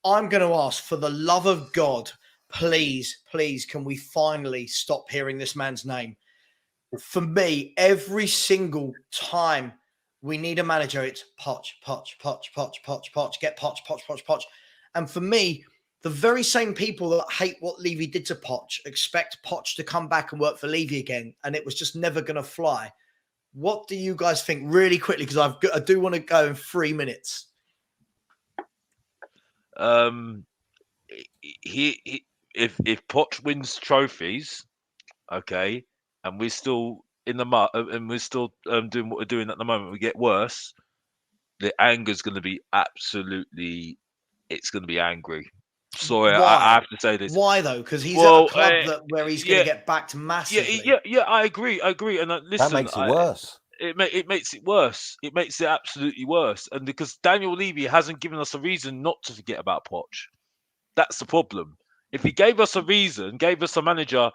I'm going to ask, for the love of God, please, can we finally stop hearing this man's name? For me, every single time we need a manager, it's Poch. Get Poch. And for me, the very same people that hate what Levy did to Poch expect Poch to come back and work for Levy again, and it was just never going to fly. What do you guys think, really quickly? Because I do want to go in 3 minutes. If Poch wins trophies, okay, and we're still in the mud, and we're still doing what we're doing at the moment, we get worse. The anger's going to be it's going to be angry. Sorry, I have to say this. Why though? Because he's at a club where he's going to get backed massively. Yeah, I agree. And listen, that makes it worse. It makes it worse. It makes it absolutely worse. And because Daniel Levy hasn't given us a reason not to forget about Poch. That's the problem. If he gave us a reason, gave us a manager,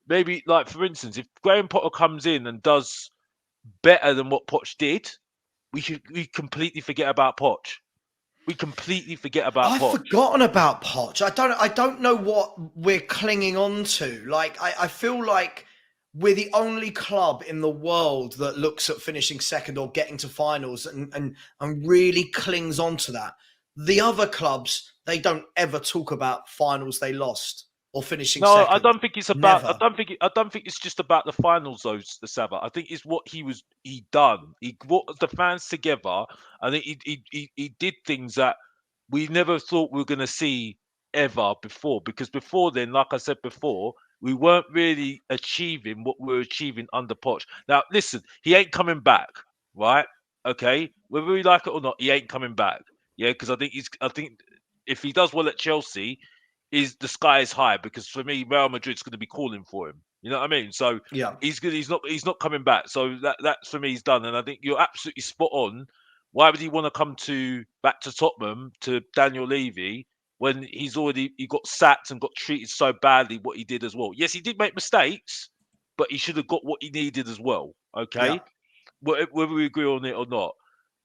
maybe like, for instance, if Graham Potter comes in and does better than what Poch did, we completely forget about Poch. We completely forget about Poch. I've forgotten about Poch. I don't know what we're clinging on to. Like, I feel like we're the only club in the world that looks at finishing second or getting to finals and really clings on to that. The other clubs, they don't ever talk about finals they lost or finishing No, second. I don't think it's about. Never. I don't think it's just about the finals, though. The Savva. I think it's what he done. He brought the fans together. I think he did things that we never thought we were going to see ever before. Because before then, like I said before, we weren't really achieving what we were achieving under Poch. Now, listen, he ain't coming back, right? Okay, whether we like it or not, he ain't coming back. Yeah, because I think if he does well at Chelsea, is the sky is high, because for me, Real Madrid's going to be calling for him. You know what I mean? So Yeah. he's good. He's not coming back. So that's for me, he's done. And I think you're absolutely spot on. Why would he want to come back to Tottenham to Daniel Levy when he got sacked and got treated so badly? What he did as well. Yes, he did make mistakes, but he should have got what he needed as well. Okay, Yeah. Whether we agree on it or not.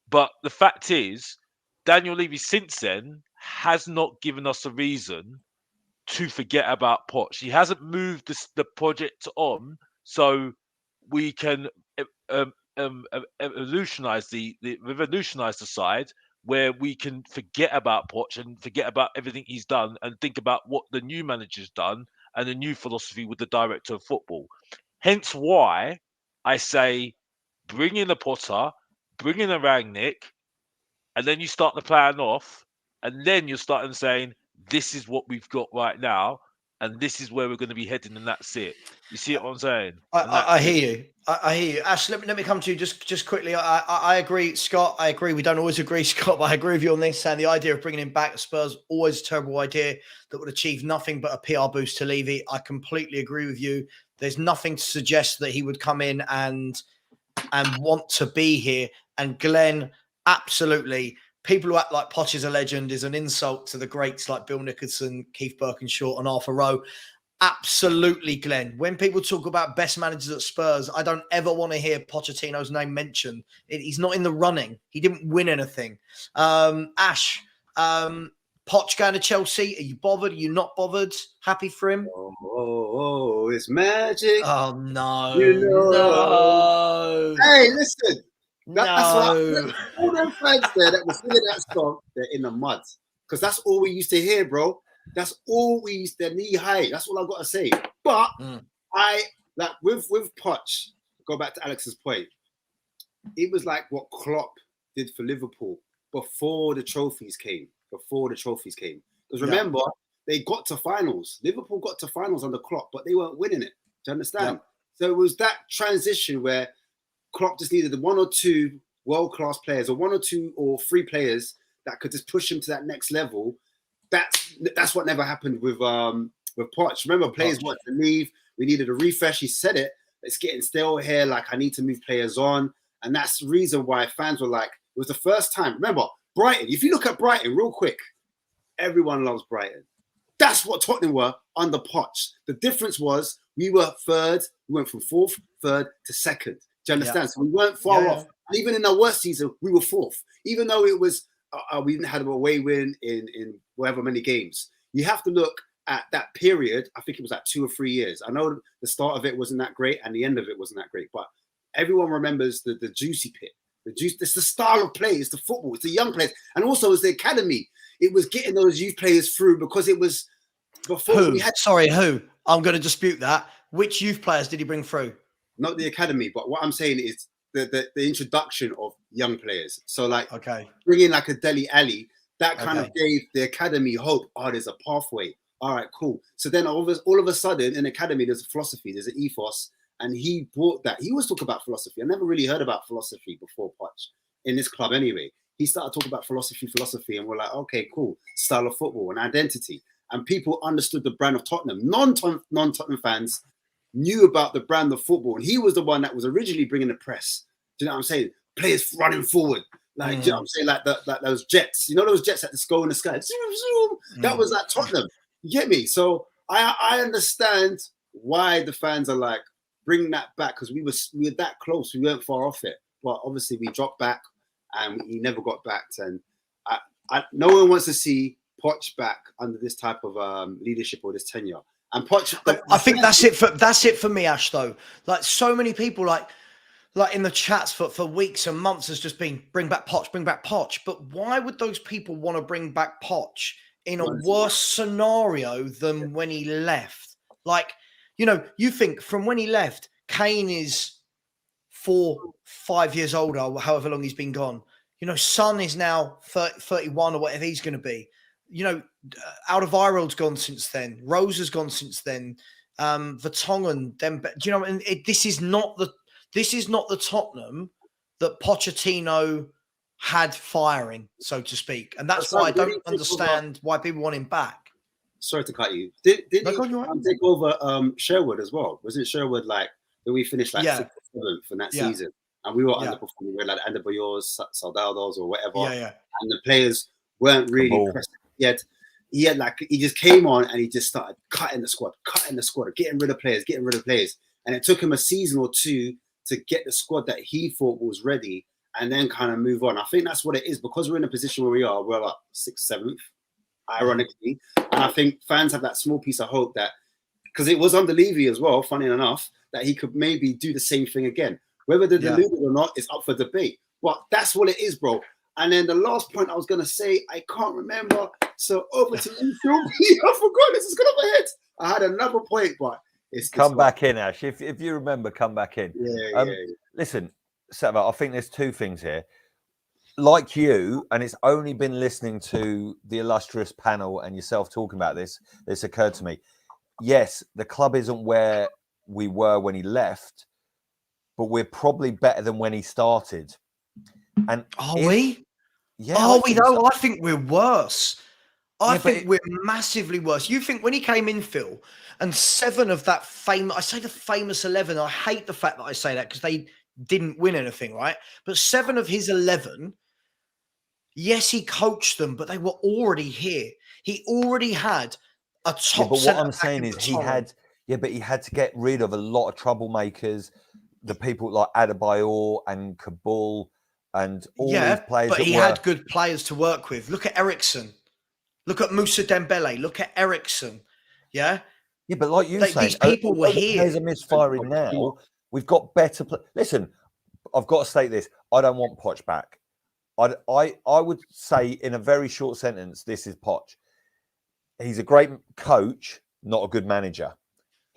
But the fact is, Daniel Levy since then has not given us a reason to forget about Poch. He hasn't moved the project on, so we can revolutionize the side, where we can forget about Poch and forget about everything he's done and think about what the new manager's done and the new philosophy with the director of football. Hence why I say bring in a Potter, bring in a Rangnick, and then you start the plan off, and then you're starting saying, this is what we've got right now, and this is where we're going to be heading, and that's it. You see what I'm saying? I hear you. I hear you. Ash, let me come to you just quickly. I agree, Scott. I agree. We don't always agree, Scott, but I agree with you on this. And the idea of bringing him back, Spurs, always a terrible idea that would achieve nothing but a PR boost to Levy. I completely agree with you. There's nothing to suggest that he would come in and want to be here. And Glenn, absolutely. People who act like Poch is a legend is an insult to the greats like Bill Nicholson, Keith Birkinshaw, and Arthur Rowe. Absolutely, Glenn. When people talk about best managers at Spurs, I don't ever want to hear Pochettino's name mentioned. He's not in the running. He didn't win anything. Ash, Poch going to Chelsea. Are you bothered? Are you not bothered? Happy for him? Oh, it's magic. Oh, no. You know. No. Hey, listen. That's No. what all them fans there that were singing that song, they're in the mud. Because that's all we used to hear, bro. That's all we used to knee high. That's all I got to say. But I, like, with Poch, go back to Alex's point, it was like what Klopp did for Liverpool before the trophies came. Because remember, they got to finals. Liverpool got to finals under Klopp, but they weren't winning it. Do you understand? So it was that transition where Klopp just needed one or two world-class players, or one or two or three players that could just push him to that next level. That's what never happened with Poch. Remember, players wanted to leave. We needed a refresh. He said it. It's getting stale here. Like, I need to move players on. And that's the reason why fans were like, it was the first time. Remember, Brighton. If you look at Brighton real quick, everyone loves Brighton. That's what Tottenham were under Poch. The difference was we were third. We went from fourth, third to second. Do you understand? So we weren't far off. And even in our worst season, we were fourth. Even though it was, we didn't have a away win in however many games. You have to look at that period. I think it was like 2 or 3 years. I know the start of it wasn't that great and the end of it wasn't that great, but everyone remembers the juicy pit. It's the style of play. It's the football. It's the young players. And also it's the academy. It was getting those youth players through, because it was before we had... Sorry, who? I'm going to dispute that. Which youth players did he bring through? Not the academy, but what I'm saying is the introduction of young players. So like bringing like a Dele Alli, that kind of gave the academy hope. Oh, there's a pathway. All right, cool. So then all of a sudden in academy, there's a philosophy, there's an ethos, and he brought that. He was talking about philosophy. I never really heard about philosophy before Poch in this club anyway. He started talking about philosophy, and we're like, okay, cool. Style of football and identity. And people understood the brand of Tottenham. Non-Tottenham fans knew about the brand of football. And he was the one that was originally bringing the press. Do you know what I'm saying? Players running forward. Like, do you know what I'm saying? Like those jets. You know those jets that just go in the sky? Zoom, zoom. That was like Tottenham. You get me? So I understand why the fans are like, bring that back, because we were that close. We weren't far off it. But obviously we dropped back and he never got back. And no one wants to see Poch back under this type of leadership or this tenure. And Poch, I think that's it for me, Ash. Though, like so many people, like in the chats for weeks and months, has just been bring back Poch. But why would those people want to bring back Poch in a worse scenario than when he left. Like, you know, you think from when he left, Kane is 4-5 years older, however long he's been gone. You know, Son is now 31 or whatever he's going to be. You know, Alderweireld's gone since then. Rose has gone since then. Vertonghen, then, do you know? And this is not the Tottenham that Pochettino had firing, so to speak, and that's why I don't understand why people want him back. Sorry to cut you. Did he right. take over Sherwood as well? Wasn't Sherwood like that we finished like 6th or 7th in that season, and we were underperforming with like Adebayor's, Soldados or whatever, and the players weren't really pressing yet. He just came on and he just started cutting the squad, getting rid of players, and it took him a season or two to get the squad that he thought was ready, and then kind of move on. I think that's what it is, because we're in a position where we are. We're up 6th, 7th, ironically, and I think fans have that small piece of hope that, because it was under Levy as well, funny enough, that he could maybe do the same thing again. Whether they're deluded or not is up for debate. But that's what it is, bro. And then the last point I was going to say, I can't remember. So over to you, Phil. I forgot. This is going off my head. I had another point, but it's come back in, Ash. If you remember, come back in. Yeah. Listen, Savva, I think there's two things here. Like you, and it's only been listening to the illustrious panel and yourself talking about this occurred to me. Yes, the club isn't where we were when he left, but we're probably better than when he started. And are we? Yeah. Are we though? I think we're worse. I think we're massively worse. You think when he came in, Phil, and 7 of that famous, I say the famous 11, I hate the fact that I say that because they didn't win anything, right? But 7 of his 11, yes, he coached them, but they were already here. He already had a top. But what I'm saying is he had to get rid of a lot of troublemakers, the people like Adebayor and Kabul and all these players. But he had good players to work with. Look at Eriksen. Look at Moussa Dembele. Look at Eriksen. Yeah, but like you say, these people were here. Players are misfiring now. We've got better. Listen, I've got to state this. I don't want Poch back. I would say in a very short sentence, this is Poch. He's a great coach, not a good manager.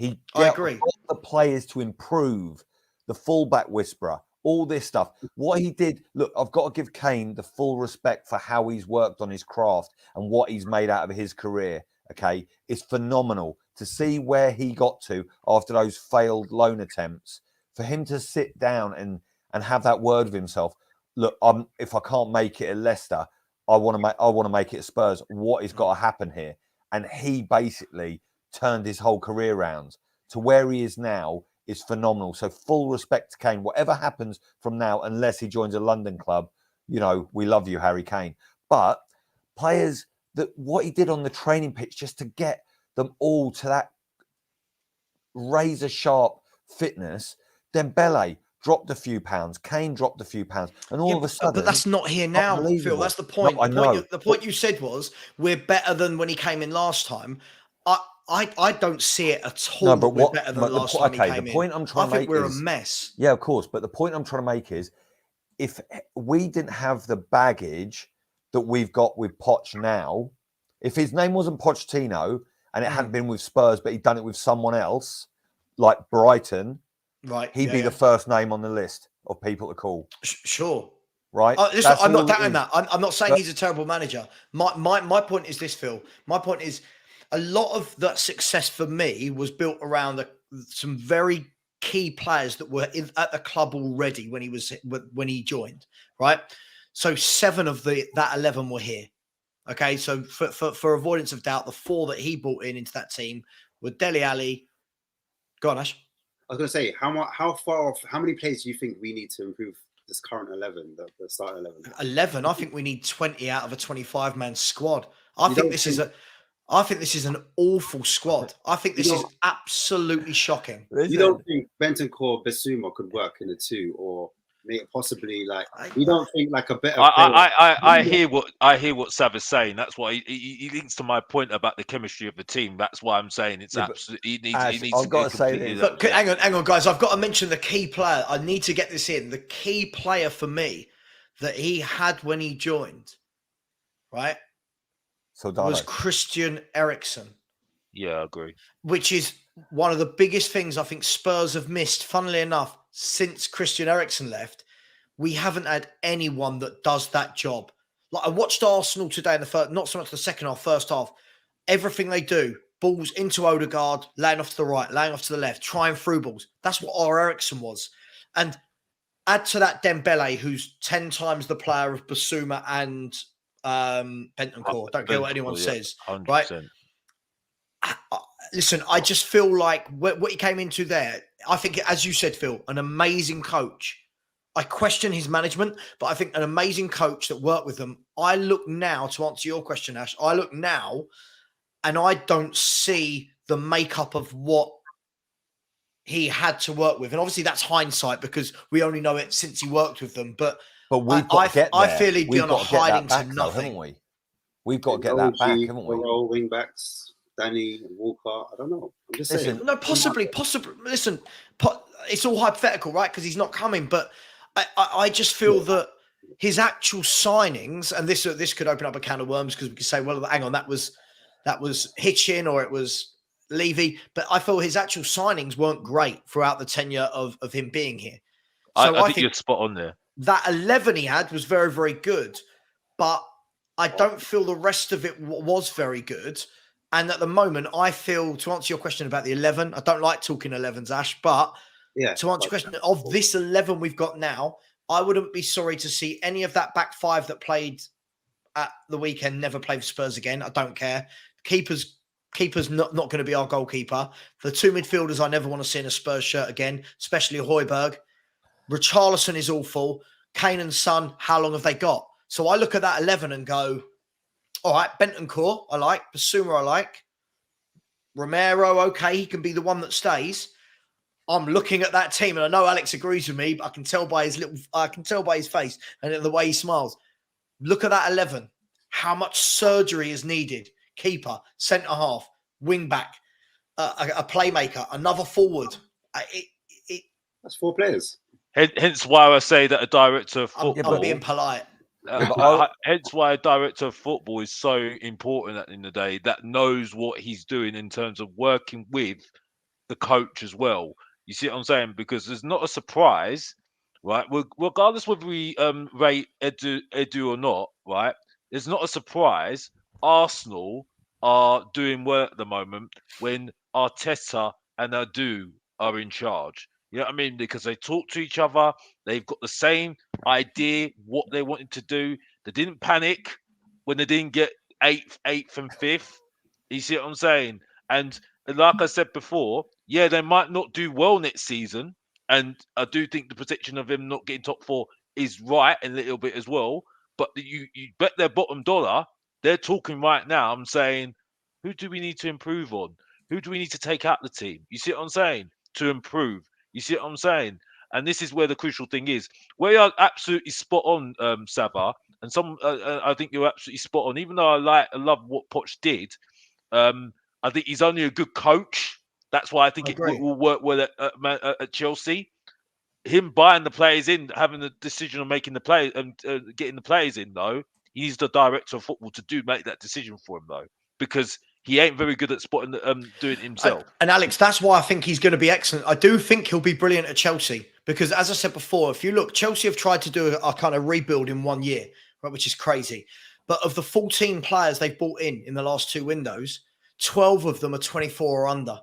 I agree. Got the players to improve, the fullback whisperer, all this stuff. What he did, look, I've got to give Kane the full respect for how he's worked on his craft and what he's made out of his career. Okay, it's phenomenal to see where he got to after those failed loan attempts. For him to sit down and have that word with himself. Look, if I can't make it at Leicester, I want to make it at Spurs. What has got to happen here? And he basically turned his whole career around to where he is now. Is phenomenal. So full respect to Kane. Whatever happens from now, unless he joins a London club, you know, we love you, Harry Kane. But players, what he did on the training pitch just to get them all to that razor sharp fitness. Dembele dropped a few pounds. Kane dropped a few pounds. And all of a sudden... But that's not here now, Phil. That's the point. No, the point you said was, we're better than when he came in last time. I don't see it at all. No, but we're better than last time he came the point I'm trying to make we're a mess. Yeah, of course. But the point I'm trying to make is, if we didn't have the baggage that we've got with Poch now, if his name wasn't Pochettino and it hadn't been with Spurs, but he'd done it with someone else, like Brighton, right? He'd be the first name on the list of people to call. Sure. Right. Listen, I'm not doubting that. I'm not saying he's a terrible manager. My point is this, Phil. My point is, a lot of that success for me was built around some very key players that were at the club already when he joined, right? So 7 of that 11 were here. Okay, so for avoidance of doubt, the 4 that he brought into that team were Dele Alli. Go on, Ash. I was going to say, how many players do you think we need to improve this current 11, the starting 11? 11. I think we need 20 out of a 25-man squad. I think this is an awful squad. I think this is absolutely shocking. You don't think Bentancur, Bissouma could work in the 2, or possibly like you don't think like a better? I hear what Sav is saying. That's why he links to my point about the chemistry of the team. That's why I'm saying it's absolutely. He needs I've got to say this. Look, hang on, guys. I've got to mention the key player. I need to get this in. The key player for me that he had when he joined, right, was Christian Eriksen. Yeah, I agree. Which is one of the biggest things I think Spurs have missed, funnily enough, since Christian Eriksen left. We haven't had anyone that does that job. Like I watched Arsenal today in the first, not so much the second half, first half. Everything they do, balls into Odegaard, laying off to the right, laying off to the left, trying through balls. That's what our Eriksen was. And add to that Dembele, who's 10 times the player of Basuma and Bentancur. Don't care what anyone says, 100%. right? Listen, I just feel like what he came into there, I think, as you said, Phil, an amazing coach. I question his management, but I think an amazing coach that worked with them. I look now, to answer your question, Ash, I look now and I don't see the makeup of what he had to work with. And obviously that's hindsight because we only know it since he worked with them. But we've got to get there. I feel he'd be on a hiding to nothing. Though, haven't we? We've got to get that back, haven't we? Wing backs, Danny, Walker. I don't know. I'm just saying. No, possibly. Listen, it's all hypothetical, right? Because he's not coming. But I just feel that his actual signings, and this could open up a can of worms because we could say, well, hang on, that was Hitchin or it was Levy. But I feel his actual signings weren't great throughout the tenure of him being here. So I think you're spot on there. That 11 he had was very, very good. But I don't feel the rest of it was very good. And at the moment, I feel, to answer your question about the 11, I don't like talking 11s, Ash, but to answer your question, of this 11 we've got now, I wouldn't be sorry to see any of that back five that played at the weekend never play for Spurs again. I don't care. Keeper's not going to be our goalkeeper. The two midfielders I never want to see in a Spurs shirt again, especially Højbjerg. Richarlison is awful. Kane and Son, how long have they got? So I look at that 11 and go, all right, Bentancur, I like. Basuma, I like. Romero, okay, he can be the one that stays. I'm looking at that team, and I know Alex agrees with me, but I can tell by his face and the way he smiles. Look at that 11. How much surgery is needed? Keeper, centre half, wing back, a playmaker, another forward. That's 4 players. Hence why I say that a director of football. I'm being polite. Hence why a director of football is so important at the end of the day, that knows what he's doing in terms of working with the coach as well. You see what I'm saying? Because there's not a surprise, right? Regardless whether we rate Edu or not, right? There's not a surprise. Arsenal are doing well at the moment when Arteta and Edu are in charge. You know what I mean? Because they talk to each other. They've got the same idea what they wanted to do. They didn't panic when they didn't get eighth and fifth. You see what I'm saying? And like I said before, yeah, they might not do well next season. And I do think the prediction of him not getting top 4 is right a little bit as well. But you bet their bottom dollar, they're talking right now. I'm saying, who do we need to improve on? Who do we need to take out the team? You see what I'm saying? To improve. You see what I'm saying? And this is where the crucial thing is. Where you're absolutely spot on, Savva, and I think you're absolutely spot on. Even though I love what Poch did, I think he's only a good coach. That's why I think it will work well at Chelsea. Him buying the players in, having the decision of making the play and getting the players in, though, he's the director of football to make that decision for him, though, because he ain't very good at spotting doing it himself. And Alex, that's why I think he's going to be excellent. I do think he'll be brilliant at Chelsea because, as I said before, if you look, Chelsea have tried to do a kind of rebuild in 1 year, right, which is crazy. But of the 14 players they've bought in the last 2 windows, 12 of them are 24 or under,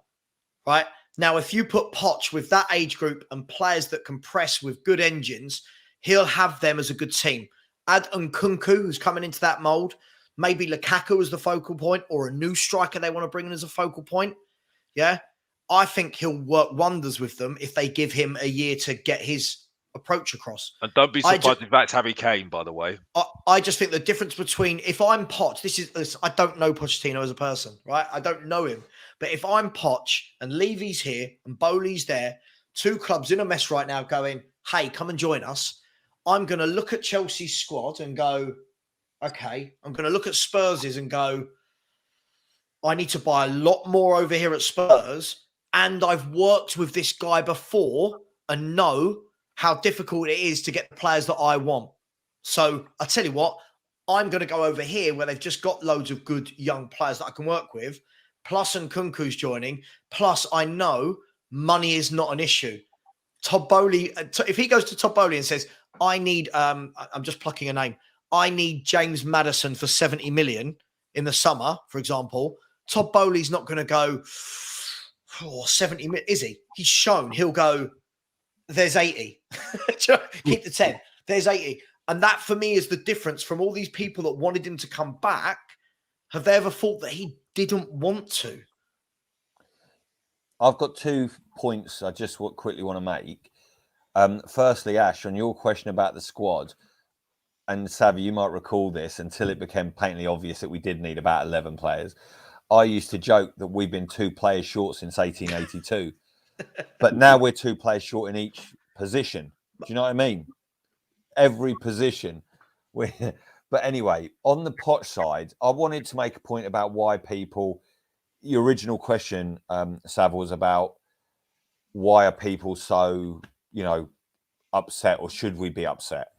right? Now, if you put Poch with that age group and players that can press with good engines, he'll have them as a good team. Add Nkunku, who's coming into that mould. Maybe Lukaku as the focal point or a new striker they want to bring in as a focal point. Yeah. I think he'll work wonders with them if they give him a year to get his approach across. And don't be surprised if that's Harry Kane, by the way. I just think the difference between if I'm Poch, I don't know Pochettino as a person, right? I don't know him. But if I'm Poch and Levy's here and Bowley's there, 2 clubs in a mess right now going, hey, come and join us. I'm going to look at Chelsea's squad and go, okay, I'm going to look at Spurs's and go, I need to buy a lot more over here at Spurs. And I've worked with this guy before and know how difficult it is to get the players that I want. So I tell you what, I'm going to go over here where they've just got loads of good young players that I can work with. Plus, Nkunku's joining. Plus, I know money is not an issue. Todd Bowley, if he goes to Todd Bowley and says, I need, I'm just plucking a name, I need James Maddison for 70 million in the summer, for example, Todd Bowley's not going to go, 70 million, is he? He's shown he'll go, there's 80. Keep the 10. There's 80. And that for me is the difference from all these people that wanted him to come back. Have they ever thought that he didn't want to? I've got 2 points I just quickly want to make. Firstly, Ash, on your question about the squad, and Savva, you might recall this until it became patently obvious that we did need about 11 players. I used to joke that we've been 2 players short since 1882. But now we're 2 players short in each position. Do you know what I mean? Every position. But anyway, on the Poch side, I wanted to make a point about why people... Your original question, Savva, was about why are people so, upset, or should we be upset?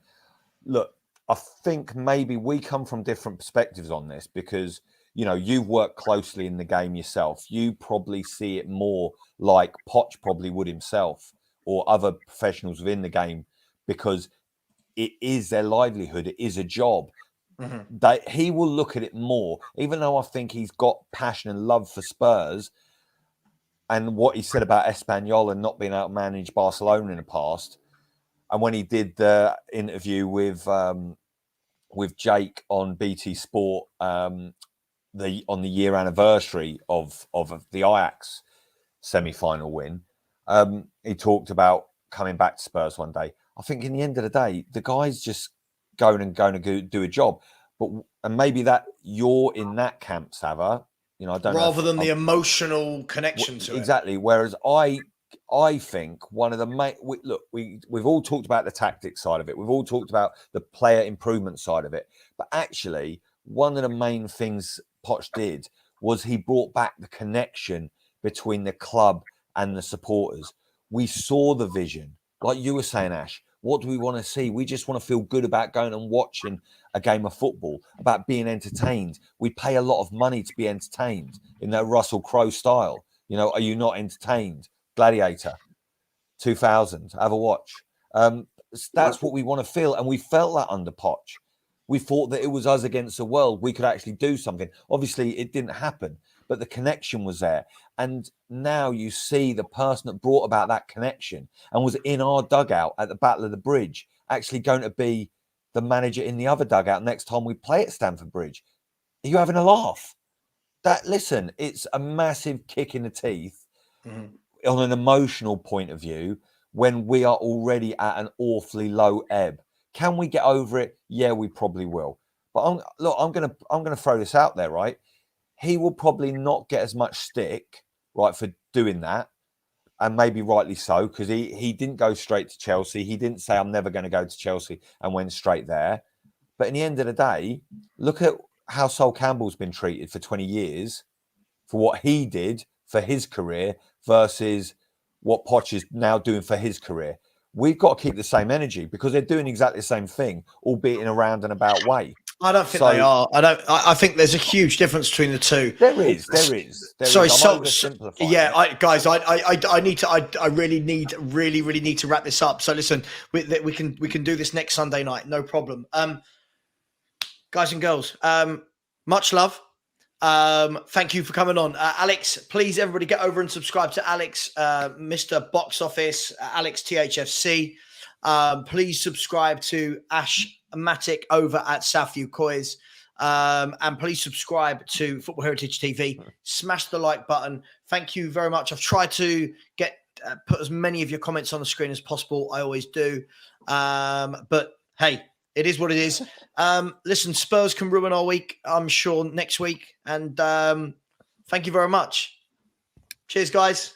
Look, I think maybe we come from different perspectives on this because, you've worked closely in the game yourself. You probably see it more like Poch probably would himself or other professionals within the game because it is their livelihood. It is a job. Mm-hmm. That he will look at it more, even though I think he's got passion and love for Spurs and what he said about Espanyol and not being able to manage Barcelona in the past. And when he did the interview with Jake on BT Sport on the year anniversary of the Ajax semi-final win, he talked about coming back to Spurs one day. I think in the end of the day, the guy's just going to do a job. And maybe that you're in that camp, Savva. I don't know. Rather than the emotional connection to it. Exactly. Whereas I think one of the main... We've all talked about the tactics side of it. We've all talked about the player improvement side of it. But actually, one of the main things Poch did was he brought back the connection between the club and the supporters. We saw the vision. Like you were saying, Ash, what do we want to see? We just want to feel good about going and watching a game of football, about being entertained. We pay a lot of money to be entertained in that Russell Crowe style. Are you not entertained? Gladiator, 2000, have a watch. That's what we want to feel. And we felt that under Poch. We thought that it was us against the world. We could actually do something. Obviously, it didn't happen, but the connection was there. And now you see the person that brought about that connection and was in our dugout at the Battle of the Bridge actually going to be the manager in the other dugout next time we play at Stamford Bridge. Are you having a laugh? Listen, it's a massive kick in the teeth on an emotional point of view when we are already at an awfully low ebb. Can we get over it? Yeah, we probably will. But I'm gonna throw this out there, right? He will probably not get as much stick, right, for doing that, and maybe rightly so, because he didn't go straight to Chelsea. He didn't say, I'm never going to go to Chelsea, and went straight there. But in the end of the day, look at how Sol Campbell's been treated for 20 years for what he did for his career versus what Poch is now doing for his career. We've got to keep the same energy because they're doing exactly the same thing, albeit in a roundabout way. I don't think they are. I think there's a huge difference between the two. There is. Sorry, yeah, guys, I need to. I really need to wrap this up. So listen, we can do this next Sunday night, no problem. Guys and girls, much love. Thank you for coming on, Alex. Please, everybody, get over and subscribe to Alex, Mr. Box Office, Alex THFC. Please subscribe to Ash Matic over at Southview Coys. And please subscribe to Football Heritage TV. Smash the like button. Thank you very much. I've tried to get put as many of your comments on the screen as possible. I always do. But hey, it is what it is. Listen, Spurs can ruin our week, I'm sure, next week. And thank you very much. Cheers, guys.